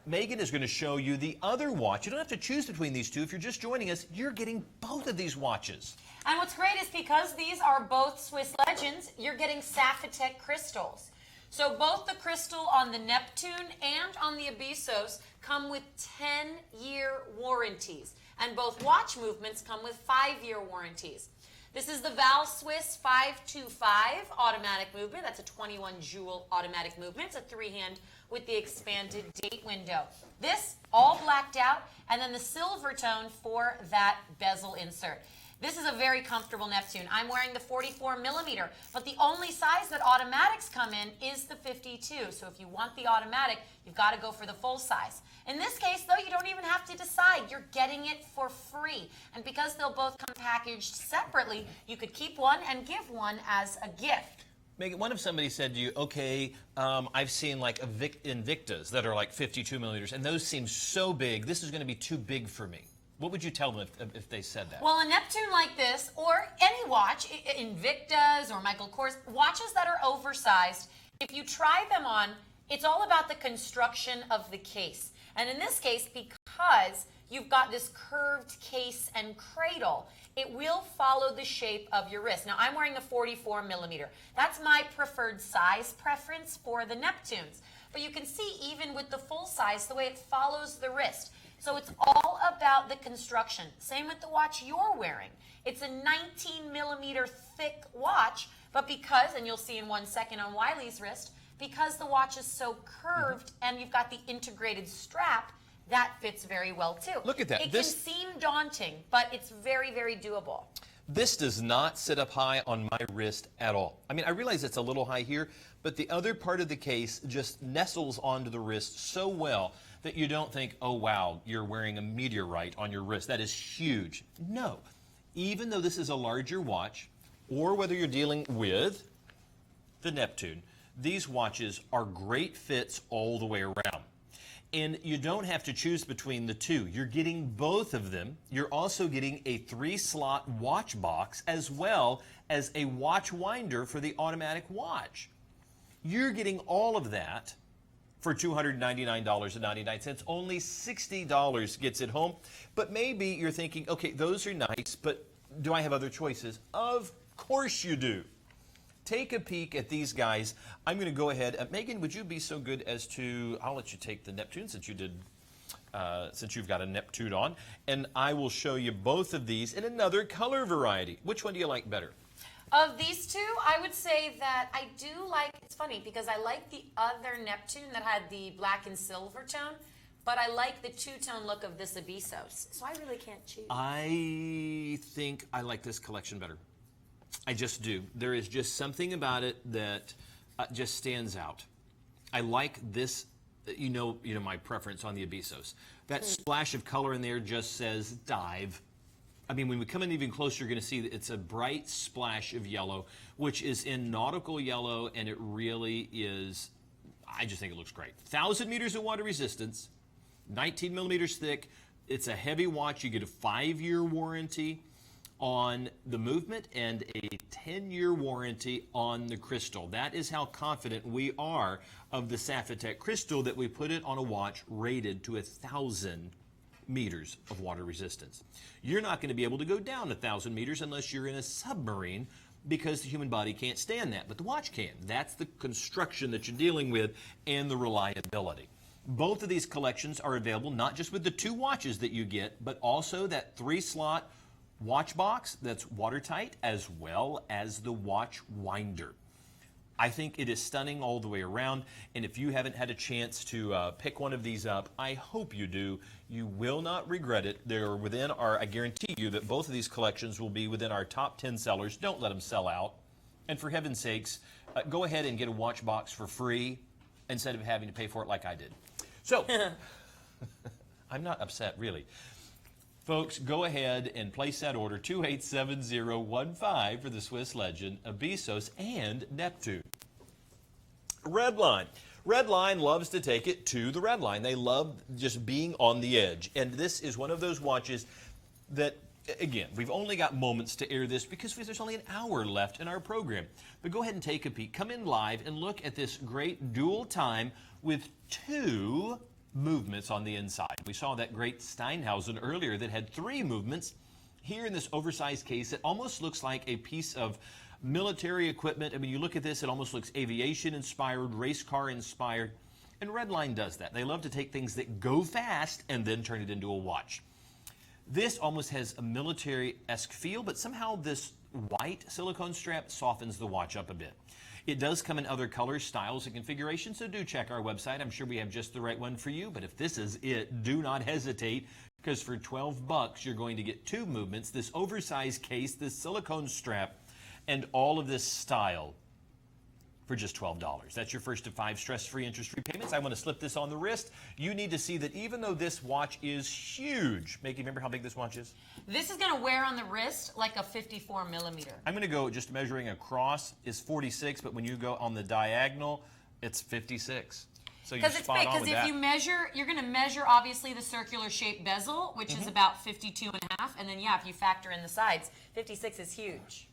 Megan is going to show you the other watch. You don't have to choose between these two. If you're just joining us, you're getting both of these watches. And what's great is because these are both Swiss legends, you're getting Sapphitech crystals. So both the crystal on the Neptune and on the Abisos come with 10-year warranties. And both watch movements come with 5-year warranties. This is the Val Swiss 525 automatic movement. That's a 21 joule automatic movement. It's a 3-hand with the expanded date window. This all blacked out, and then the silver tone for that bezel insert. This is a very comfortable Neptune. I'm wearing the 44mm, but the only size that automatics come in is the 52. So if you want the automatic, you've got to go for the full size. In this case, though, you don't even have to decide. You're getting it for free. And because they'll both come packaged separately, you could keep one and give one as a gift. Megan, what if somebody said to you, okay, I've seen like Invictas that are like 52 millimeters, and those seem so big, this is going to be too big for me. What would you tell them if they said that? Well, a Neptune like this, or any watch, Invictas or Michael Kors, watches that are oversized, if you try them on, it's all about the construction of the case. And in this case, because you've got this curved case and cradle, it will follow the shape of your wrist. Now, I'm wearing a 44mm. That's my preferred size preference for the Neptunes. But you can see, even with the full size, the way it follows the wrist. So it's all about the construction. Same with the watch you're wearing. It's a 19mm thick watch, but because, and you'll see in 1 second on Wiley's wrist, because the watch is so curved and you've got the integrated strap, that fits very well too. Look at that. It can seem daunting, but it's very, very doable. This does not sit up high on my wrist at all. I mean, I realize it's a little high here, but the other part of the case just nestles onto the wrist so well that you don't think, oh wow, you're wearing a meteorite on your wrist. That is huge. No. Even though this is a larger watch, or whether you're dealing with the Neptune, these watches are great fits all the way around. And you don't have to choose between the two. You're getting both of them. You're also getting a 3-slot watch box as well as a watch winder for the automatic watch. You're getting all of that for $299.99. Only $60 gets it home. But maybe you're thinking, okay, those are nice, but do I have other choices? Of course you do. Take a peek at these guys. I'm going to go ahead. Megan, would you be so good as to, I'll let you take the Neptune since you did, since you've got a Neptune on, and I will show you both of these in another color variety. Which one do you like better? Of these two, I would say that I do like, it's funny because I like the other Neptune that had the black and silver tone, but I like the two-tone look of this Abisos, so I really can't choose. I think I like this collection better. I just do. There is just something about it that just stands out. I like this, you know my preference on the Abisos. That splash of color in there just says dive. I mean, when we come in even closer, you're going to see that it's a bright splash of yellow, which is in nautical yellow, and it really is, I just think it looks great. 1,000 meters of water resistance, 19 millimeters thick. It's a heavy watch. You get a 5-year warranty on the movement and a 10-year warranty on the crystal. That is how confident we are of the Safetec crystal, that we put it on a watch rated to 1,000 meters of water resistance. You're not going to be able to go down 1,000 meters unless you're in a submarine, because the human body can't stand that, but the watch can. That's the construction that you're dealing with and the reliability. Both of these collections are available not just with the 2 watches that you get, but also that 3-slot watch box that's watertight, as well as the watch winder. I think it is stunning all the way around, and if you haven't had a chance to pick one of these up, I hope you do. You will not regret it. They're within I guarantee you that both of these collections will be within our top 10 sellers. Don't let them sell out. And for heaven's sakes, go ahead and get a watch box for free instead of having to pay for it like I did. So, I'm not upset, really. Folks, go ahead and place that order, 287015 for the Swiss Legend, Abisos, and Neptune. Redline. Redline loves to take it to the red line. They love just being on the edge. And this is one of those watches that, again, we've only got moments to air this because there's only an hour left in our program. But go ahead and take a peek. Come in live and look at this great dual time with 2 movements on the inside. We saw that great Steinhausen earlier that had 3 movements. Here in this oversized case, it almost looks like a piece of military equipment. I mean, you look at this, it almost looks aviation inspired, race car inspired, and Redline does that. They love to take things that go fast and then turn it into a watch. This almost has a military-esque feel, but somehow this white silicone strap softens the watch up a bit. It does come in other colors, styles, and configurations, so do check our website. I'm sure we have just the right one for you, but if this is it, do not hesitate, because for $12, you're going to get 2 movements, this oversized case, this silicone strap, and all of this style for just $12. That's your first of 5 stress-free, interest-free payments. I want to slip this on the wrist. You need to see that even though this watch is huge, Maggie, remember how big this watch is? This is going to wear on the wrist like a 54 millimeter. I'm going to go just measuring across is 46, but when you go on the diagonal, it's 56. So you're spot on with that. Because if you measure, you're going to measure obviously the circular shaped bezel, which is about 52 and a half, and then if you factor in the sides, 56 is huge.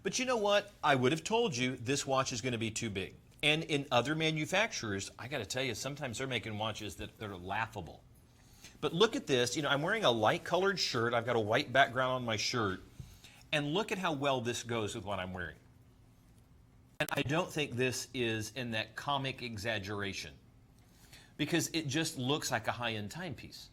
But you know what? I would have told you this watch is going to be too big. And in other manufacturers, I got to tell you, sometimes they're making watches that are laughable. But look at this. I'm wearing a light colored shirt. I've got a white background on my shirt. And look at how well this goes with what I'm wearing. And I don't think this is in that comic exaggeration, because it just looks like a high-end timepiece.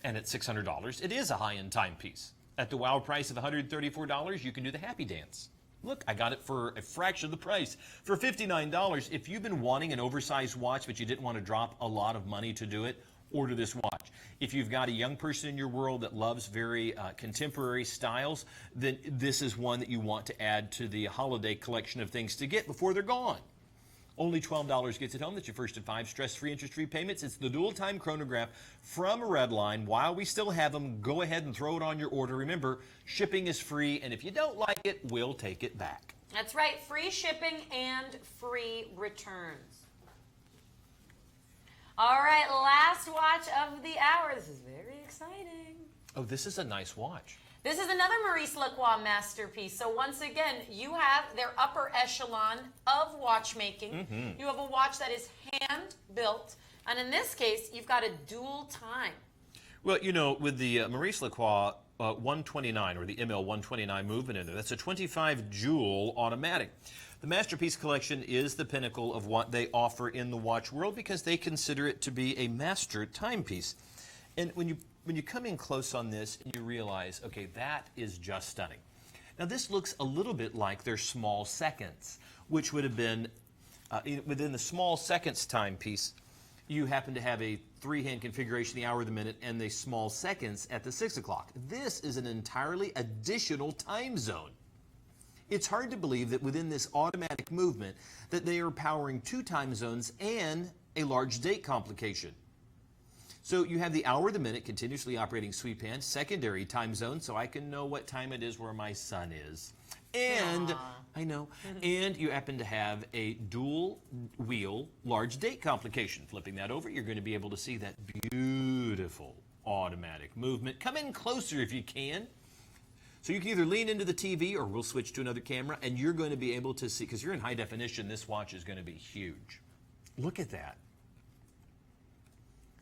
And at $600, it is a high-end timepiece. At the wow price of $134, you can do the happy dance. Look, I got it for a fraction of the price. For $59, if you've been wanting an oversized watch but you didn't want to drop a lot of money to do it, order this watch. If you've got a young person in your world that loves very contemporary styles, then this is one that you want to add to the holiday collection of things to get before they're gone. Only $12 gets it home. That's your first of 5 stress-free, interest-free payments. It's the dual-time chronograph from Redline. While we still have them, go ahead and throw it on your order. Remember, shipping is free, and if you don't like it, we'll take it back. That's right. Free shipping and free returns. All right, last watch of the hour. This is very exciting. Oh, this is a nice watch. This is another Maurice Lacroix masterpiece. So once again, you have their upper echelon of watchmaking. You have a watch that is hand-built. And in this case, you've got a dual time. Well, with the Maurice Lacroix 129, or the ML 129 movement in there, that's a 25 joule automatic. The Masterpiece Collection is the pinnacle of what they offer in the watch world because they consider it to be a master timepiece. And when you come in close on this, you realize, okay, that is just stunning. Now this looks a little bit like their small seconds, which would have been within the small seconds timepiece. you happen to have a 3-hand configuration, the hour, the minute, and the small seconds at the 6 o'clock. This is an entirely additional time zone. It's hard to believe that within this automatic movement that they are powering 2 time zones and a large date complication. So you have the hour, the minute, continuously operating sweep hand, secondary time zone, so I can know what time it is where my son is. And, I know, and you happen to have a dual wheel large date complication. Flipping that over, you're going to be able to see that beautiful automatic movement. Come in closer if you can. So you can either lean into the TV or we'll switch to another camera and you're going to be able to see, because you're in high definition, this watch is going to be huge. Look at that.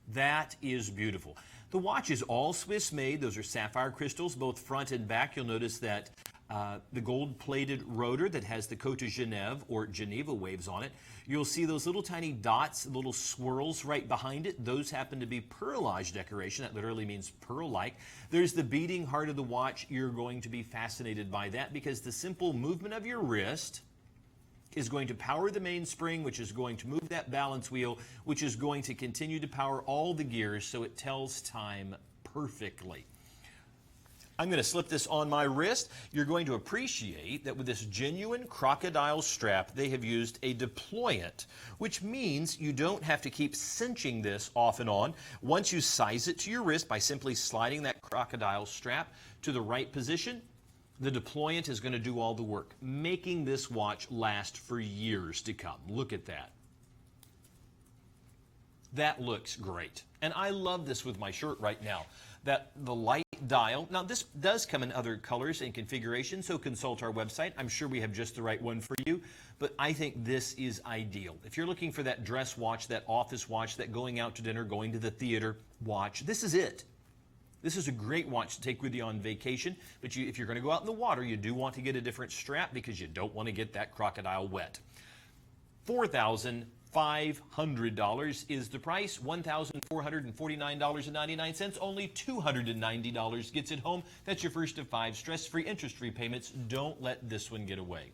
That is beautiful. The watch is all Swiss made. Those are sapphire crystals, both front and back. You'll notice that the gold-plated rotor that has the Côte de Genève or Geneva waves on it. You'll see those little tiny dots, little swirls right behind it. Those happen to be pearlage decoration. That literally means pearl-like. There's the beating heart of the watch. You're going to be fascinated by that because the simple movement of your wrist is going to power the mainspring, which is going to move that balance wheel, which is going to continue to power all the gears so it tells time perfectly. I'm going to slip this on my wrist. You're going to appreciate that with this genuine crocodile strap, they have used a deployant, which means you don't have to keep cinching this off and on. Once you size it to your wrist by simply sliding that crocodile strap to the right position, the deployant is going to do all the work, making this watch last for years to come. Look at that. That looks great. And I love this with my shirt right now. That the light dial, now this does come in other colors and configurations, so consult our website. I'm sure we have just the right one for you, but I think this is ideal. If you're looking for that dress watch, that office watch, that going out to dinner, going to the theater watch, this is it. This is a great watch to take with you on vacation, but if you're going to go out in the water, you do want to get a different strap because you don't want to get that crocodile wet. $4,500 is the price, $1,449.99, only $290 gets it home. That's your first of 5 stress-free, interest-free payments. Don't let this one get away.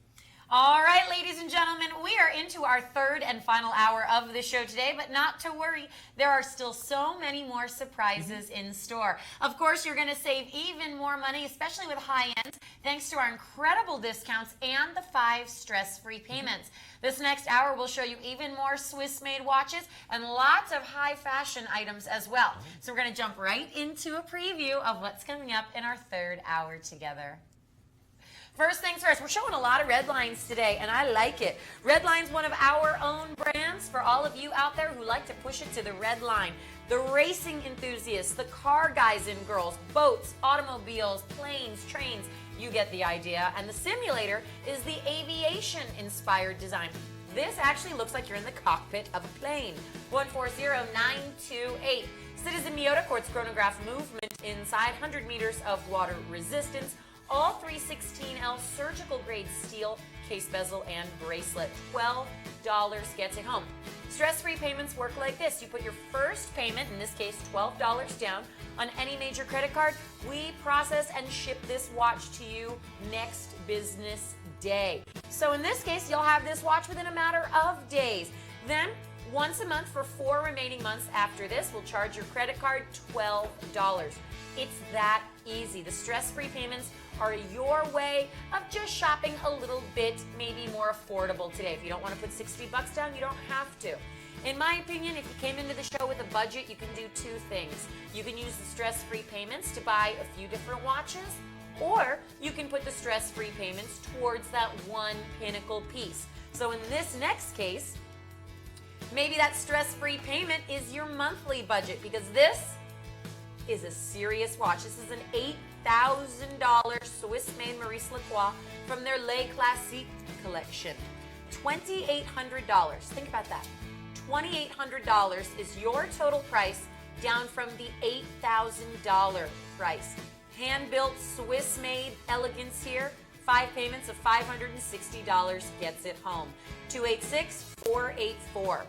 All right, ladies and gentlemen, we are into our third and final hour of the show today, but not to worry. There are still so many more surprises in store. Of course, you're going to save even more money, especially with high ends, thanks to our incredible discounts and the 5 stress-free payments. This next hour will show you even more Swiss-made watches and lots of high-fashion items as well. So we're going to jump right into a preview of what's coming up in our third hour together. First things first, we're showing a lot of Redlines today, and I like it. Redline's one of our own brands for all of you out there who like to push it to the red line. The racing enthusiasts, the car guys and girls, boats, automobiles, planes, trains, you get the idea. And the simulator is the aviation-inspired design. This actually looks like you're in the cockpit of a plane. 140928. Citizen Miota Quartz chronograph movement inside, 100 meters of water resistance. All 316L surgical grade steel, case bezel, and bracelet. $12 gets it home. Stress-free payments work like this. You put your first payment, in this case $12 down, on any major credit card. We process and ship this watch to you next business day. So in this case, you'll have this watch within a matter of days. Then, once a month for 4 remaining months after this, we'll charge your credit card $12. It's that easy. The stress-free payments are your way of just shopping a little bit maybe more affordable today. If you don't want to put $60 down, you don't have to. In my opinion, if you came into the show with a budget, you can do 2 things. You can use the stress-free payments to buy a few different watches, or you can put the stress-free payments towards that one pinnacle piece. So in this next case, maybe that stress-free payment is your monthly budget, because this is a serious watch. This is an $8,000 Swiss-made Maurice Lacroix from their Les Classiques collection. $2,800. Think about that. $2,800 is your total price, down from the $8,000 price. Hand-built, Swiss-made elegance here. 5 payments of $560 gets it home. 286-484.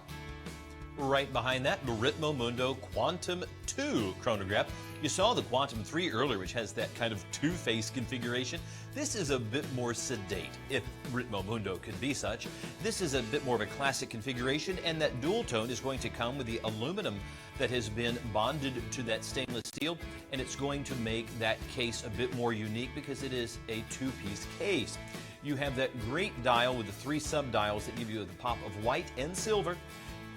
Right behind that, the Ritmo Mundo Quantum 2 chronograph. You saw the Quantum 3 earlier, which has that kind of two-face configuration. This is a bit more sedate, if Ritmo Mundo could be such. This is a bit more of a classic configuration, and that dual tone is going to come with the aluminum that has been bonded to that stainless steel, and it's going to make that case a bit more unique because it is a two-piece case. You have that great dial with the 3 sub-dials that give you the pop of white and silver,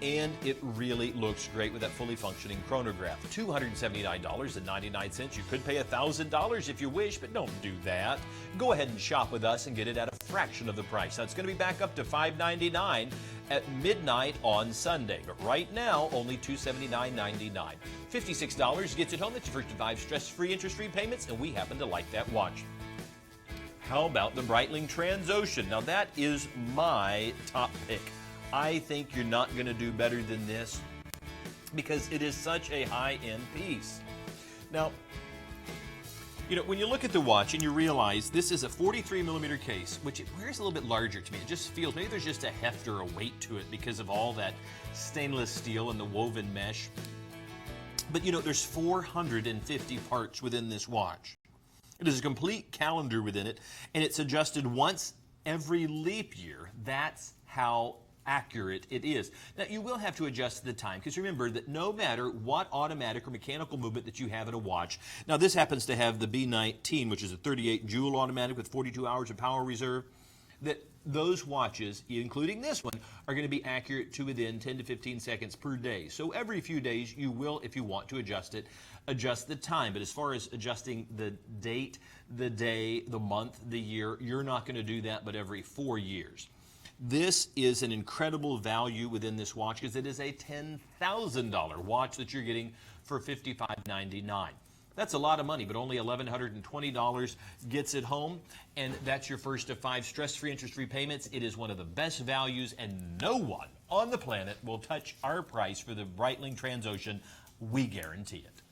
and it really looks great with that fully functioning chronograph. $279.99. You could pay $1,000 if you wish, but don't do that. Go ahead and shop with us and get it at a fraction of the price. Now, it's going to be back up to $599 at midnight on Sunday, but right now, only $279.99. $56 gets it home. That's your first 5 stress-free, interest-free payments, and we happen to like that watch. How about the Breitling Transocean? Now, that is my top pick. I think you're not going to do better than this because it is such a high-end piece. Now, you know, when you look at the watch and you realize this is a 43mm case, which it wears a little bit larger to me. It just feels, maybe there's just a heft or a weight to it because of all that stainless steel and the woven mesh. But, you know, there's 450 parts within this watch. It is a complete calendar within it, and it's adjusted once every leap year. That's how accurate it is. Now, you will have to adjust the time because remember that no matter what automatic or mechanical movement that you have in a watch, now this happens to have the B19, which is a 38 joule automatic with 42 hours of power reserve, that those watches, including this one, are going to be accurate to within 10 to 15 seconds per day. So every few days you will, if you want to adjust it, adjust the time. But as far as adjusting the date, the day, the month, the year, you're not going to do that but every 4 years. This is an incredible value within this watch because it is a $10,000 watch that you're getting for $55.99. That's a lot of money, but only $1,120 gets it home, and that's your first of 5 stress-free, interest-free payments. It is one of the best values, and no one on the planet will touch our price for the Breitling Transocean. We guarantee it.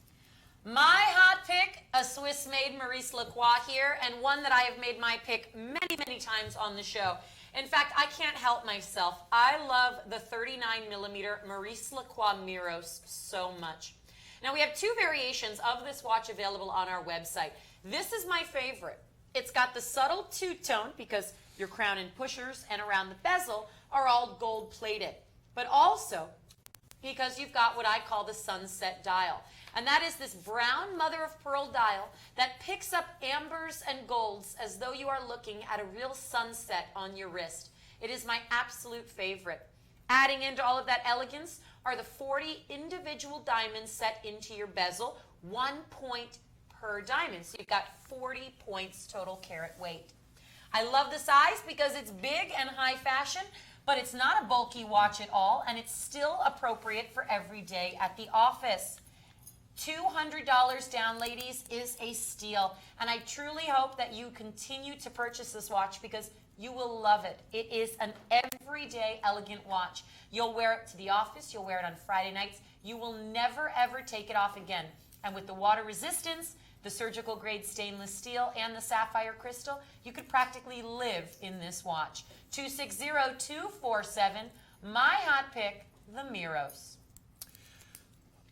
My hot pick, a Swiss-made Maurice Lacroix here, and one that I have made my pick many, many times on the show. In fact, I can't help myself. I love the 39mm Maurice Lacroix Miros so much. Now, we have 2 variations of this watch available on our website. This is my favorite. It's got the subtle two-tone because your crown and pushers and around the bezel are all gold-plated, but also because you've got what I call the sunset dial. And that is this brown mother-of-pearl dial that picks up ambers and golds as though you are looking at a real sunset on your wrist. It is my absolute favorite. Adding into all of that elegance are the 40 individual diamonds set into your bezel, 1 point per diamond. So you've got 40 points total carat weight. I love the size because it's big and high fashion, but it's not a bulky watch at all, and it's still appropriate for every day at the office. $200 down, ladies, is a steal, and I truly hope that you continue to purchase this watch because you will love it. It is an everyday elegant watch. You'll wear it to the office, you'll wear it on Friday nights. You will never ever take it off again. And with the water resistance, the surgical grade stainless steel, and the sapphire crystal, you could practically live in this watch. 260-247, my hot pick, the Miros.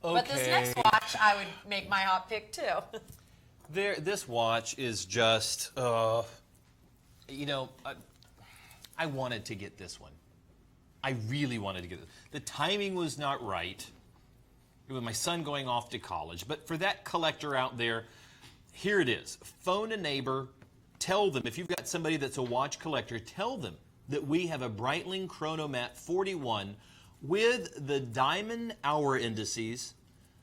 Okay. But this next watch, I would make my hot pick too. This watch is just, you know, I wanted to get this one. I really wanted to get it. The timing was not right. It was my son going off to college. But for that collector out there, here it is. Phone a neighbor. Tell them, if you've got somebody that's a watch collector, tell them that we have a Breitling Chronomat 41 with the diamond hour indices,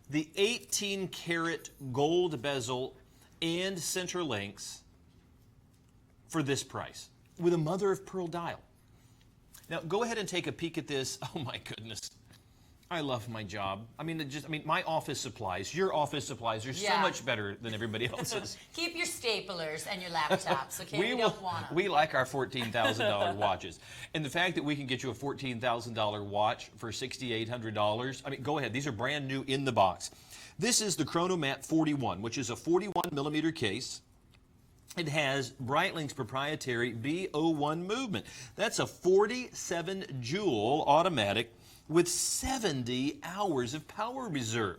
the 18 karat gold bezel, and center links for this price with a mother of pearl dial. Now go ahead and take a peek at this. Oh my goodness. I love my job. I mean, my office supplies, your office supplies are so much better than everybody else's. Keep your staplers and your laptops, okay? We don't want them. We like our $14,000 watches. And the fact that we can get you a $14,000 watch for $6,800, I mean, go ahead. These are brand new in the box. This is the Chronomat 41, which is a 41mm case. It has Breitling's proprietary B01 movement. That's a 47 joule automatic with 70 hours of power reserve.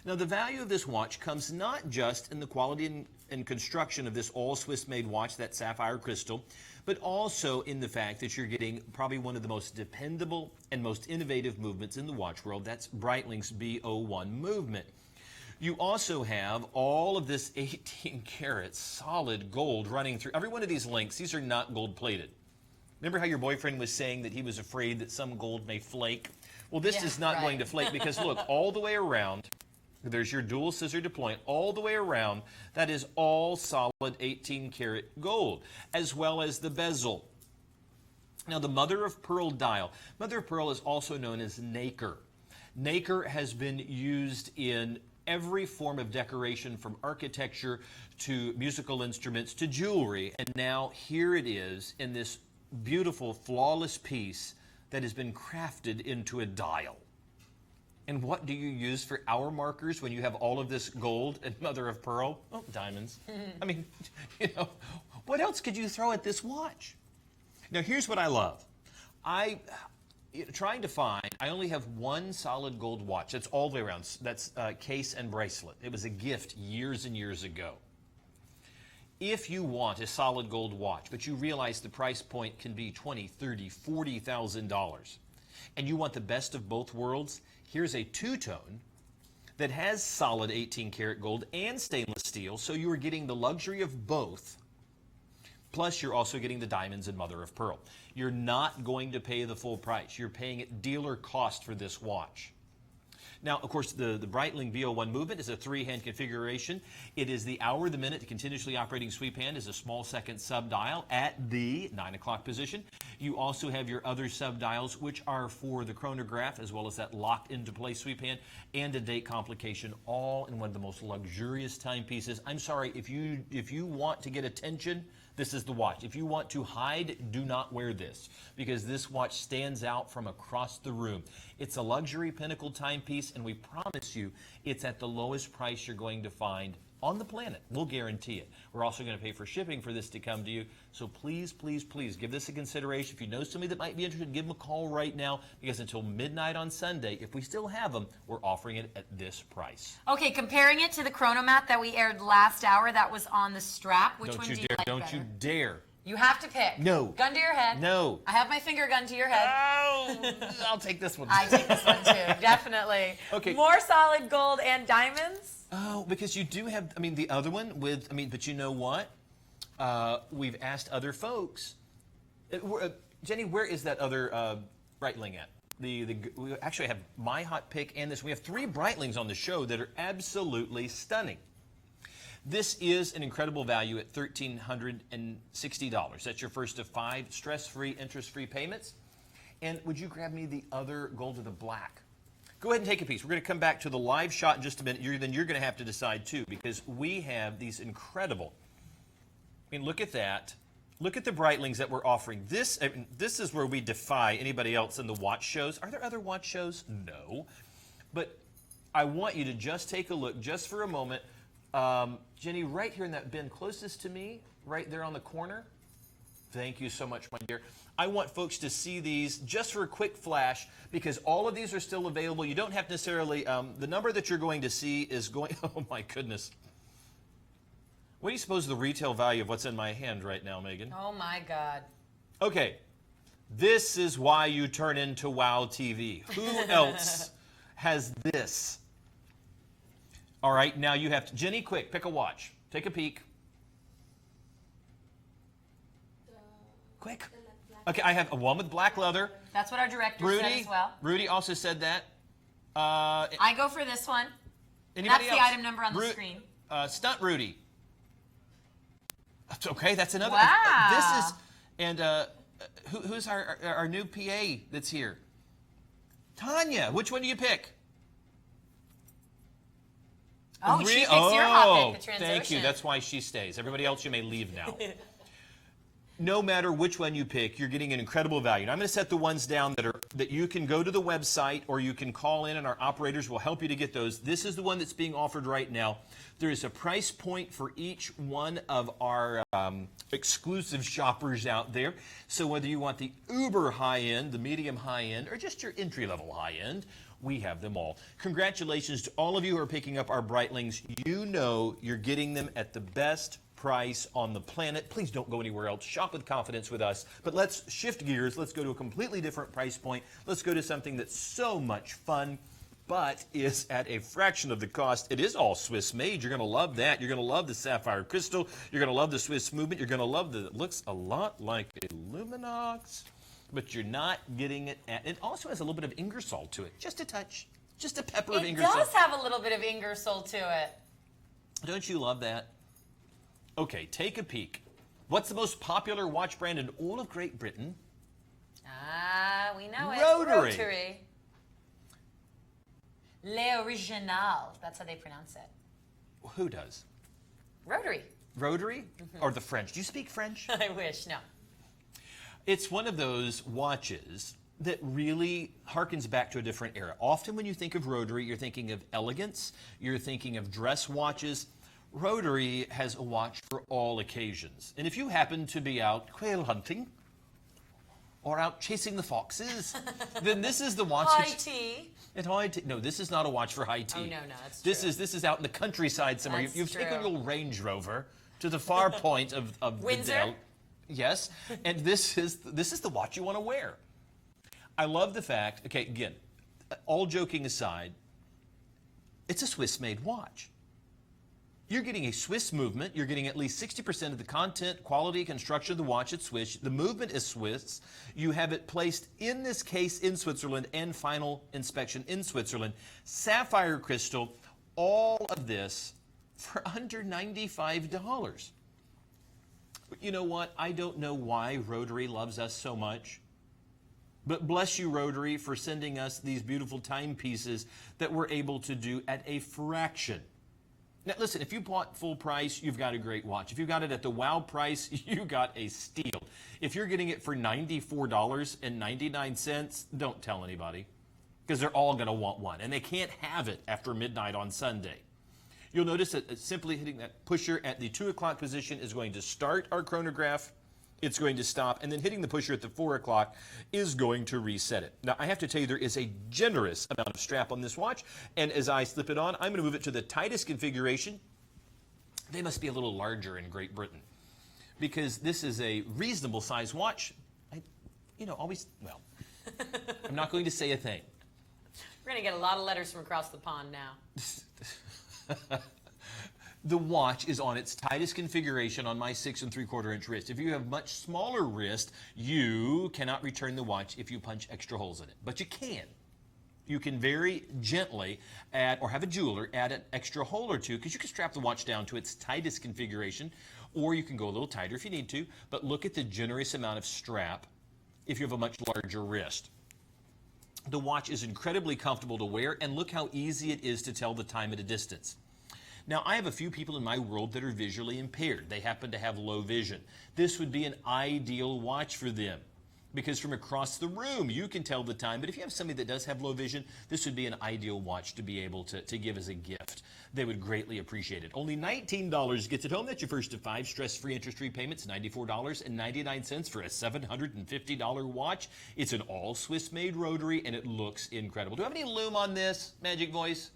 Now, the value of this watch comes not just in the quality and construction of this all-Swiss made watch, that sapphire crystal, but also in the fact that you're getting probably one of the most dependable and most innovative movements in the watch world. That's Breitling's B01 movement. You also have all of this 18 karat solid gold running through every one of these links. These are not gold plated. Remember how your boyfriend was saying that he was afraid that some gold may flake? Well, this is not going to flake because look, all the way around, there's your dual scissor deployment. All the way around, that is all solid 18 karat gold, as well as the bezel. Now, the mother of pearl dial. Mother of pearl is also known as nacre. Nacre has been used in every form of decoration, from architecture to musical instruments to jewelry. And now here it is in this beautiful, flawless piece that has been crafted into a dial. And what do you use for hour markers when you have all of this gold and mother of pearl? Oh, diamonds. I mean, you know, what else could you throw at this watch? Now, here's what I love. Trying to find, I only have one solid gold watch. That's all the way around. That's case and bracelet. It was a gift years and years ago. If you want a solid gold watch, but you realize the price point can be $20,000, $30,000, $40,000, and you want the best of both worlds, here's a two-tone that has solid 18 karat gold and stainless steel, so you are getting the luxury of both. Plus, you're also getting the diamonds and mother of pearl. You're not going to pay the full price. You're paying at dealer cost for this watch. Now, of course, the Breitling B01 movement is a three-hand configuration. It is the hour, the minute, the continuously operating sweep hand is a small second sub-dial at the 9 o'clock position. You also have your other sub-dials, which are for the chronograph, as well as that locked into place sweep hand and a date complication, all in one of the most luxurious timepieces. I'm sorry, if you want to get attention, this is the watch. If you want to hide, do not wear this, because this watch stands out from across the room. It's a luxury pinnacle timepiece, and we promise you it's at the lowest price you're going to find on the planet. We'll guarantee it. We're also going to pay for shipping for this to come to you. So please, please, please give this a consideration. If you know somebody that might be interested, give them a call right now, because until midnight on Sunday, if we still have them, we're offering it at this price. Okay, comparing it to the chronomat that we aired last hour, that was on the strap. Which one do you like better? Don't you dare. You have to pick. No. Gun to your head. No. I have my finger gun to your head. Oh, I'll take this one. I take this one too, definitely. Okay. More solid gold and diamonds? Oh, because you do have, I mean, the other one with, but you know what? We've asked other folks. Jenny, where is that other Breitling at? We actually have my hot pick and this. We have 3 Breitlings on the show that are absolutely stunning. This is an incredible value at $1,360. That's your first of 5 stress-free, interest-free payments. And would you grab me the other gold or the black? Go ahead and take a piece. We're going to come back to the live shot in just a minute. Then you're going to have to decide too, because we have these incredible. I mean, look at that. Look at the Breitlings that we're offering. This is where we defy anybody else in the watch shows. Are there other watch shows? No. But I want you to just take a look, just for a moment. Jenny, right here in that bin closest to me, right there on the corner. Thank you so much, my dear. I want folks to see these just for a quick flash, because all of these are still available. You don't have necessarily, the number that you're going to see is going, oh my goodness. What do you suppose the retail value of what's in my hand right now, Megan? Oh my God. Okay, this is why you turn into WOW TV. Who else has this? All right, now you have to, Jenny, quick, pick a watch. Take a peek. Quick. Okay, I have a one with black leather. That's what our director said as well. Rudy also said that. I go for this one. Anybody That's else? the item number on the screen. Stunt Rudy. Okay, that's another. Wow. This is, and who's our new PA that's here? Tanya. Which one do you pick? Oh, she picks your hot pick, the Transocean. Thank you. That's why she stays. Everybody else, you may leave now. No matter which one you pick, you're getting an incredible value. And I'm going to set the ones down that you can go to the website or you can call in and our operators will help you to get those. This is the one that's being offered right now. There is a price point for each one of our exclusive shoppers out there. So whether you want the uber high-end, the medium high-end, or just your entry-level high-end, we have them all. Congratulations to all of you who are picking up our Breitlings. You know you're getting them at the best price on the planet. Please don't go anywhere else. Shop with confidence with us. But let's shift gears. Let's go to a completely different price point. Let's go to something that's so much fun, but is at a fraction of the cost. It is all Swiss made. You're going to love that. You're going to love the sapphire crystal. You're going to love the Swiss movement. You're going to love it looks a lot like a Luminox, but you're not getting it at, it also has a little bit of Ingersoll to it. Just a touch. Just a pepper of Ingersoll. It does have a little bit of Ingersoll to it. Don't you love that? Okay, take a peek. What's the most popular watch brand in all of Great Britain? Ah, we know it. Rotary. L'Original. That's how they pronounce it. Who does? Rotary. Rotary? Or the French? Do you speak French? I wish, no. It's one of those watches that really harkens back to a different era. Often when you think of Rotary, you're thinking of elegance, you're thinking of dress watches. Rotary has a watch for all occasions. And if you happen to be out quail hunting or out chasing the foxes, then this is the watch. High tea. No, this is not a watch for high tea. Oh, no, that's true. This is out in the countryside somewhere. That's You've true. taken your Range Rover to the far point of Windsor? the Dell. Yes, and this is the watch you want to wear. I love the fact, okay, again, all joking aside, it's a Swiss-made watch. You're getting a Swiss movement. You're getting at least 60% of the content, quality, construction of the watch at Swiss. The movement is Swiss. You have it placed in this case in Switzerland and final inspection in Switzerland. Sapphire crystal, all of this for under $95. But you know what? I don't know why Rotary loves us so much. But bless you, Rotary, for sending us these beautiful timepieces that we're able to do at a fraction. Now, listen, if you bought full price, you've got a great watch. If you got it at the wow price, you got a steal. If you're getting it for $94.99, don't tell anybody, because they're all going to want one, and they can't have it after midnight on Sunday. You'll notice that simply hitting that pusher at the 2 o'clock position is going to start our chronograph. It's going to stop, and then hitting the pusher at the 4 o'clock is going to reset it. Now, I have to tell you, there is a generous amount of strap on this watch, and as I slip it on, I'm going to move it to the tightest configuration. They must be a little larger in Great Britain, because this is a reasonable size watch. I'm not going to say a thing. We're going to get a lot of letters from across the pond now. The watch is on its tightest configuration on my 6 3/4 inch wrist. If you have much smaller wrist, you cannot return the watch if you punch extra holes in it. But you can. You can very gently add, or have a jeweler add an extra hole or two, because you can strap the watch down to its tightest configuration, or you can go a little tighter if you need to. But look at the generous amount of strap if you have a much larger wrist. The watch is incredibly comfortable to wear, and look how easy it is to tell the time at a distance. Now, I have a few people in my world that are visually impaired. They happen to have low vision. This would be an ideal watch for them, because from across the room, you can tell the time. But if you have somebody that does have low vision, this would be an ideal watch to be able to give as a gift. They would greatly appreciate it. Only $19 gets it home. That's your first of 5 stress-free interest-free payments, $94.99 for a $750 watch. It's an all Swiss-made Rotary, and it looks incredible. Do I have any lume on this, Magic Voice?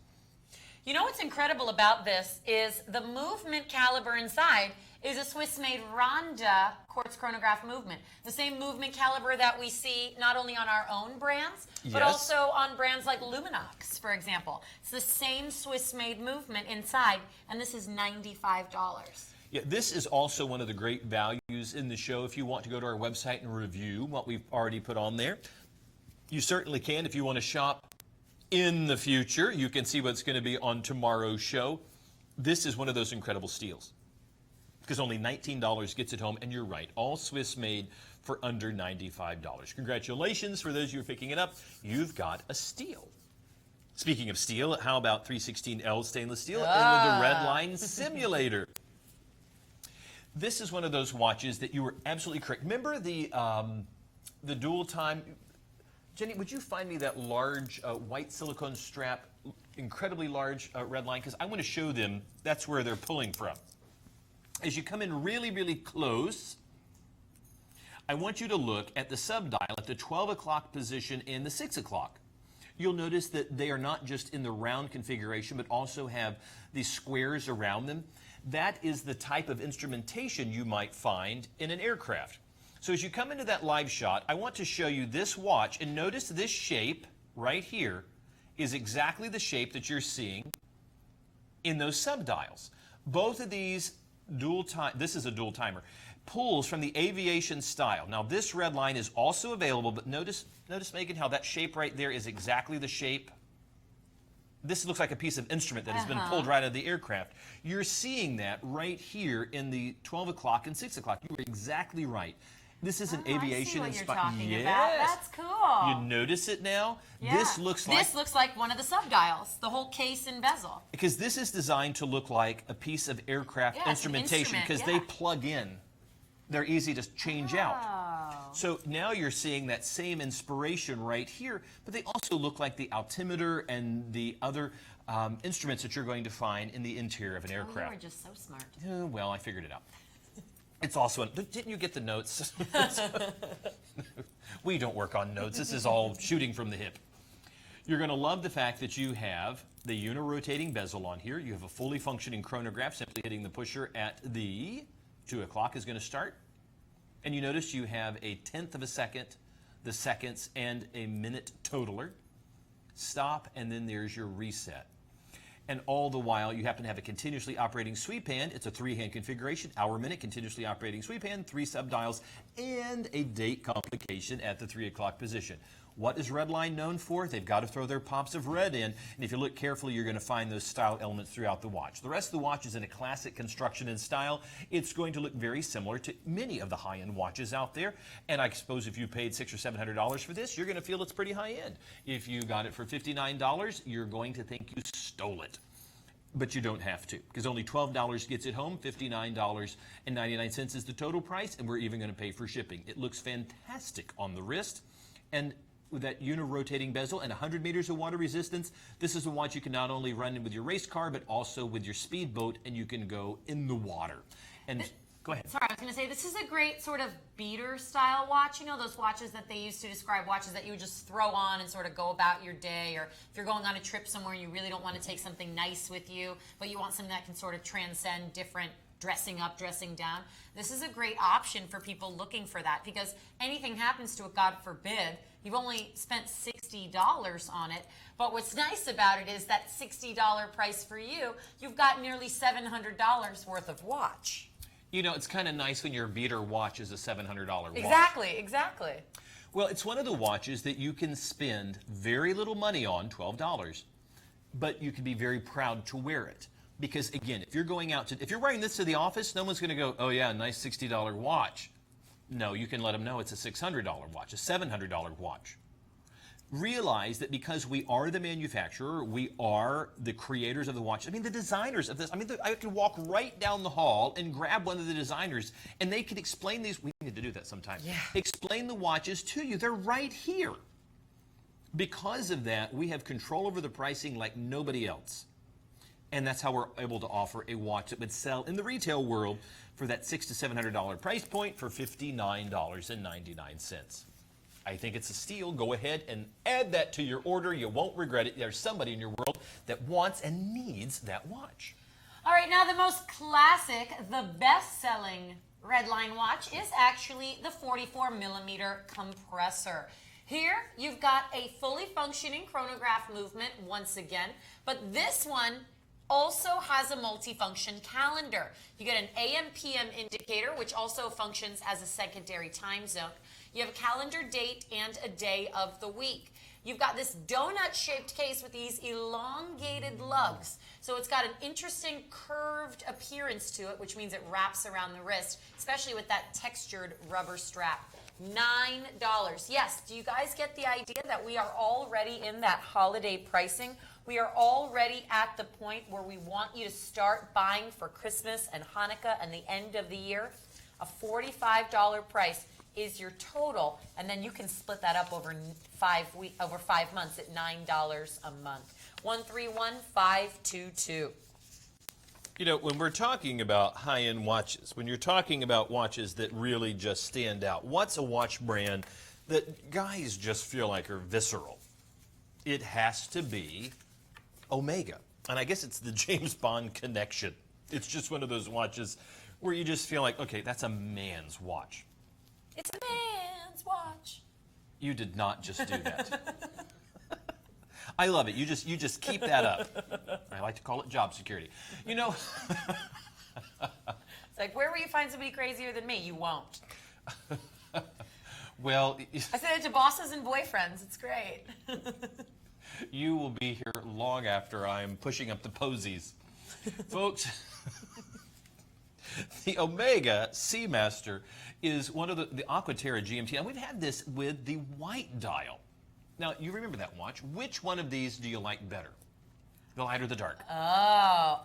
You know what's incredible about this is the movement caliber inside is a Swiss-made Ronda quartz chronograph movement. The same movement caliber that we see not only on our own brands, but also on brands like Luminox, for example. It's the same Swiss-made movement inside, and this is $95. Yeah, this is also one of the great values in the show. If you want to go to our website and review what we've already put on there, you certainly can. If you want to shop in the future, you can see what's going to be on tomorrow's show. This is one of those incredible steals, because only $19 gets it home, and you're right, all Swiss made for under $95. Congratulations for those of you who are picking it up. You've got a steal. Speaking of steel, how about 316L stainless steel and with the red line simulator? This is one of those watches that you were absolutely correct. Remember the dual time? Jenny, would you find me that large white silicone strap, incredibly large red line? Because I want to show them that's where they're pulling from. As you come in really, really close, I want you to look at the subdial at the 12 o'clock position and the 6 o'clock. You'll notice that they are not just in the round configuration, but also have these squares around them. That is the type of instrumentation you might find in an aircraft. So as you come into that live shot, I want to show you this watch, and notice this shape right here is exactly the shape that you're seeing in those subdials. Both of these this is a dual timer, pulls from the aviation style. Now this red line is also available, but notice Megan, how that shape right there is exactly the shape. This looks like a piece of instrument that has been pulled right out of the aircraft. You're seeing that right here in the 12 o'clock and 6 o'clock. You were exactly right. This is an aviation inspired. Yes. About. That's cool. You notice it now? Yeah. This looks like one of the subdials, the whole case and bezel. Because this is designed to look like a piece of aircraft instrumentation, because they plug in. They're easy to change out. So now you're seeing that same inspiration right here, but they also look like the altimeter and the other instruments that you're going to find in the interior of an aircraft. You were just so smart. Well, I figured it out. It's also, didn't you get the notes? We don't work on notes. This is all shooting from the hip. You're going to love the fact that you have the unirotating bezel on here. You have a fully functioning chronograph, simply hitting the pusher at the 2 o'clock is going to start. And you notice you have a 1/10 of a second, the seconds, and a minute totaler. Stop, and then there's your reset. And all the while, you happen to have a continuously operating sweep hand. It's a 3-hand configuration, hour-minute, continuously operating sweep hand, 3 subdials, and a date complication at the 3 o'clock position. What is Redline known for? They've got to throw their pops of red in, and if you look carefully, you're going to find those style elements throughout the watch. The rest of the watch is in a classic construction and style. It's going to look very similar to many of the high-end watches out there, and I suppose if you paid $600 or $700 for this, you're going to feel it's pretty high-end. If you got it for $59, you're going to think you stole it. But you don't have to, because only $12 gets it home, $59.99 is the total price, and we're even going to pay for shipping. It looks fantastic on the wrist, and with that unirotating bezel and 100 meters of water resistance, this is a watch you can not only run in with your race car, but also with your speedboat, and you can go in the water. And go ahead. Sorry, I was going to say, this is a great sort of beater style watch. You know, those watches that they used to describe watches that you would just throw on and sort of go about your day, or if you're going on a trip somewhere and you really don't want to take something nice with you, but you want something that can sort of transcend different dressing up, dressing down. This is a great option for people looking for that, because anything happens to it, God forbid, you've only spent $60 on it. But what's nice about it is that $60 price for you, you've got nearly $700 worth of watch. You know, it's kind of nice when your beater watch is a $700 watch. Exactly, exactly. Well, it's one of the watches that you can spend very little money on, $12, but you can be very proud to wear it. Because again, if you're going out to, if you're wearing this to the office, no one's going to go, oh yeah, nice $60 watch. No, you can let them know it's a $600 watch, a $700 watch. Realize that because we are the manufacturer, we are the creators of the watch. I mean, the designers of this. I mean, I could walk right down the hall and grab one of the designers, and they could explain these. We need to do that sometime. Yeah. Explain the watches to you. They're right here. Because of that, we have control over the pricing like nobody else. And that's how we're able to offer a watch that would sell in the retail world for that $600 to $700 price point for $59.99. I think it's a steal. Go ahead and add that to your order. You won't regret it. There's somebody in your world that wants and needs that watch. All right, now the most classic, the best-selling Redline watch is actually the 44mm compressor. Here, you've got a fully functioning chronograph movement once again, but this one also has a multifunction calendar. You get an AM/PM indicator, which also functions as a secondary time zone. You have a calendar date and a day of the week. You've got this donut-shaped case with these elongated lugs. So it's got an interesting curved appearance to it, which means it wraps around the wrist, especially with that textured rubber strap. $9. Yes, do you guys get the idea that we are already in that holiday pricing? We are already at the point where we want you to start buying for Christmas and Hanukkah and the end of the year. A $45 price is your total, and then you can split that up over 5 months at $9 a month. 131522. You know, when we're talking about high-end watches, when you're talking about watches that really just stand out, what's a watch brand that guys just feel like are visceral? It has to be Omega. And I guess it's the James Bond connection. It's just one of those watches where you just feel like, okay, that's a man's watch. It's a man's watch. You did not just do that. I love it. You just keep that up. I like to call it job security. You know, it's like, where will you find somebody crazier than me? You won't. Well, I said it to bosses and boyfriends. It's great. You will be here long after I'm pushing up the posies. Folks, the Omega Seamaster is one of the Aquaterra GMT. And we've had this with the white dial. Now, you remember that watch. Which one of these do you like better? The light or the dark? Oh,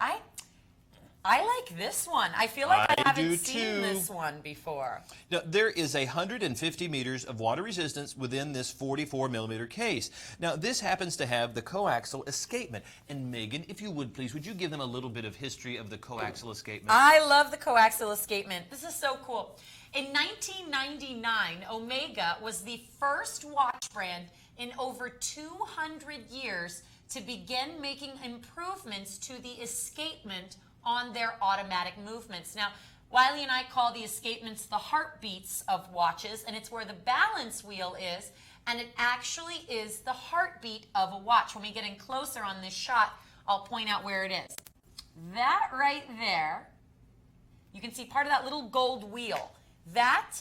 I like this one. I feel like I haven't seen too. this one before. Now, there is 150 meters of water resistance within this 44 millimeter case. Now, this happens to have the coaxial escapement. And Megan, if you would please, would you give them a little bit of history of the coaxial escapement? I love the coaxial escapement. This is so cool. In 1999, Omega was the first watch brand in over 200 years to begin making improvements to the escapement on their automatic movements. Now, Wiley and I call the escapements the heartbeats of watches, and it's where the balance wheel is, and it actually is the heartbeat of a watch. When we get in closer on this shot, I'll point out where it is. That right there, you can see part of that little gold wheel. That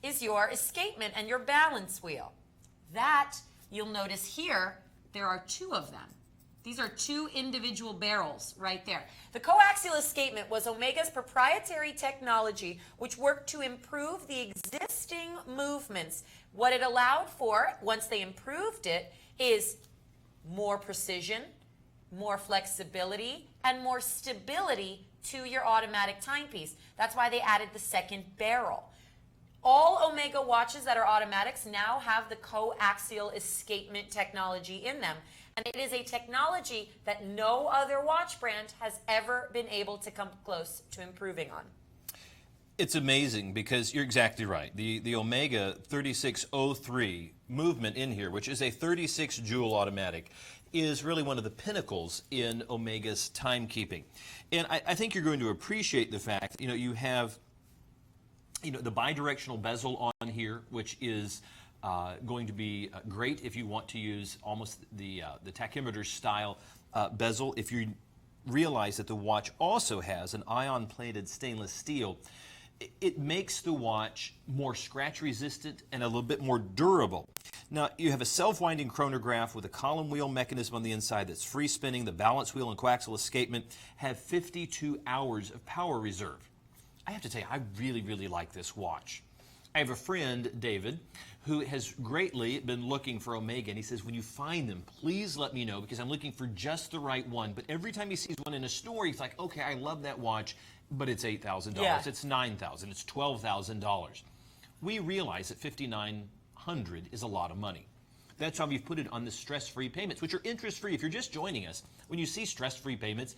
is your escapement and your balance wheel. That, you'll notice here, there are two of them. These are two individual barrels right there. The coaxial escapement was Omega's proprietary technology, which worked to improve the existing movements. What it allowed for, once they improved it, is more precision, more flexibility, and more stability to your automatic timepiece. That's why they added the second barrel. All Omega watches that are automatics now have the coaxial escapement technology in them. And it is a technology that no other watch brand has ever been able to come close to improving on. It's amazing because you're exactly right. The Omega 3603 movement in here, which is a 36 joule automatic, is really one of the pinnacles in Omega's timekeeping. And I think you're going to appreciate the fact, you have the bidirectional bezel on here, which is going to be great if you want to use almost the tachymeter style bezel. If you realize that the watch also has an ion-plated stainless steel, it makes the watch more scratch resistant and a little bit more durable. Now, you have a self-winding chronograph with a column wheel mechanism on the inside that's free spinning. The balance wheel and coaxial escapement have 52 hours of power reserve. I have to tell you, I really, really like this watch. I have a friend, David, who has greatly been looking for Omega, and he says, when you find them, please let me know, because I'm looking for just the right one. But every time he sees one in a store, he's like, okay, I love that watch, but it's $8,000, it's $9,000, it's $12,000. We realize that $5,900 is a lot of money. That's why we've put it on the stress-free payments, which are interest-free. If you're just joining us, when you see stress-free payments,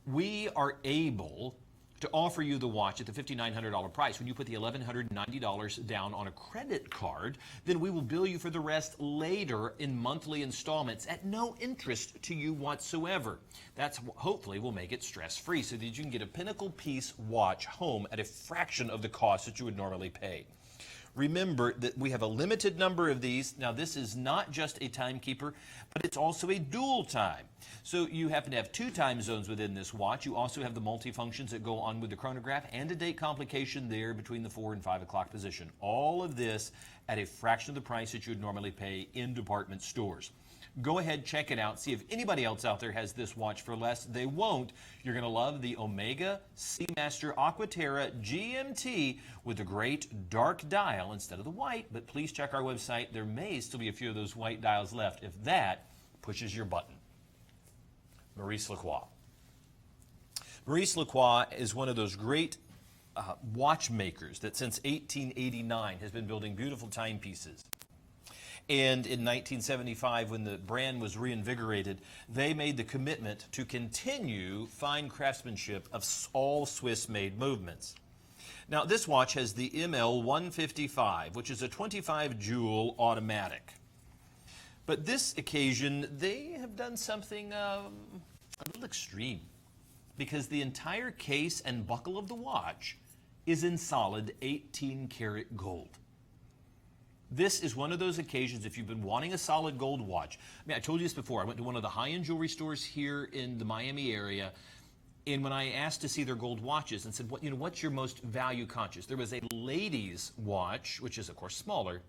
we are able to offer you the watch at the $5,900 price. When you put the $1,190 down on a credit card, then we will bill you for the rest later in monthly installments at no interest to you whatsoever. That's hopefully will make it stress-free so that you can get a pinnacle piece watch home at a fraction of the cost that you would normally pay. Remember that we have a limited number of these. Now, this is not just a timekeeper, but it's also a dual time. So you happen to have 2 time zones within this watch. You also have the multifunctions that go on with the chronograph and a date complication there between the 4 and 5 o'clock position. All of this at a fraction of the price that you would normally pay in department stores. Go ahead, check it out, see if anybody else out there has this watch for less. They won't. You're going to love the Omega Seamaster Aquaterra GMT with the great dark dial instead of the white, but please check our website. There may still be a few of those white dials left if that pushes your button. Maurice Lacroix. Maurice Lacroix is one of those great watchmakers that since 1889 has been building beautiful timepieces. And in 1975, when the brand was reinvigorated, they made the commitment to continue fine craftsmanship of all Swiss-made movements. Now, this watch has the ML155, which is a 25-jewel automatic. But this occasion, they have done something a little extreme, because the entire case and buckle of the watch is in solid 18-karat gold. This is one of those occasions, if you've been wanting a solid gold watch. I mean, I told you this before. I went to one of the high-end jewelry stores here in the Miami area, and when I asked to see their gold watches and said, what's your most value conscious? There was a ladies' watch, which is, of course, smaller,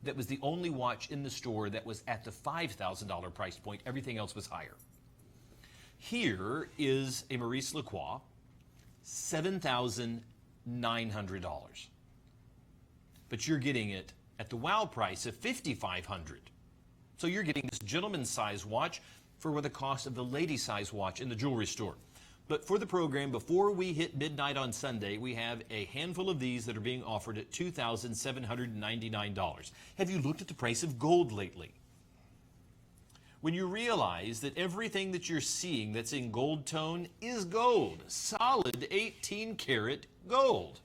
that was the only watch in the store that was at the $5,000 price point. Everything else was higher. Here is a Maurice Lacroix, $7,900. But you're getting it at the wow price of $5,500. So you're getting this gentleman's size watch for the cost of the lady size watch in the jewelry store. But for the program, before we hit midnight on Sunday, we have a handful of these that are being offered at $2,799. Have you looked at the price of gold lately? When you realize that everything that you're seeing that's in gold tone is gold, solid 18-karat gold.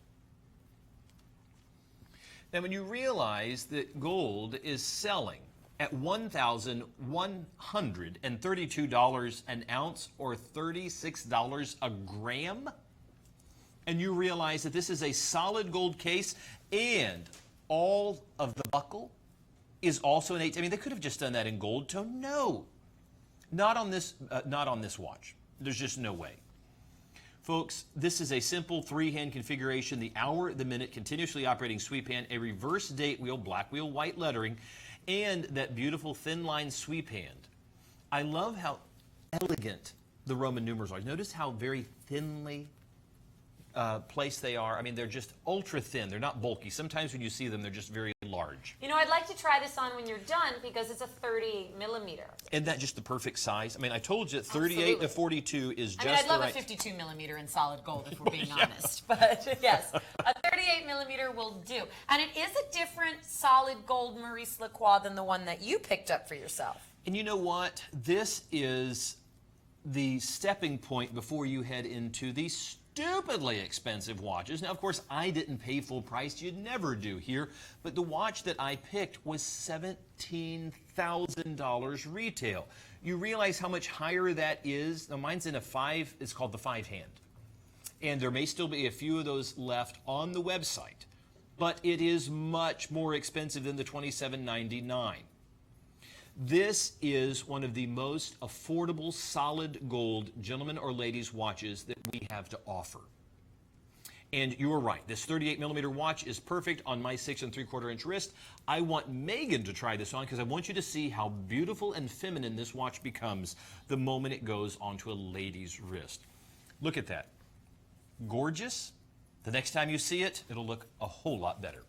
Now, when you realize that gold is selling at $1,132 an ounce, or $36 a gram, and you realize that this is a solid gold case and all of the buckle is also an 8. I mean, they could have just done that in gold tone. No, not on this watch. There's just no way. Folks, this is a simple 3-hand configuration, the hour, the minute, continuously operating sweep hand, a reverse date wheel, black wheel, white lettering, and that beautiful thin line sweep hand. I love how elegant the Roman numerals are. Notice how very thinly placed they are. I mean, they're just ultra thin. They're not bulky. Sometimes when you see them, they're just very large. You know, I'd like to try this on when you're done because it's a 38 millimeter. Isn't that just the perfect size? I mean, I told you that 38 Absolutely. to 42 is just the right... I mean, I'd love a 52 millimeter in solid gold if we're being honest. But yes, a 38 millimeter will do. And it is a different solid gold Maurice Lacroix than the one that you picked up for yourself. And you know what? This is the stepping point before you head into the stupidly expensive watches. Now, of course, I didn't pay full price. You'd never do here. But the watch that I picked was $17,000 retail. You realize how much higher that is? Now, mine's in a 5. It's called the 5-hand. And there may still be a few of those left on the website. But it is much more expensive than the $27.99. This is one of the most affordable solid gold gentlemen or ladies watches that we have to offer. And you are right, this 38 millimeter watch is perfect on my 6 3/4 inch wrist. I want Megan to try this on because I want you to see how beautiful and feminine this watch becomes the moment it goes onto a lady's wrist. Look at that. Gorgeous. The next time you see it, it'll look a whole lot better.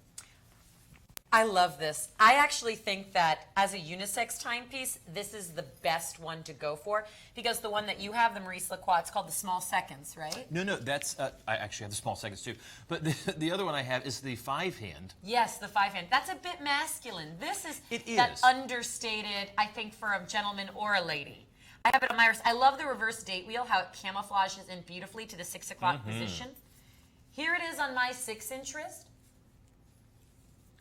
I love this. I actually think that as a unisex timepiece, this is the best one to go for because the one that you have, the Maurice Lacroix, it's called the Small Seconds, right? No, that's, I actually have the Small Seconds too. But the other one I have is the 5-hand. Yes, the 5-hand. That's a bit masculine. This is It is. that understated, I think, for a gentleman or a lady. I have it on my wrist. I love the reverse date wheel, how it camouflages in beautifully to the 6 o'clock position. Here it is on my 6-inch wrist.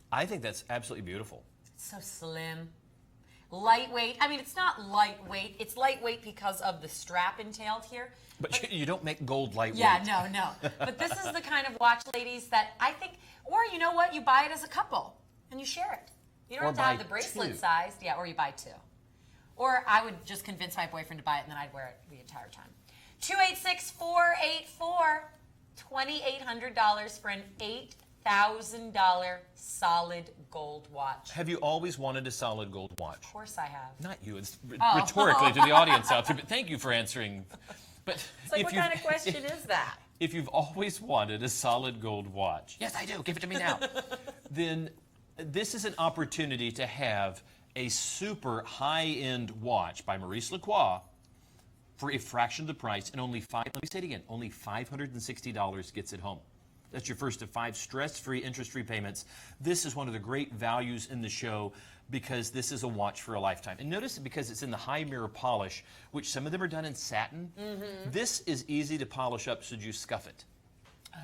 I think that's absolutely beautiful. It's so slim. Lightweight. I mean, it's not lightweight. It's lightweight because of the strap entailed here. But you don't make gold lightweight. Yeah, no. But this is the kind of watch, ladies, that I think, or you know what? You buy it as a couple and you share it. You don't Or have to have buy the bracelet 2. size. Yeah, or you buy 2. Or I would just convince my boyfriend to buy it and then I'd wear it the entire time. 286-484, $2,800 for an $8,000 solid gold watch. Have you always wanted a solid gold watch? Of course I have. Not you. It's rhetorically to the audience out there. But thank you for answering. But It's like, what kind of question is that? If you've always wanted a solid gold watch, yes, I do. Give it to me now. Then this is an opportunity to have a super high-end watch by Maurice Lacroix for a fraction of the price, and let me say it again, only $560 gets it home. That's your first of 5 stress-free, interest-free payments. This is one of the great values in the show because this is a watch for a lifetime. And notice because it's in the high mirror polish, which some of them are done in satin, this is easy to polish up should you scuff it.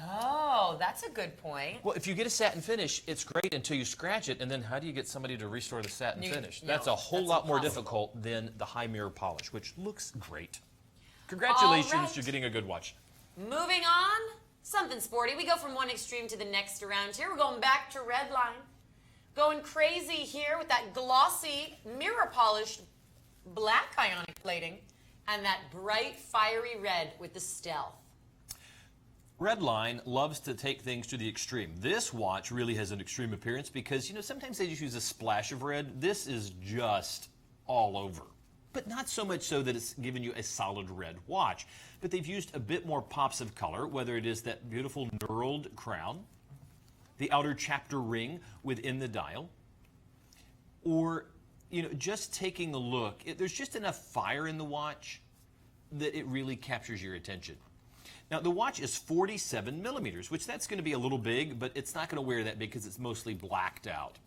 Oh, that's a good point. Well, if you get a satin finish, it's great until you scratch it, and then how do you get somebody to restore the satin finish? That's a whole lot more difficult than the high mirror polish, which looks great. Congratulations, right. you're getting a good watch. Moving on, something sporty. We go from one extreme to the next around here. We're going back to Redline. Going crazy here with that glossy, mirror-polished black ionic plating and that bright, fiery red with the stealth. Redline loves to take things to the extreme. This watch really has an extreme appearance because, you know, sometimes they just use a splash of red. This is just all over. But not so much so that it's giving you a solid red watch. But they've used a bit more pops of color, whether it is that beautiful knurled crown, the outer chapter ring within the dial, or, you know, just taking a look. There's just enough fire in the watch that it really captures your attention. Now, the watch is 47 millimeters, which that's going to be a little big, but it's not going to wear that big because it's mostly blacked out.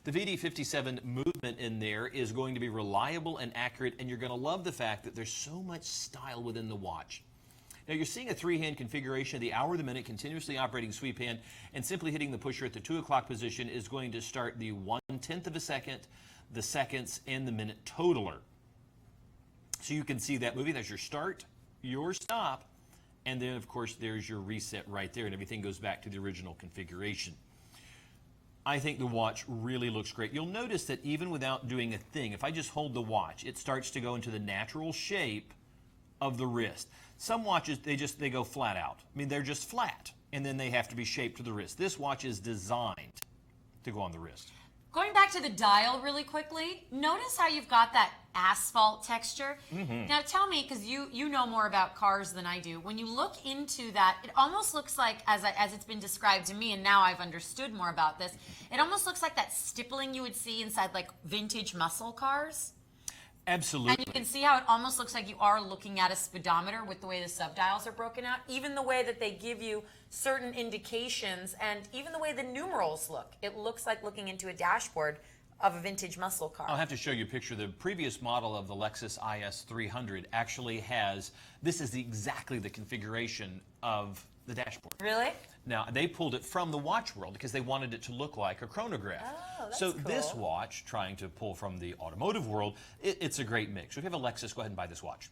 The VD57 movement in there is going to be reliable and accurate, and you're going to love the fact that there's so much style within the watch. Now, you're seeing a 3-hand configuration of the hour, the minute, continuously operating sweep hand, and simply hitting the pusher at the 2 o'clock position is going to start the 1/10 of a second, the seconds, and the minute totaler. So you can see that moving. There's your start, your stop, and then, of course, there's your reset right there, and everything goes back to the original configuration. I think the watch really looks great. You'll notice that even without doing a thing, if I just hold the watch, it starts to go into the natural shape of the wrist. Some watches, they go flat out. I mean, they're just flat, and then they have to be shaped to the wrist. This watch is designed to go on the wrist. Going back to the dial really quickly, notice how you've got that asphalt texture. Now tell me, because you know more about cars than I do, when you look into that, it almost looks like, as it's been described to me, and now I've understood more about this, it almost looks like that stippling you would see inside like vintage muscle cars. Absolutely. And you can see how it almost looks like you are looking at a speedometer with the way the subdials are broken out, even the way that they give you certain indications, and even the way the numerals look. It looks like looking into a dashboard of a vintage muscle car. I'll have to show you a picture. The previous model of the Lexus IS 300 actually has, this is exactly the configuration of the dashboard. Really? Now, they pulled it from the watch world because they wanted it to look like a chronograph. Oh, that's so cool. this watch, trying to pull from the automotive world, it's a great mix. So if you have a Lexus, go ahead and buy this watch.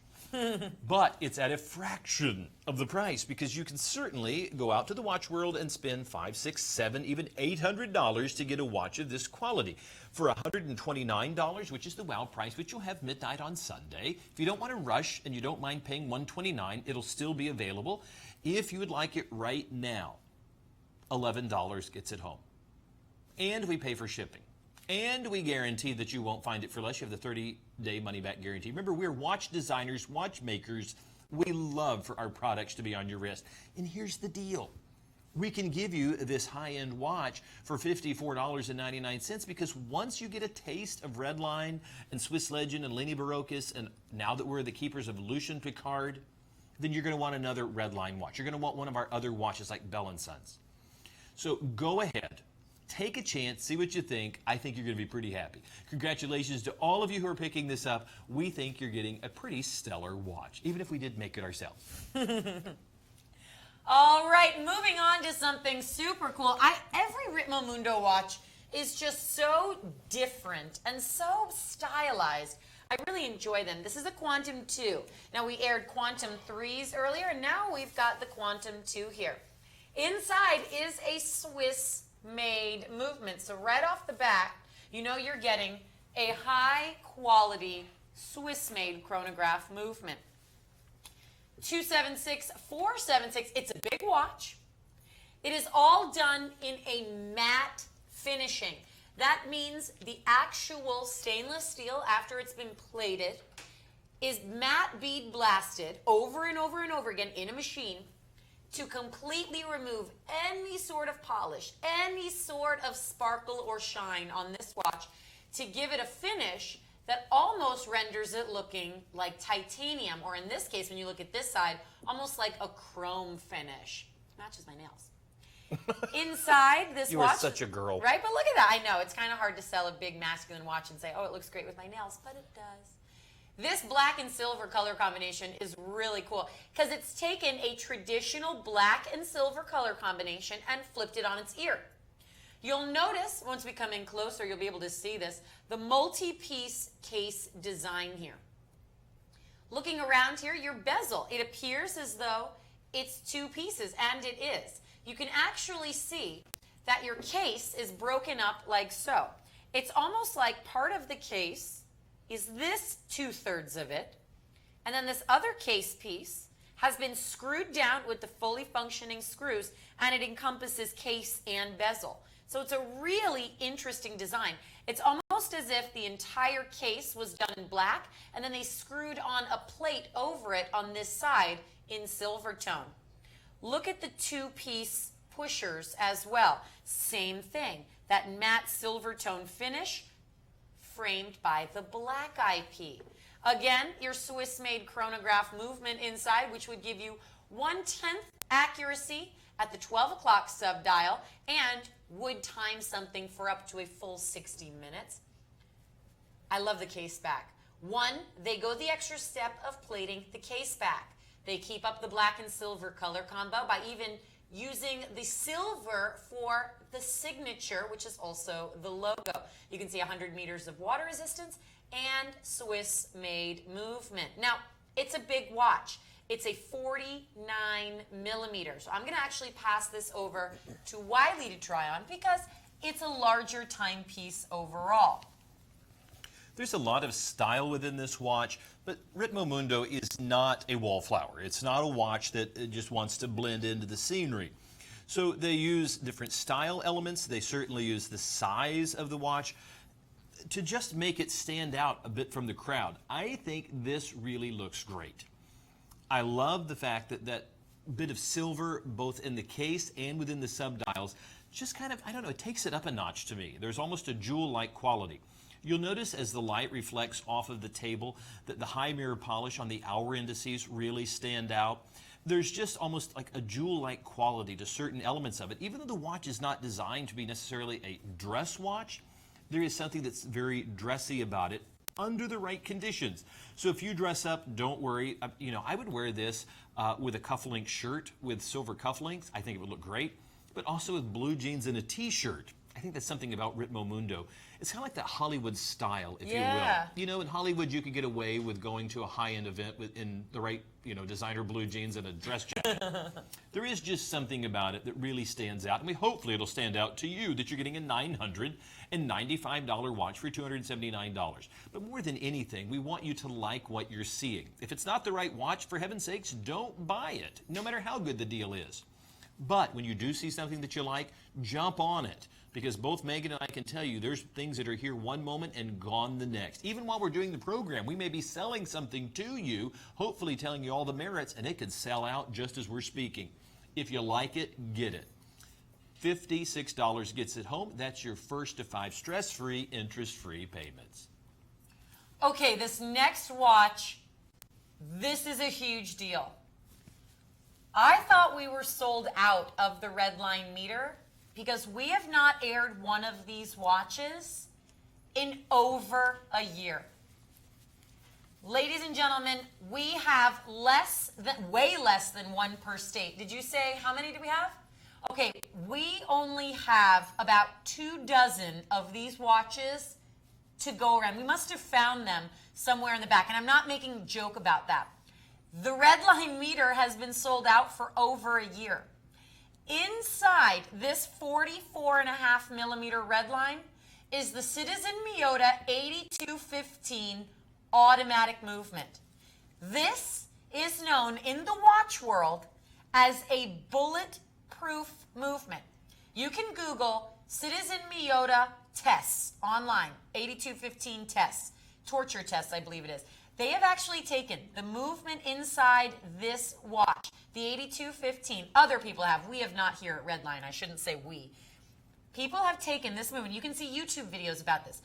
But it's at a fraction of the price because you can certainly go out to the watch world and spend $500, $600, $700, even $800 to get a watch of this quality. For $129, which is the wow price, which you'll have midnight on Sunday. If you don't want to rush and you don't mind paying $129, it'll still be available. If you would like it right now, $11 gets it home. And we pay for shipping. And we guarantee that you won't find it for less. You have the 30-day money-back guarantee. Remember, we're watch designers, watchmakers. We love for our products to be on your wrist. And here's the deal. We can give you this high-end watch for $54.99 because once you get a taste of Redline and Swiss Legend and Lenny Barocas, and now that we're the keepers of Lucien Picard, then you're going to want another Redline watch. You're going to want one of our other watches like Bell & Sons. So go ahead. Take a chance, see what you think. I think you're going to be pretty happy. Congratulations to all of you who are picking this up. We think you're getting a pretty stellar watch, even if we did make it ourselves. All right, moving on to something super cool. Every Ritmo Mundo watch is just so different and so stylized. I really enjoy them. This is a Quantum 2. Now, we aired Quantum 3s earlier, and now we've got the Quantum 2 here. Inside is a Swiss-made movement. So right off the bat, you know you're getting a high-quality Swiss-made chronograph movement. 276, 476, it's a big watch. It is all done in a matte finishing. That means the actual stainless steel, after it's been plated, is matte bead blasted over and over and over again in a machine to completely remove any sort of polish, any sort of sparkle or shine on this watch to give it a finish that almost renders it looking like titanium, or in this case, when you look at this side, almost like a chrome finish. Matches my nails. Inside this You watch, are such a girl. right? But look at that. I know it's kind of hard to sell a big masculine watch and say, oh, it looks great with my nails, but it does. This black and silver color combination is really cool because it's taken a traditional black and silver color combination and flipped it on its ear. You'll notice, once we come in closer, you'll be able to see this, the multi-piece case design here. Looking around here, your bezel, it appears as though it's two pieces, and it is. You can actually see that your case is broken up like so. It's almost like part of the case is this 2/3 of it, and then this other case piece has been screwed down with the fully functioning screws, and it encompasses case and bezel. So it's a really interesting design. It's almost as if the entire case was done in black, and then they screwed on a plate over it on this side in silver tone. Look at the two-piece pushers as well. Same thing, that matte silver tone finish framed by the black IP. Again, your Swiss-made chronograph movement inside, which would give you 1/10 accuracy at the 12 o'clock sub-dial and would time something for up to a full 60 minutes. I love the case back. One, they go the extra step of plating the case back. They keep up the black and silver color combo by even using the silver for the signature, which is also the logo. You can see 100 meters of water resistance and Swiss-made movement. Now, it's a big watch. It's a 49 millimeter. So I'm going to actually pass this over to Wiley to try on because it's a larger timepiece overall. There's a lot of style within this watch, but Ritmo Mundo is not a wallflower. It's not a watch that just wants to blend into the scenery. So they use different style elements. They certainly use the size of the watch to just make it stand out a bit from the crowd. I think this really looks great. I love the fact that that bit of silver, both in the case and within the subdials, just kind of, I don't know, it takes it up a notch to me. There's almost a jewel-like quality. You'll notice as the light reflects off of the table that the high mirror polish on the hour indices really stand out. There's just almost like a jewel-like quality to certain elements of it. Even though the watch is not designed to be necessarily a dress watch, there is something that's very dressy about it under the right conditions. So if you dress up, don't worry. I would wear this with a cufflink shirt with silver cufflinks. I think it would look great. But also with blue jeans and a t-shirt. I think that's something about Ritmo Mundo. It's kind of like that Hollywood style, if you will. You know, in Hollywood, you could get away with going to a high-end event in the right, designer blue jeans and a dress jacket. There is just something about it that really stands out. And hopefully it'll stand out to you that you're getting a $995 watch for $279. But more than anything, we want you to like what you're seeing. If it's not the right watch, for heaven's sakes, don't buy it, no matter how good the deal is. But when you do see something that you like, jump on it. Because both Megan and I can tell you there's things that are here one moment and gone the next. Even while we're doing the program, we may be selling something to you, hopefully telling you all the merits, and it could sell out just as we're speaking. If you like it, get it. $56 gets it home. That's your first to 5 stress-free, interest-free payments. Okay, this next watch, this is a huge deal. I thought we were sold out of the red line meter because we have not aired one of these watches in over a year. Ladies and gentlemen, we have way less than one per state. Did you say how many do we have? Okay, we only have about 24 of these watches to go around. We must have found them somewhere in the back, and I'm not making a joke about that. The red line meter has been sold out for over a year. Inside this 44.5 millimeter red line is the Citizen Miyota 8215 automatic movement. This is known in the watch world as a bulletproof movement. You can Google Citizen Miyota tests online, 8215 tests, torture tests, I believe it is. They have actually taken the movement inside this watch, the 8215. Other people have. We have not here at Redline. I shouldn't say we. People have taken this movement. You can see YouTube videos about this.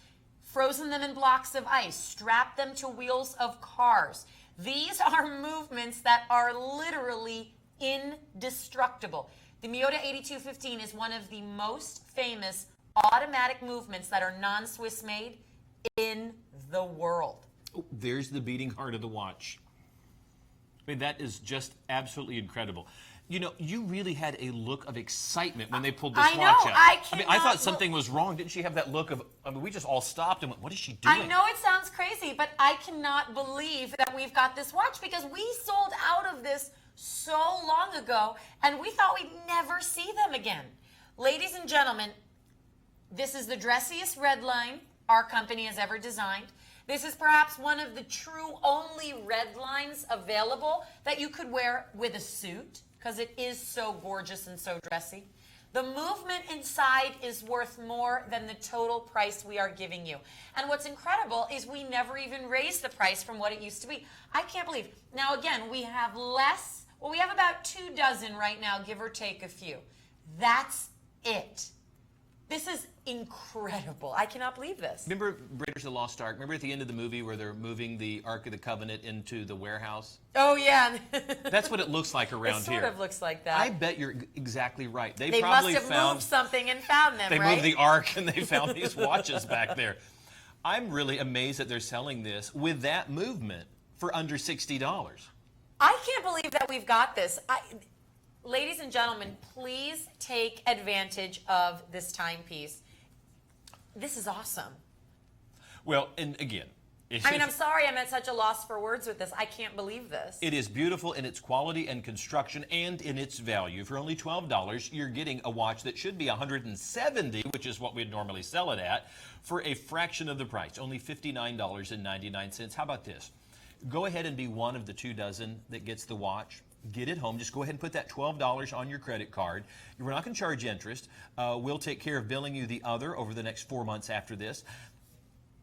frozen them in blocks of ice, strapped them to wheels of cars. These are movements that are literally indestructible. The Miyota 8215 is one of the most famous automatic movements that are non-Swiss made in the world. Oh, there's the beating heart of the watch. I mean, that is just absolutely incredible. You know, you really had a look of excitement when they pulled this watch out. I thought something was wrong. Didn't she have that look of, we just all stopped and went, what is she doing? I know it sounds crazy, but I cannot believe that we've got this watch because we sold out of this so long ago and we thought we'd never see them again. Ladies and gentlemen, this is the dressiest red line our company has ever designed. This is perhaps one of the true only red lines available that you could wear with a suit because it is so gorgeous and so dressy. The movement inside is worth more than the total price we are giving you. And what's incredible is we never even raised the price from what it used to be. I can't believe. Now again, we have less, well, we have about 2 dozen right now, give or take a few. That's it. This is incredible. I cannot believe this. Remember Raiders of the Lost Ark? Remember at the end of the movie where they're moving the Ark of the Covenant into the warehouse? Oh, yeah. That's what it looks like around here. It sort of looks like that. I bet you're exactly right. They probably must have moved something and found them, They right? moved the Ark and they found these watches back there. I'm really amazed that they're selling this with that movement for under $60. I can't believe that we've got this. Ladies and gentlemen, please take advantage of this timepiece. This is awesome. Well, and again, I'm sorry I'm at such a loss for words with this. I can't believe this. It is beautiful in its quality and construction and in its value. For only $12, you're getting a watch that should be $170, which is what we'd normally sell it at, for a fraction of the price, only $59.99. How about this? Go ahead and be one of the 2 dozen that gets the watch. Get it home. Just go ahead and put that $12 on your credit card. We're not going to charge interest. We'll take care of billing you the other over the next 4 months after this.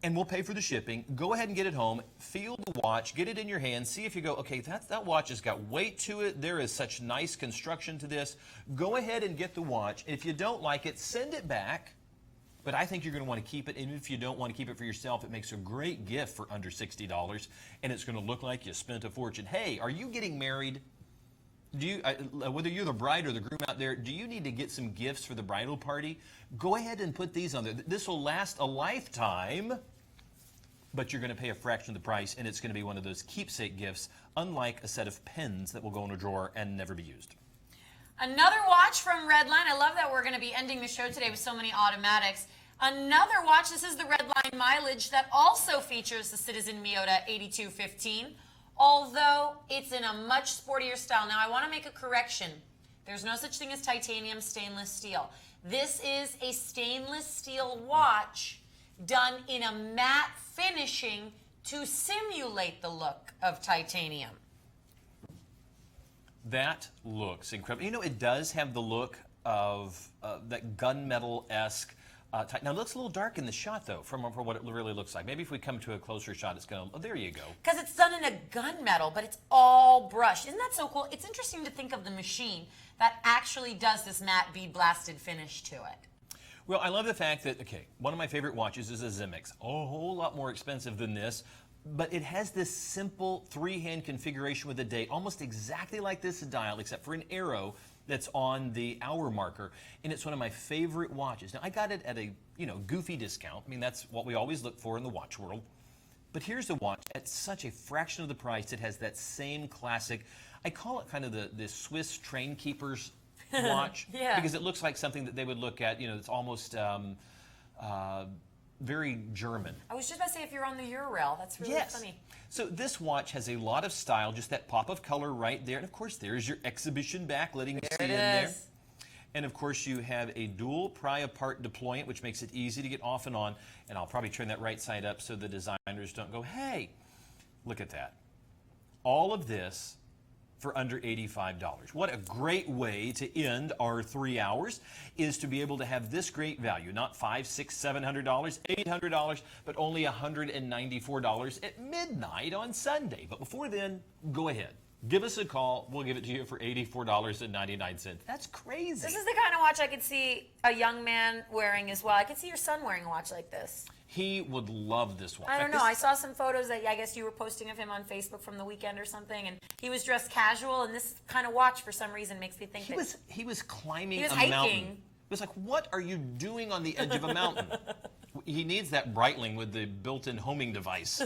And we'll pay for the shipping. Go ahead and get it home. Feel the watch. Get it in your hand. See if you go, okay, that watch has got weight to it. There is such nice construction to this. Go ahead and get the watch. If you don't like it, send it back. But I think you're going to want to keep it. And if you don't want to keep it for yourself, it makes a great gift for under $60. And it's going to look like you spent a fortune. Hey, are you getting married? Do you, whether you're the bride or the groom out there, do you need to get some gifts for the bridal party? Go ahead and put these on there. This will last a lifetime, but you're going to pay a fraction of the price, and it's going to be one of those keepsake gifts, unlike a set of pens that will go in a drawer and never be used. Another watch from Redline. I love that we're going to be ending the show today with so many automatics. Another watch, this is the Redline mileage that also features the Citizen Miyota 8215. Although it's in a much sportier style. Now, I want to make a correction. There's no such thing as titanium stainless steel. This is a stainless steel watch done in a matte finishing to simulate the look of titanium. That looks incredible. You know, it does have the look of that gunmetal-esque type. Now, it looks a little dark in the shot, though, from what it really looks like. Maybe if we come to a closer shot, it's going to... Oh, there you go. Because it's done in a gunmetal, but it's all brushed. Isn't that so cool? It's interesting to think of the machine that actually does this matte bead-blasted finish to it. Well, I love the fact that, okay, one of my favorite watches is a Zimix. A whole lot more expensive than this, but it has this simple 3-hand configuration with a date, almost exactly like this dial, except for an arrow that's on the hour marker, and it's one of my favorite watches. Now, I got it at a, goofy discount. I mean, that's what we always look for in the watch world. But here's the watch at such a fraction of the price. It has that same classic, I call it kind of the Swiss train keeper's watch, yeah. Because it looks like something that they would look at, it's almost very German. I was just about to say if you're on the Eurail, that's really funny. So this watch has a lot of style, just that pop of color right there. And of course, there's your exhibition back, letting you see in there. And of course, you have a dual pry-apart deployant, which makes it easy to get off and on. And I'll probably turn that right side up so the designers don't go, hey, look at that. All of this for under $85. What a great way to end our 3 hours is to be able to have this great value, not $500, $600, $700, $800, but only $194 at midnight on Sunday. But before then, go ahead. Give us a call. We'll give it to you for $84.99. That's crazy. This is the kind of watch I could see a young man wearing as well. I could see your son wearing a watch like this. He would love this watch. I don't know. I saw some photos that I guess you were posting of him on Facebook from the weekend or something, and he was dressed casual, and this kind of watch for some reason makes me think he was climbing he was a hiking. mountain. It was like, what are you doing on the edge of a mountain? He needs that Breitling with the built-in homing device.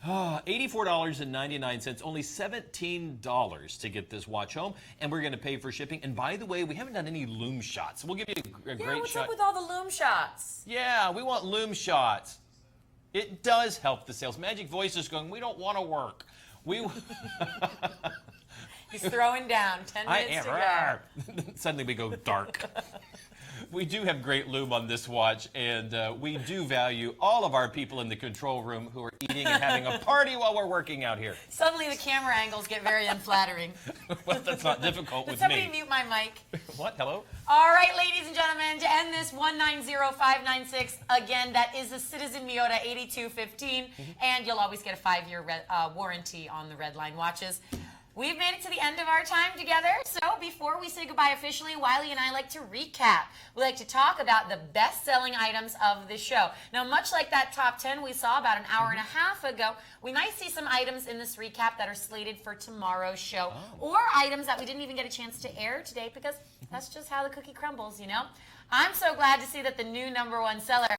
$84.99, only $17 to get this watch home, and we're going to pay for shipping. And by the way, we haven't done any loom shots. We'll give you a great shot. What's up with all the loom shots? Yeah, we want loom shots. It does help the sales. Magic Voice is going, we don't want to work. He's throwing down. 10 minutes to go. Suddenly we go dark. We do have great loom on this watch, and we do value all of our people in the control room who are eating and having a party while we're working out here. Suddenly the camera angles get very unflattering. Well, that's not difficult with Did somebody me. mute my mic? What? Hello? All right, ladies and gentlemen, to end this 190596, again, that is the Citizen Miota 8215, and you'll always get a 5-year warranty on the Redline watches. We've made it to the end of our time together, so before we say goodbye officially, Wiley and I like to recap. We like to talk about the best-selling items of the show. Now, much like that top 10 we saw about an hour and a half ago, we might see some items in this recap that are slated for tomorrow's show, or items that we didn't even get a chance to air today, because that's just how the cookie crumbles, you know? I'm so glad to see that the new #1 seller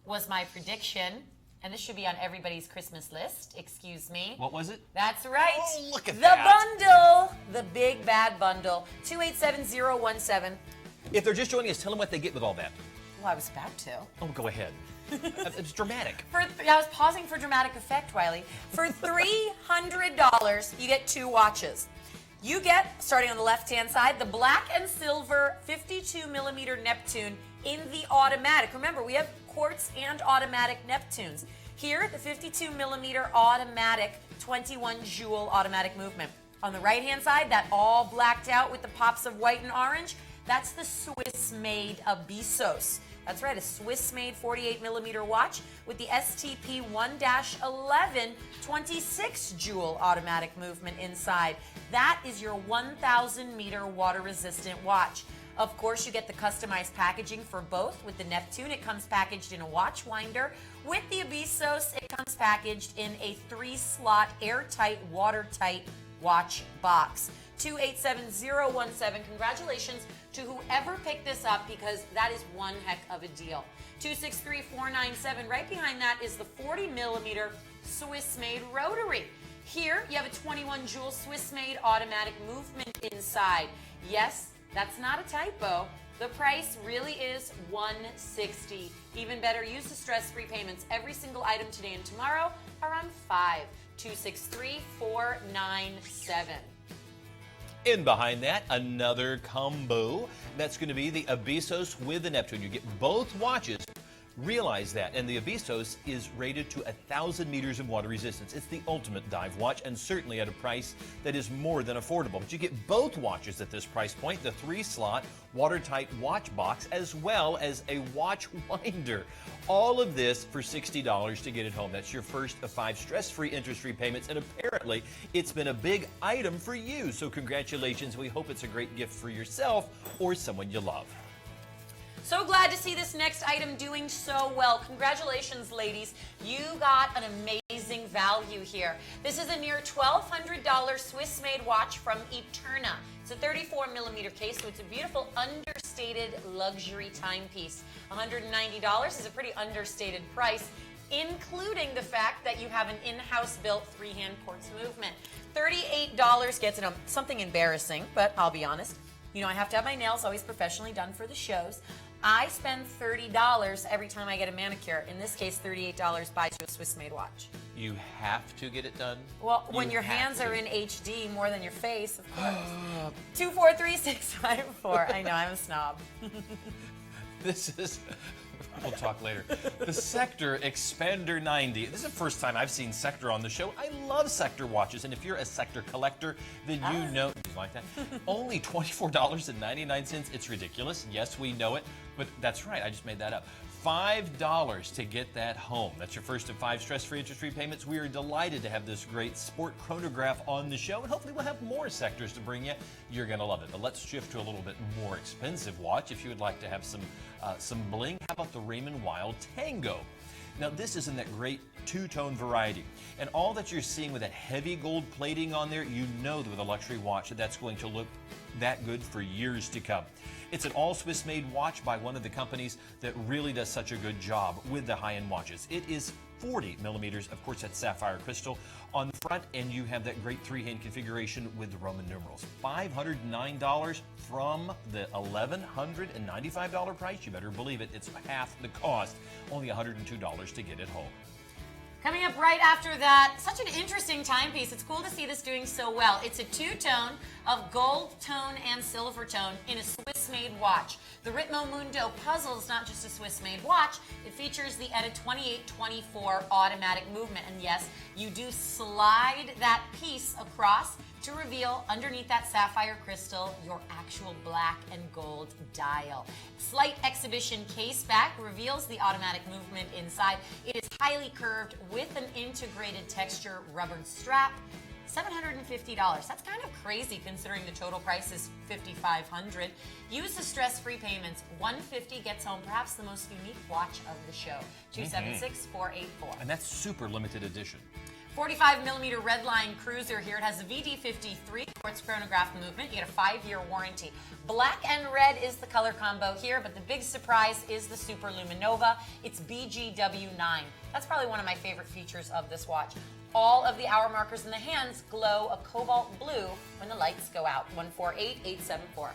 was my prediction. And this should be on everybody's Christmas list. Excuse me. What was it? That's right. Oh, look at the that. bundle. The big bad bundle. 287017. If they're just joining us, tell them what they get with all that. Well, I was about to. Oh, go ahead. It's dramatic. I was pausing for dramatic effect, Wiley. For $300, you get 2 watches. You get, starting on the left-hand side, the black and silver 52mm Neptune in the automatic. Remember, we have quartz and automatic Neptunes. Here, the 52mm automatic 21 joule automatic movement. On the right-hand side, that all blacked out with the pops of white and orange, that's the Swiss-made Abisos. That's right, a Swiss-made 48mm watch with the STP-1-11 26 joule automatic movement inside. That is your 1,000-meter water-resistant watch. Of course, you get the customized packaging for both. With the Neptune, it comes packaged in a watch winder. With the Abisos, it comes packaged in a 3-slot, airtight, watertight watch box. 287017. Congratulations to whoever picked this up, because that is one heck of a deal. 263497. Right behind that is the 40mm Swiss-made rotary. Here, you have a 21 joule Swiss-made automatic movement inside. Yes, that's not a typo. The price really is $160. Even better, use the stress-free payments. Every single item today and tomorrow are on 263497. In behind that, another combo. That's going to be the Abisos with the Neptune. You get both watches. Realize that. And the Abisos is rated to 1,000 meters of water resistance. It's the ultimate dive watch, and certainly at a price that is more than affordable. But you get both watches at this price point, the 3-slot watertight watch box, as well as a watch winder. All of this for $60 to get it home. That's your first of 5 stress-free, interest-free payments, and apparently it's been a big item for you. So congratulations. We hope it's a great gift for yourself or someone you love. So glad to see this next item doing so well. Congratulations, ladies. You got an amazing value here. This is a near $1,200 Swiss-made watch from Eterna. It's a 34mm case, so it's a beautiful understated luxury timepiece. $190 is a pretty understated price, including the fact that you have an in-house built 3-hand quartz movement. $38 gets it. Something embarrassing, but I'll be honest. You know, I have to have my nails always professionally done for the shows. I spend $30 every time I get a manicure. In this case, $38 buys you a Swiss-made watch. You have to get it done? Well, when your hands are in HD more than your face, of course. 243654. I know, I'm a snob. This is... We'll talk later. The Sector Expander 90. This is the first time I've seen Sector on the show. I love Sector watches, and if you're a Sector collector, then you know. Do you like that? Only $24.99. It's ridiculous. Yes, we know it, but that's right. I just made that up. $5 to get that home. That's your first of 5 stress-free, interest-free payments. We are delighted to have this great sport chronograph on the show, and hopefully we'll have more Sectors to bring you. You're going to love it. But let's shift to a little bit more expensive watch. If you would like to have some bling, how about the Raymond Wild Tango? Now this is in that great two-tone variety. And all that you're seeing with that heavy gold plating on there, you know that with a luxury watch that's going to look that good for years to come. It's an all Swiss made watch by one of the companies that really does such a good job with the high-end watches. It is 40 millimeters, of course that's sapphire crystal on the front, and you have that great three-hand configuration with the Roman numerals. $509 from the $1,195 price. You better believe it, it's half the cost, only $102 to get it home. Coming up right after that, such an interesting timepiece. It's cool to see this doing so well. It's a two-tone of gold tone and silver tone in a Swiss-made watch. The Ritmo Mundo puzzle is not just a Swiss-made watch. It features the ETA 2824 automatic movement. And yes, you do slide that piece across to reveal underneath that sapphire crystal your actual black and gold dial. Slight exhibition case back reveals the automatic movement inside. It is highly curved with an integrated texture rubber strap. $750. That's kind of crazy considering the total price is $5,500. Use the stress-free payments. $150 gets home perhaps the most unique watch of the show. 276-484. And that's super limited edition. 45 millimeter Redline Cruiser here. It has a VD53 quartz chronograph movement. You get a 5-year warranty. Black and red is the color combo here, but the big surprise is the Super Luminova. It's BGW9. That's probably one of my favorite features of this watch. All of the hour markers in the hands glow a cobalt blue when the lights go out. 148874.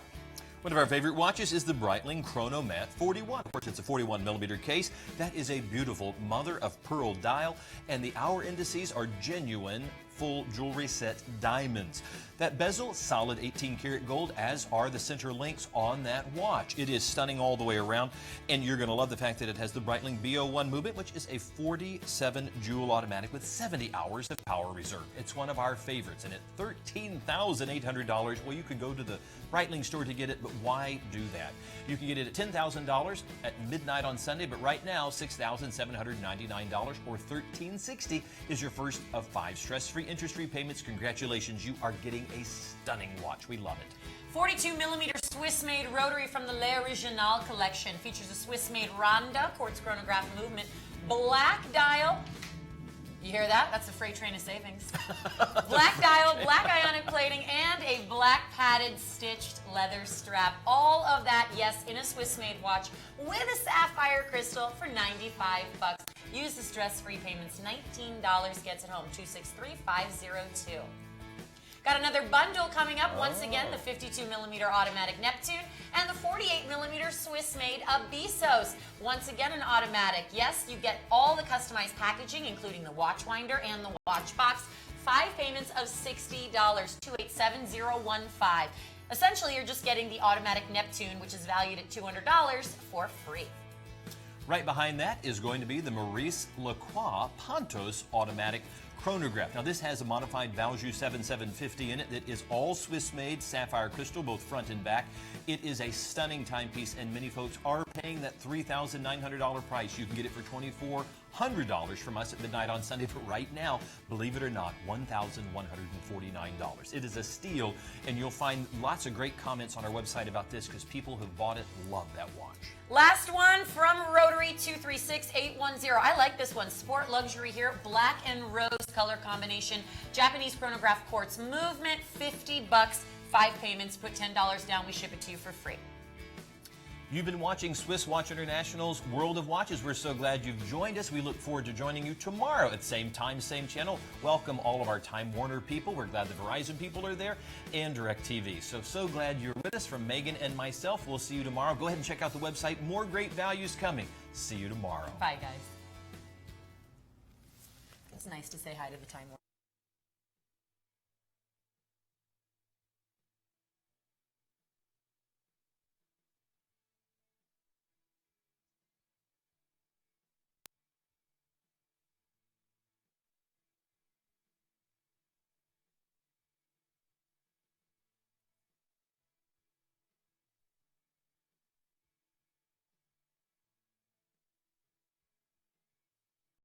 One of our favorite watches is the Breitling Chronomat 41. Of course, it's a 41 millimeter case. That is a beautiful mother of pearl dial, and the hour indices are genuine full jewelry set diamonds. That bezel, solid 18 karat gold, as are the center links on that watch. It is stunning all the way around, and you're going to love the fact that it has the Breitling B01 movement, which is a 47 jewel automatic with 70 hours of power reserve. It's one of our favorites, and at $13,800, well, you could go to the Breitling store to get it, but why do that? You can get it at $10,000 at midnight on Sunday, but right now, $6,799 or $1,360 is your first of 5 stress-free, interest-free payments. Congratulations, you are getting a stunning watch. We love it. 42 millimeter Swiss-made rotary from the Le Original collection. Features a Swiss-made Ronda quartz chronograph movement, black dial. You hear that? That's a freight train of savings. Black dial, black ionic plating, and a black padded stitched leather strap. All of that, yes, in a Swiss-made watch with a sapphire crystal for $95. Use the stress-free payments. $19 gets it home. 263-502. Got another bundle coming up. Once again, the 52 millimeter automatic Neptune and the 48 millimeter Swiss-made Abyssos. Once again, an automatic. Yes, you get all the customized packaging, including the watch winder and the watch box. 5 payments of $60. 287015. Essentially, you're just getting the automatic Neptune, which is valued at $200, for free. Right behind that is going to be the Maurice Lacroix Pontos automatic chronograph. Now this has a modified Valjoux 7750 in it that is all Swiss-made sapphire crystal, both front and back. It is a stunning timepiece, and many folks are paying that $3,900 price. You can get it for $2,400 from us at midnight on Sunday, but right now, believe it or not, $1,149. It is a steal, and you'll find lots of great comments on our website about this because people who've bought it love that watch. Last one from Rotary 236810. I like this one. Sport luxury here. Black and rose color combination. Japanese chronograph quartz movement. $50. 5 payments. Put $10 down. We ship it to you for free. You've been watching Swiss Watch International's World of Watches. We're so glad you've joined us. We look forward to joining you tomorrow at same time, same channel. Welcome all of our Time Warner people. We're glad the Verizon people are there, and DirecTV. So glad you're with us. From Megan and myself, we'll see you tomorrow. Go ahead and check out the website. More great values coming. See you tomorrow. Bye, guys. It's nice to say hi to the Time Warner.